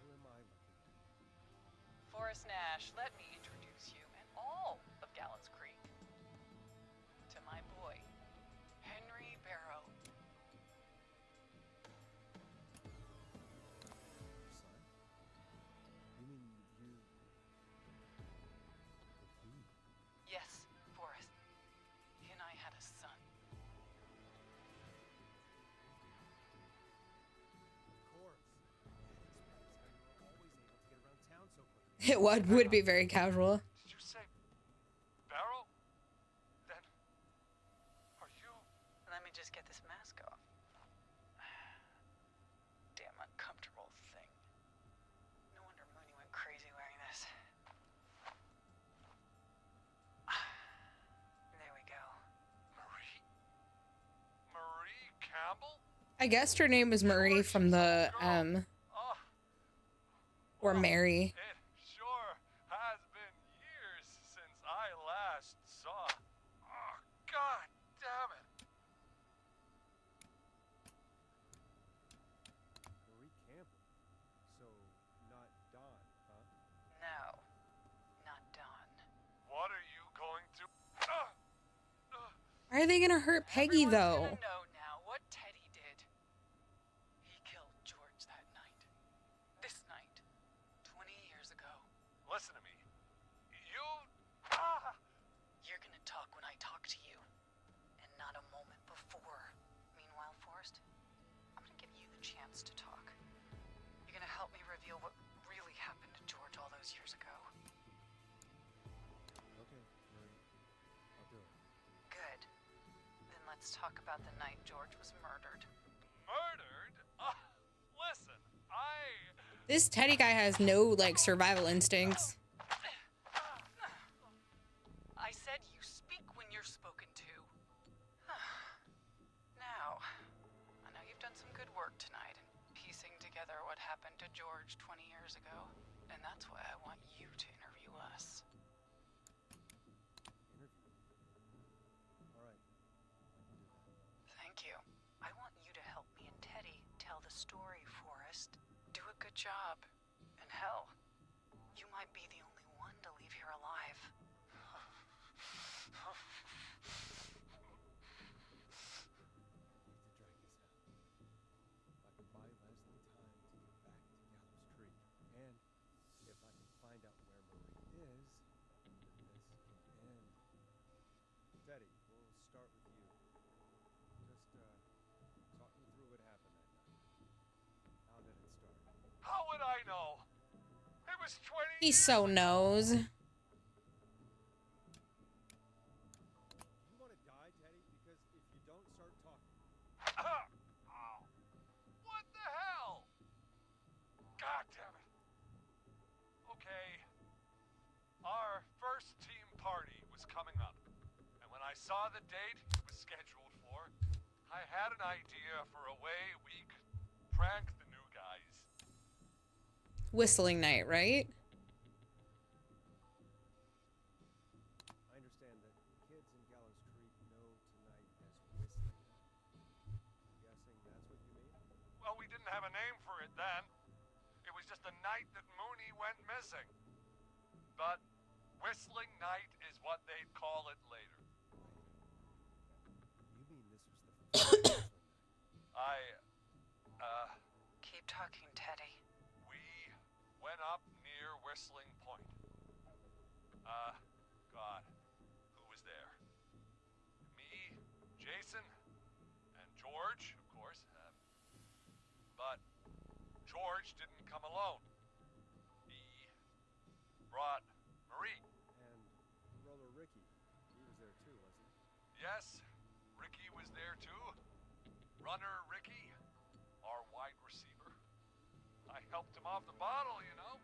Who am I looking at? Forrest Nash, let me introduce you and all of Gallows Creek to my boy, Henry Barrow. Son? You mean you... he? Yes, Forrest. He and I had a son. Of course. That explains how you were always able to get around town so quickly. It would be very casual. Did you say Barrow? Then are you? Let me just get this mask off. Damn uncomfortable thing. No wonder Mooney went crazy wearing this. There we go. Marie? Marie Campbell? I guessed her name was Marie from the Oh, or well, Mary. It sure has been years since I last saw. Oh, God damn it. Marie Campbell. So, not Dawn, huh? No, not Dawn. What are you going to? Why are they gonna hurt Peggy Everyone's though? gonna know now what Teddy did. He killed George that night. This night. 20 years ago. Listen to me. You. Ah! You're gonna talk when I talk to you. And not a moment before. Meanwhile, Forrest, I'm gonna give you the chance to talk. You're gonna help me reveal what really happened to George all those years ago. Okay, Marie. I'll do it. Good. Then let's talk about the night George was murdered. Murdered? Listen, This Teddy guy has no like survival instincts. I said you speak when you're spoken to. Now, I know you've done some good work tonight in piecing together what happened to George 20 years ago, and that's why I want you to interview us. Interview. All right. I can do that. Thank you. I want you to help me and Teddy tell the story, Forrest. Do a good job. And hell, you might be the only one to leave here alive. I need to drag this out. If I can buy Leslie time to get back to Gallows Creek, and if I can find out where Marie is, then this can end. Teddy, we'll start with you. Just talk me through what happened that night. How did it start? how would I know? It was 20 He years so ago. knows. You want to die, Teddy? Because if you don't start talking, Ow. What the hell? God damn it. Okay. Our first team party was coming up. And when I saw the date it was scheduled for, I had an idea for a way we could prank the new guys. Whistling night, right? I understand that kids in Gallows Creek know tonight as Whistling Night. I'm guessing that's what you mean? Well, we didn't have a name for it then. It was just the night that Mooney went missing. But Whistling Night is what they'd call it later. You mean this was the first Whistling Night? Keep talking, Teddy. We went up near Whistling Point. God, who was there? Me, Jason, and George, of course. But George didn't come alone. Ricky. He was there too, wasn't he? Yes, Ricky was there too. Runner Ricky, our wide receiver. I helped him off the bottle, you know?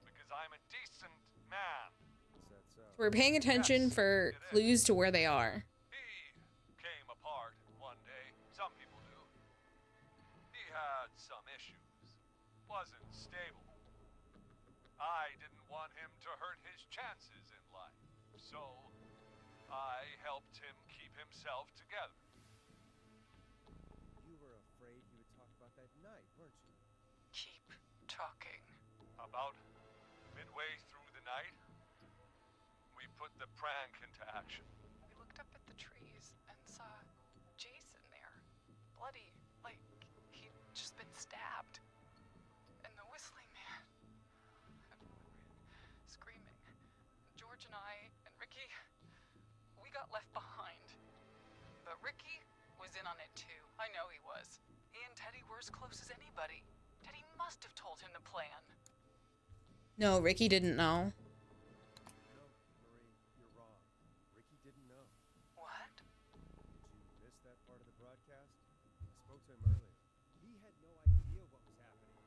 Because I'm a decent man. Is that so? We're paying attention Yes, for it is. clues to where they are. He came apart one day. Some people do. He had some issues. Wasn't stable. I didn't want him to hurt his chances in life. So, I helped him keep himself together. You were afraid he would talk about that night, weren't you? Keep talking. About midway through the night, we put the prank into action. We looked up at the trees and saw Jason there, bloody, like he'd just been stabbed. And the whistling man, screaming. George and I and Ricky, we got left behind. But Ricky was in on it too. I know he was. He and Teddy were as close as anybody. Teddy must have told him the plan. No, Ricky didn't know. No, Marie, you're wrong. Ricky didn't know. What? Did you miss that part of the broadcast? I spoke to him earlier. He had no idea what was happening.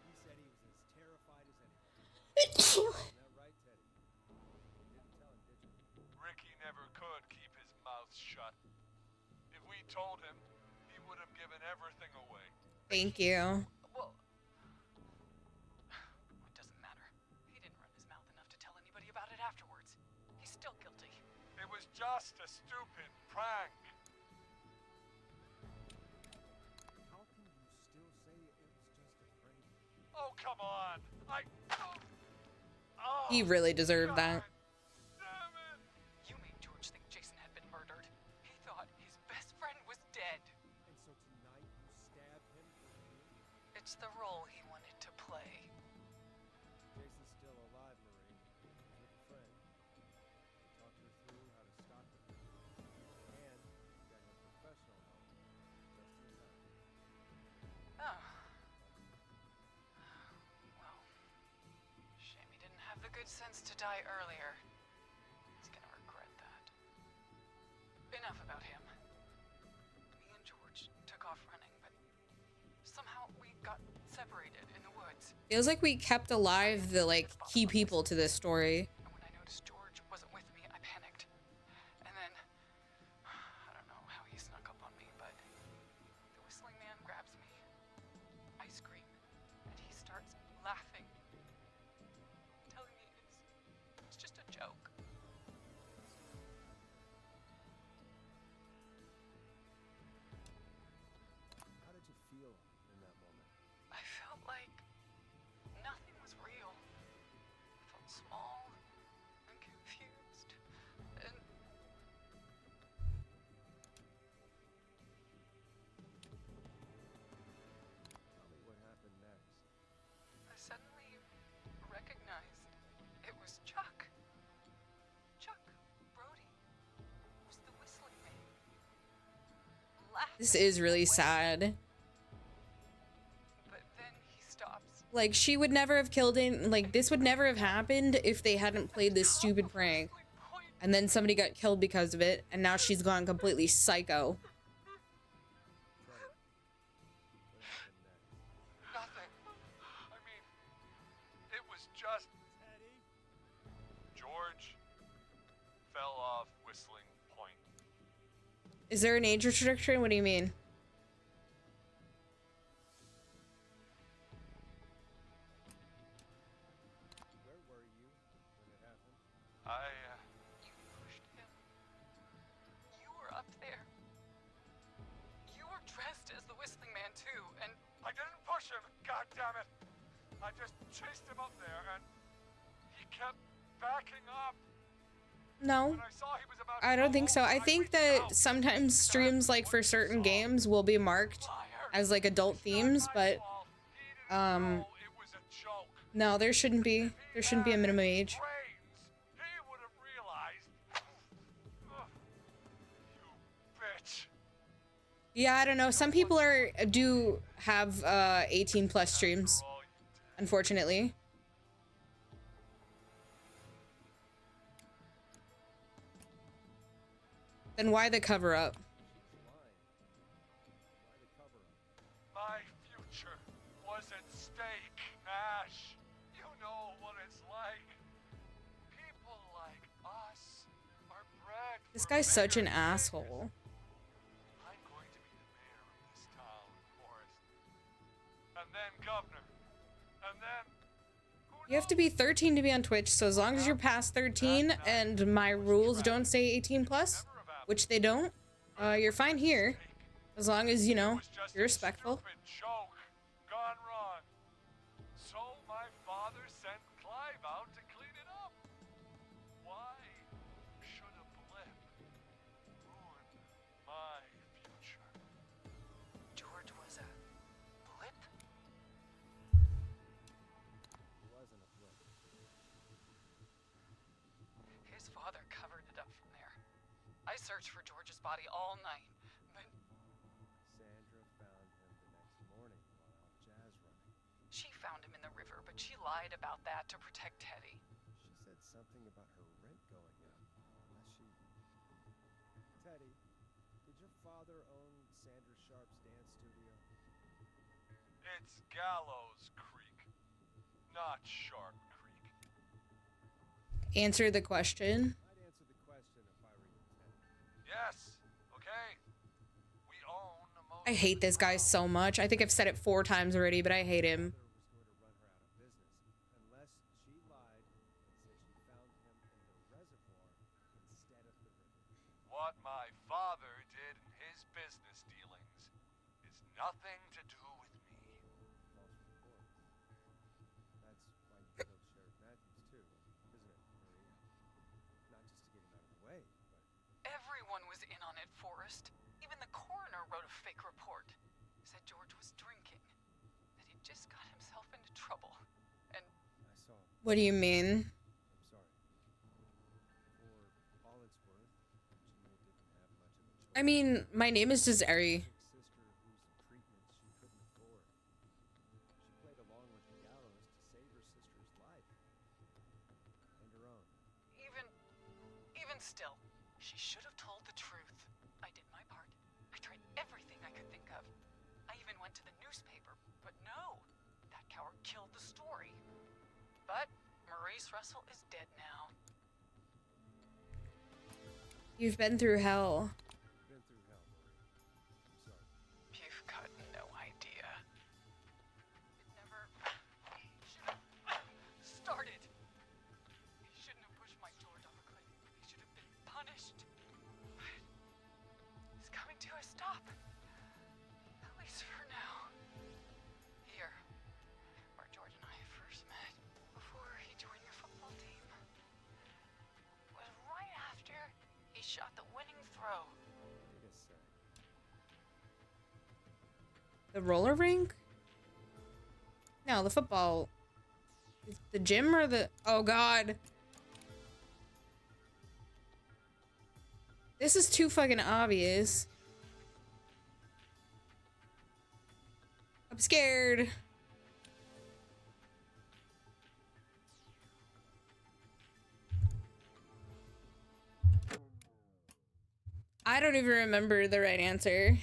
He said he was as terrified as anyone. Isn't that right, Teddy? You didn't tell him, did you? Ricky never could keep his mouth shut. If we told him, he would have given everything away. Thank you. Well, it doesn't matter. He didn't run his mouth enough to tell anybody about it afterwards. He's still guilty. It was just a stupid prank. How can you still say it was just a prank? Oh, come on. Oh, He really deserved that. damn it. You made George think Jason had been murdered. He thought his best friend was dead. And so tonight you stabbed him for real? It's the role he wanted to play. Jason's still alive, Marie. He's with a friend. We talked her through how to stop it. And we got her professional help just in time. Oh. Well, shame he didn't have the good sense to die earlier. He's gonna regret that. Enough about him. Me and George took off running, but somehow we got separated in the woods. Feels like we kept alive the like key people to this story. And when I noticed George wasn't with me, I panicked. And then, I don't know how he snuck up on me, but the whistling man grabs me. I scream, and he starts laughing, telling me it's just a joke. How did you feel in that moment? I felt like nothing was real. I felt small and confused, and Tell me what happened next. I suddenly recognized it was Chuck. Chuck Brody was the whistling man. This is really sad. But then he stops. Like, she would never have killed him. Like, this would never have happened if they hadn't played this stupid prank. And then somebody got killed because of it, and now she's gone completely psycho. Trevor, what happened next? Nothing. I mean, it was just Teddy? George fell off Whistling Point. Is there an age restriction? What do you mean? Where were you when it happened? You pushed him. You were up there. You were dressed as the whistling man too, and I didn't push him, god damn it. I just chased him up there and he kept backing up. No. When I saw he was about I to don't go think so. over, I think reached that out. sometimes streams, like for certain games, will be marked as like adult themes, but It was a joke. no, there shouldn't be. There shouldn't be a minimum age. He would have realized. Ugh. You bitch. Yeah, I don't know. Some people do have 18 plus streams, All you did. unfortunately. Then why the cover up? She's lying. Why the cover up? My future was at stake, Ash. You know what it's like. People like us are bred This for guy's such an bigger asshole. things. I'm going to be the mayor of this town, Forrest. And then governor. And then You have to be 13 to be on Twitch, so as long as you're past 13 and my rules don't say 18 plus, which they don't, you're fine here. As long as, you know, you're respectful. Stupid joke gone wrong. So my father sent Clive out to clean it up. Why should a blip ruin my future? George was a blip? It wasn't a blip. His father covered it up from there. I searched for George's body all night, but Sandra found him the next morning while out jazz running. she found him in the river, but she lied about that to protect Teddy. She said something about her rent going up. Unless she... Teddy, did your father own Sandra Sharp's dance studio? It's Gallows Creek, not Sharp Creek. Answer the question. I'd answer the question if I were you, Teddy. Yes, okay. We own most I hate this guy so much. I think I've said it 4 times already, but I hate him. Was going to run her out of business unless she lied and said she found him in the reservoir instead of the river. What my father did in his business dealings is nothing to do with me. False report. That's why you killed Sheriff Matthews too, isn't it, Marie? Not just to get him out of the way, but Everyone was in on it, Forrest. Even the coroner wrote a fake report. Said George was drinking. That he just got himself into trouble. And I saw him. What do you mean? I'm sorry. For all it's worth, Gina didn't have much of a choice. I mean, my name is Desiree. Sick sister whose treatments she couldn't afford. She played along with the gallows to save her sister's life. And her own. even still, she should have told the truth. I did my part. I tried everything I could think of. I even went to the newspaper, but no. That coward killed the story. But Maurice Russell is dead now. You've been through hell. Been through hell, Marie. I'm sorry. You've got no idea. It never should have started. He shouldn't have pushed my George off a cliff. He should have been punished. But it's coming to a stop. At least for now. Here, where George and I first met, before he joined your football team, was right after he shot the winning throw. Did it say? The roller rink? No, the football. The gym or the... Oh, God. This is too fucking obvious. I'm scared. I don't even remember the right answer.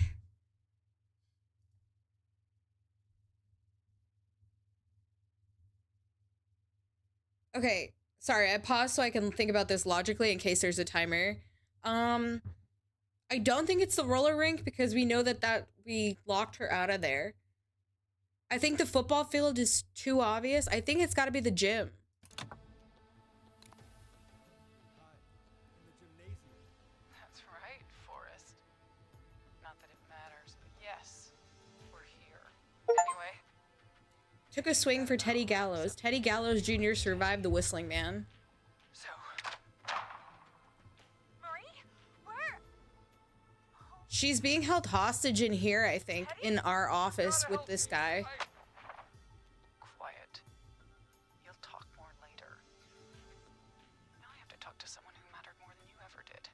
Okay, sorry, I paused so I can think about this logically in case there's a timer. I don't think it's the roller rink because we know that we locked her out of there. I think the football field is too obvious. I think it's got to be the gym. Hi. In the gymnasium. That's right, Forrest. Not that it matters, but yes, we're here. Anyway, Took a swing for Teddy Gallows. Teddy Gallows Jr. survived the Whistling Man. so Marie? Where? She's being held hostage in here, I think, in our office with this guy. quiet. You'll talk more later. Now I have to talk to someone who mattered more than you ever did.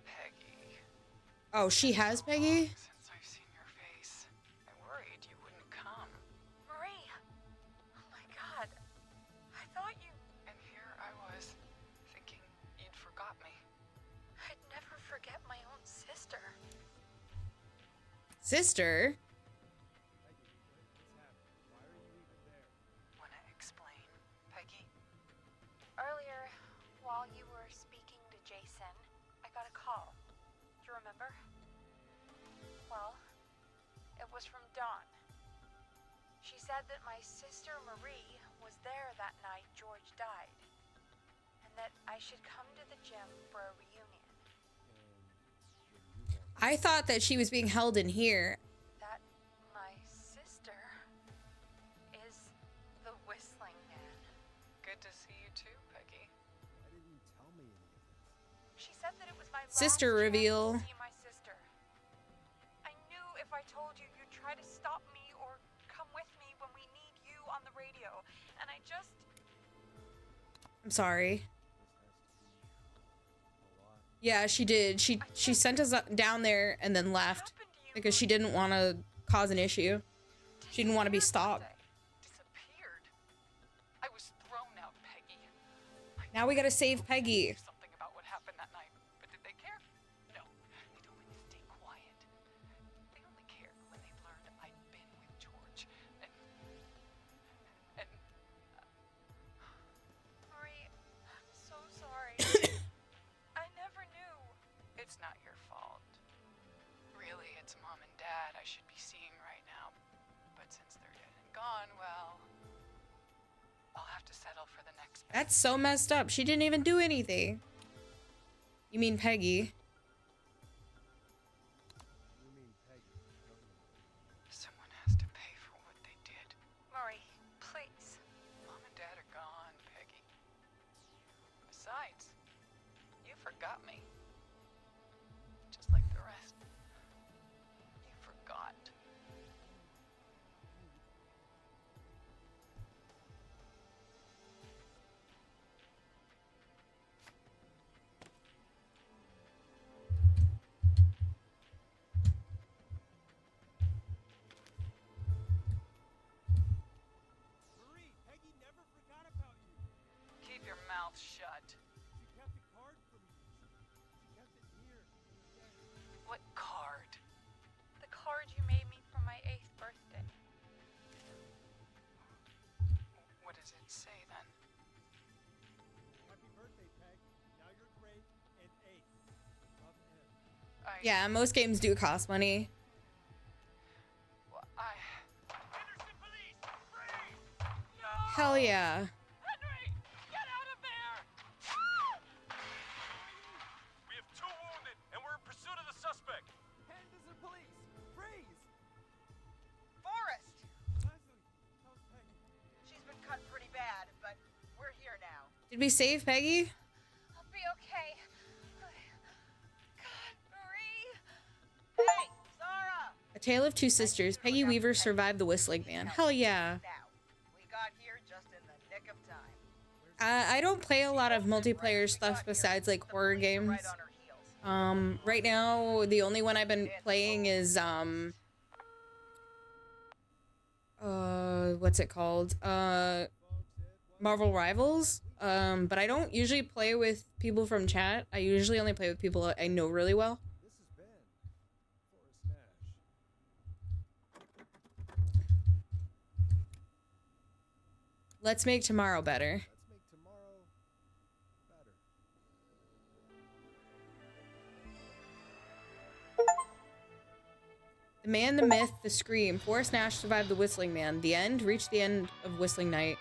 Peggy. Oh, she has Peggy? Since I've seen your face, I worried you wouldn't come. Marie! Oh my god. I thought you... And here I was, thinking you'd forgot me. I'd never sister. Wanna explain, Peggy? Earlier, while you were speaking to Jason, I got a call. Do you remember? Well, it was from Dawn. She said that my sister Marie was there that night George died, and that I should come to the gym for a reunion. I thought that she was being held in here. That my sister is the Whistling Man. Good to see you too, Peggy. Why didn't you tell me any of this? She said that it was my Sister last chance reveal. to see my sister. I knew if I told you, you'd try to stop me or come with me when we need you on the radio. And I just... I'm sorry. This has to be a lot. Yeah, she did. She sent us down there and then left happened to you, because she didn't want to cause an issue. She didn't want to be stopped. Disappeared. I was thrown out, Peggy. I Now we gotta save Peggy. something about what happened that night, but did they care? No. They told me to stay quiet. They only cared when they learned I'd been with George. And Marie, I'm so sorry. I never knew. it's not your fault. Really, it's Mom and Dad I should be seeing right now. But since they're dead and gone, well, I'll have to settle for the next. That's so messed up. She didn't even do anything. You mean Peggy? You mean Peggy, don't you? Someone has to pay for what they did. Marie, please. Mom and Dad are gone, Peggy. Besides, you forgot me. Just like the rest. You forgot. Marie, Peggy never forgot about you. Keep your mouth shut. She kept a card from you. She kept it here. What card? The card you made me for my 8th birthday. What does it say then? Happy birthday, Peg. Now you're great and 8. Love, M. Yeah, most games do cost money. Well, Henderson police! Freeze! Hell yeah. Henry! Get out of there! We have 2 wounded, and we're in pursuit of the suspect. Henderson police! Freeze! Forrest! Leslie, how's Peggy? She's been cut pretty bad, but we're here now. Did we save Peggy? I'll be okay. God, Marie. Hey, Zara! A Tale of Two Sisters. Peggy Weaver survived the Whistling Man. Hell yeah. Now, we got here just in the nick of time. I don't play a lot of multiplayer stuff besides like horror games. Right on her heels. Right now the only one I've been playing is what's it called? Marvel Rivals. But I don't usually play with people from chat. I usually only play with people I know really well. This is Ben. Forrest Nash. Let's make tomorrow better. Let's make tomorrow better. The man, the myth, the scream. Forrest Nash survived the Whistling Man. The end. Reached the end of Whistling Night.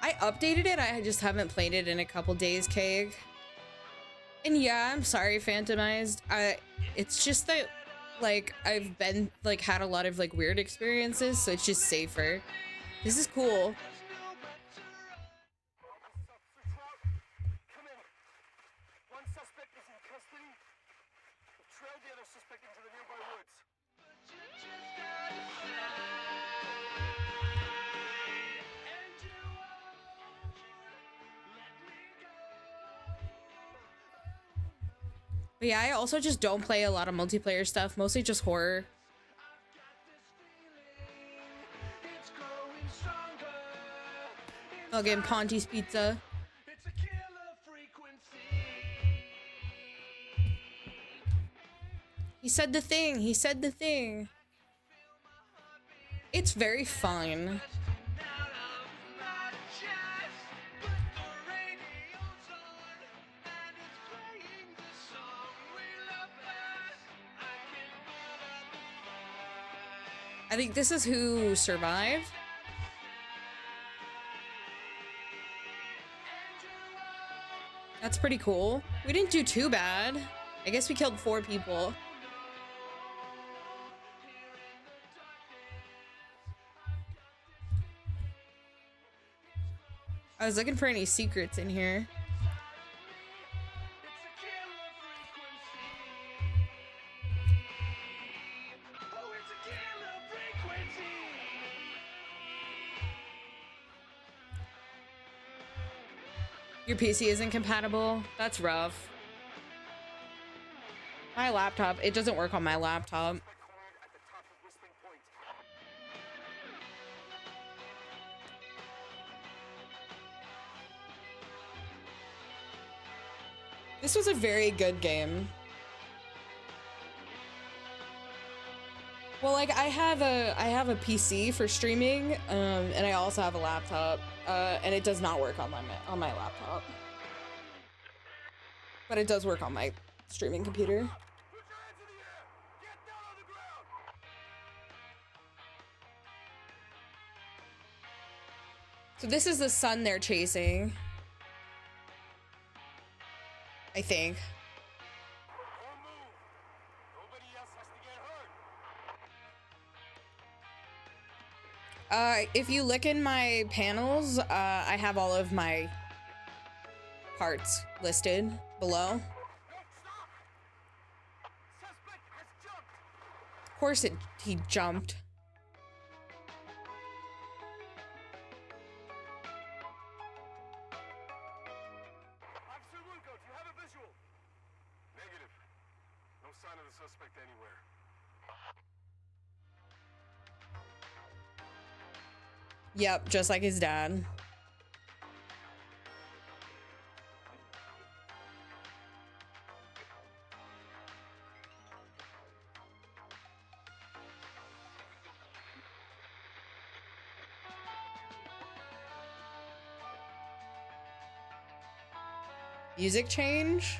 I updated it. I just haven't played it in a couple days, Keg. And yeah, I'm sorry, Phantomized. It's just that, like, I've been, like, had a lot of, like, weird experiences, so it's just safer. This is cool. Come in. One suspect is in custody. We've trailed the other suspect into the nearby woods. But yeah, I also just don't play a lot of multiplayer stuff, mostly just horror. Again, Ponty's Pizza. He said the thing. He said the thing. It's very fun. I think this is who survived. That's pretty cool. We didn't do too bad. I guess we killed 4 people. I was looking for any secrets in here. Your PC isn't compatible? That's rough. My laptop, it doesn't work on my laptop. This was a very good game. Well, like I have a PC for streaming, and I also have a laptop, and it does not work on my laptop, but it does work on my streaming computer. So this is the sun they're chasing, I think. If you look in my panels, I have all of my parts listed below. Of course he jumped. Officer Wilco, do you have a visual? Negative. No sign of the suspect anywhere. Yep, just like his dad. Music change?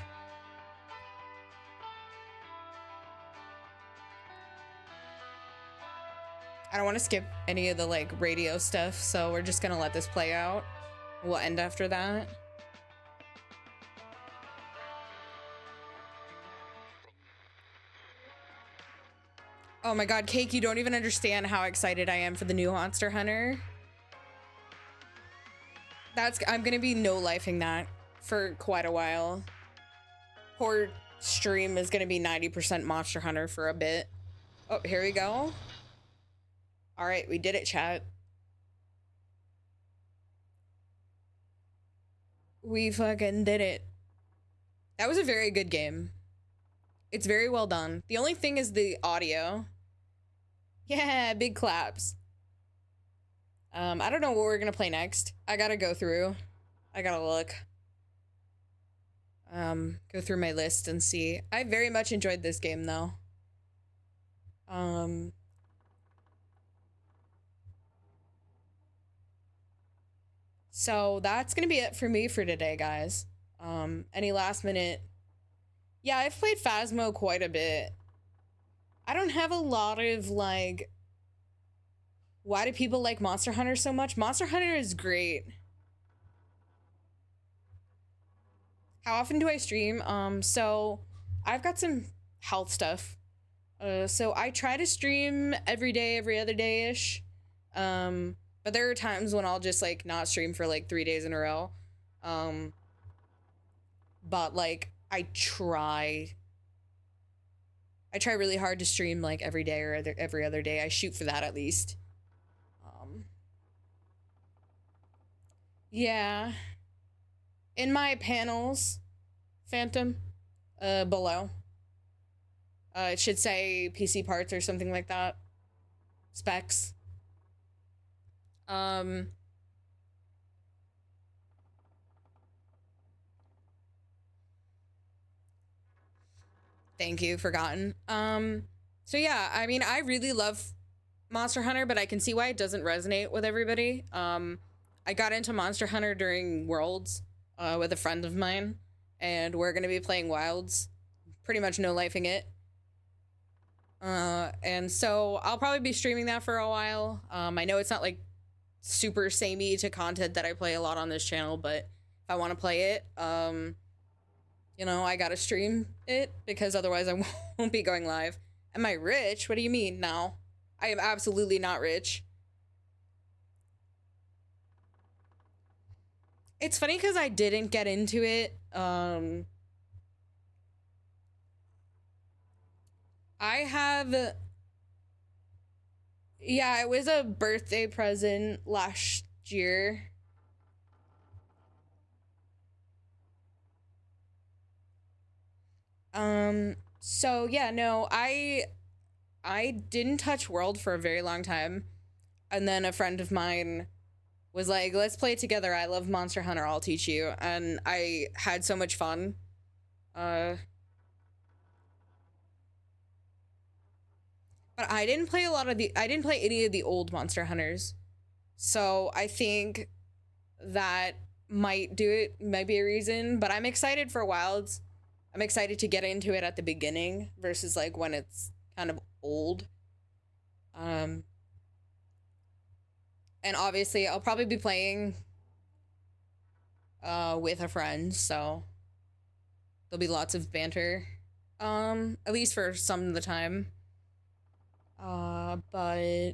I don't want to skip any of the like radio stuff, so we're just gonna let this play out. We'll end after that. Oh my god, Cake, you don't even understand how excited I am for the new Monster Hunter. I'm gonna be no-lifing that for quite a while. Poor stream is gonna be 90% Monster Hunter for a bit. Oh, here we go. All right, we did it, chat. We fucking did it. That was a very good game. It's very well done. The only thing is the audio. Yeah, big claps. I don't know what we're gonna play next. I gotta go through. I gotta look. Go through my list and see. I very much enjoyed this game though. So that's gonna be it for me for today, guys. Any last minute? Yeah, I've played Phasmo quite a bit. I don't have a lot of like, why do people like Monster Hunter so much? Monster Hunter is great. How often do I stream? So I've got some health stuff. So I try to stream every day, every other day-ish. But there are times when I'll just like not stream for like 3 days in a row. But like I try really hard to stream like every day or every other day. I shoot for that at least. Yeah. In my panels, Phantom, below. It should say PC parts or something like that. Specs. Thank you, Forgotten. So yeah, I mean, I really love Monster Hunter, but I can see why it doesn't resonate with everybody. I got into Monster Hunter during Worlds with a friend of mine, and we're gonna be playing Wilds. Pretty much no lifing it. And so I'll probably be streaming that for a while. I know it's not like super samey to content that I play a lot on this channel, but if I want to play it, you know, I gotta stream it because otherwise I won't be going live. Am I rich? What do you mean? No, I am absolutely not rich. It's funny because I didn't get into it. I have, yeah, it was a birthday present last year. So yeah, no, I didn't touch World for a very long time. And then a friend of mine was like, let's play it together. I love Monster Hunter. I'll teach you. And I had so much fun. But I didn't play I didn't play any of the old Monster Hunters. So I think that might be a reason, but I'm excited for Wilds. I'm excited to get into it at the beginning versus like when it's kind of old. And obviously I'll probably be playing with a friend, so there'll be lots of banter. At least for some of the time. But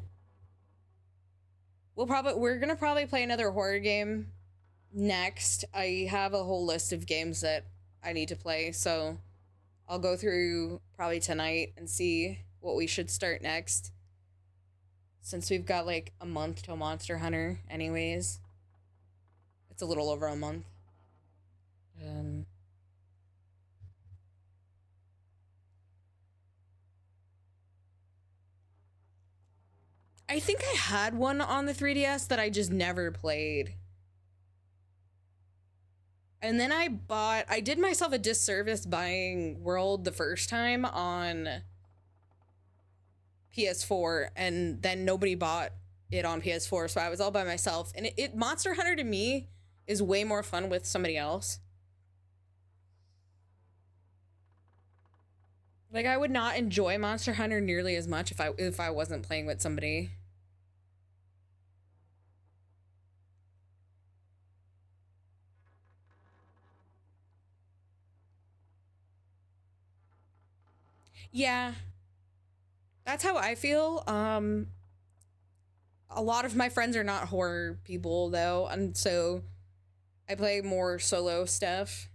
we're gonna probably play another horror game next. I have a whole list of games that I need to play, so I'll go through probably tonight and see what we should start next. Since we've got like a month till Monster Hunter anyways. It's a little over a month. I think I had one on the 3DS that I just never played. And then I did myself a disservice buying World the first time on PS4, and then nobody bought it on PS4, so I was all by myself. And Monster Hunter to me is way more fun with somebody else. Like, I would not enjoy Monster Hunter nearly as much if I wasn't playing with somebody. Yeah. That's how I feel. A lot of my friends are not horror people though, and so I play more solo stuff.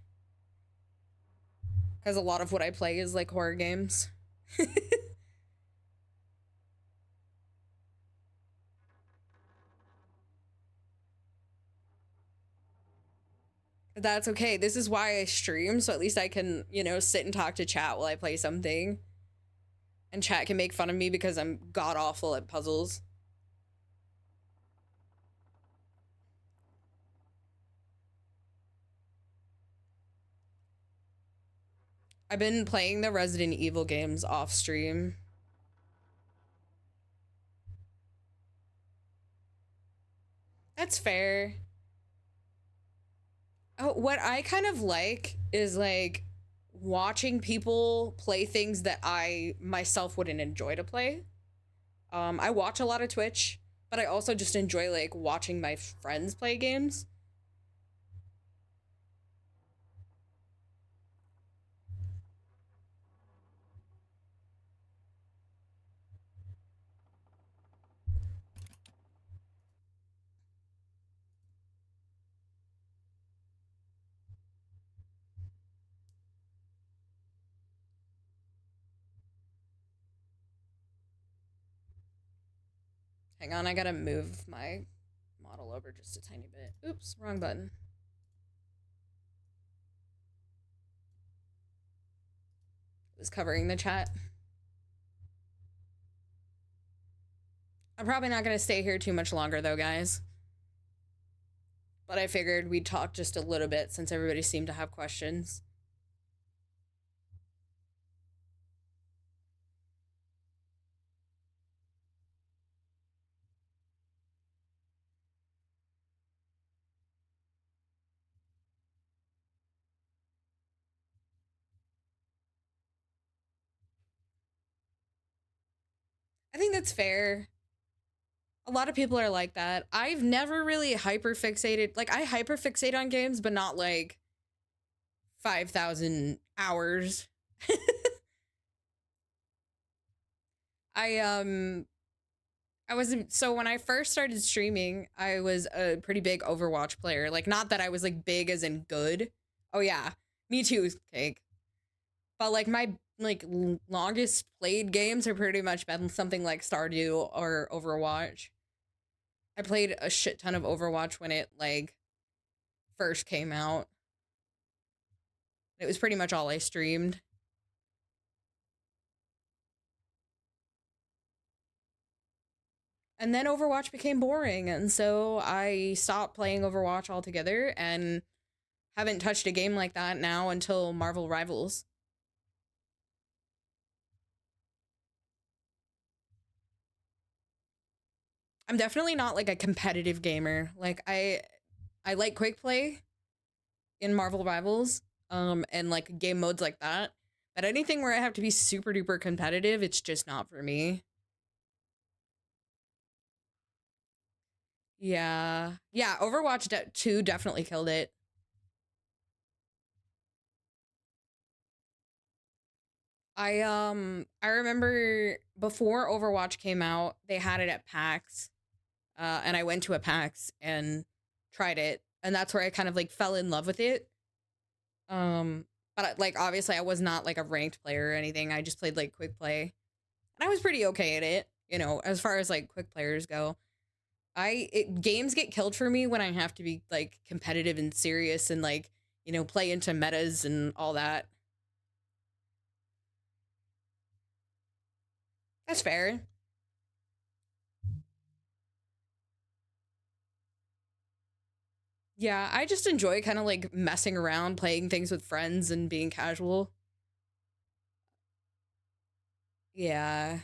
Because a lot of what I play is like horror games. That's okay. This is why I stream, so at least I can, you know, sit and talk to chat while I play something. And chat can make fun of me because I'm god awful at puzzles. I've been playing the Resident Evil games off stream. That's fair. Oh, what I kind of like is like watching people play things that I myself wouldn't enjoy to play. I watch a lot of Twitch, but I also just enjoy like watching my friends play games. Hang on, I gotta move my model over just a tiny bit. Oops, wrong button. It was covering the chat. I'm probably not gonna stay here too much longer though, guys. But I figured we'd talk just a little bit since everybody seemed to have questions. I think that's fair. A lot of people are like that. I've never really hyperfixated. Like, I hyperfixate on games, but not like 5,000 hours. I wasn't, so when I first started streaming, I was a pretty big Overwatch player. Like, not that I was like big as in good. Oh yeah, me too, Cake. But like my longest played games are pretty much been something like Stardew or Overwatch. I played a shit ton of Overwatch when it like first came out. It was pretty much all I streamed. And then Overwatch became boring, and so I stopped playing Overwatch altogether and haven't touched a game like that now until Marvel Rivals. I'm definitely not like a competitive gamer. Like I like quick play in Marvel Rivals, and like game modes like that. But anything where I have to be super duper competitive, it's just not for me. Yeah. Yeah, Overwatch 2 definitely killed it. I remember before Overwatch came out, they had it at PAX. And I went to a PAX and tried it, and that's where I kind of like fell in love with it. But like obviously I was not like a ranked player or anything. I just played like quick play. And I was pretty okay at it, you know, as far as like quick players go. Games get killed for me when I have to be like competitive and serious and like, you know, play into metas and all that. That's fair. Yeah, I just enjoy kind of like messing around, playing things with friends and being casual. Yeah.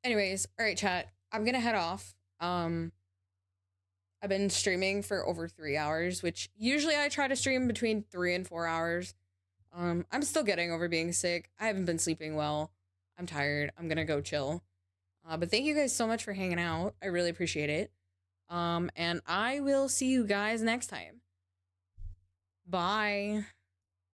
Anyways, all right, chat. I'm gonna head off. I've been streaming for over 3 hours, which usually I try to stream between 3 and 4 hours. I'm still getting over being sick. I haven't been sleeping well. I'm tired. I'm gonna go chill. But thank you guys so much for hanging out. I really appreciate it. And I will see you guys next time. Bye.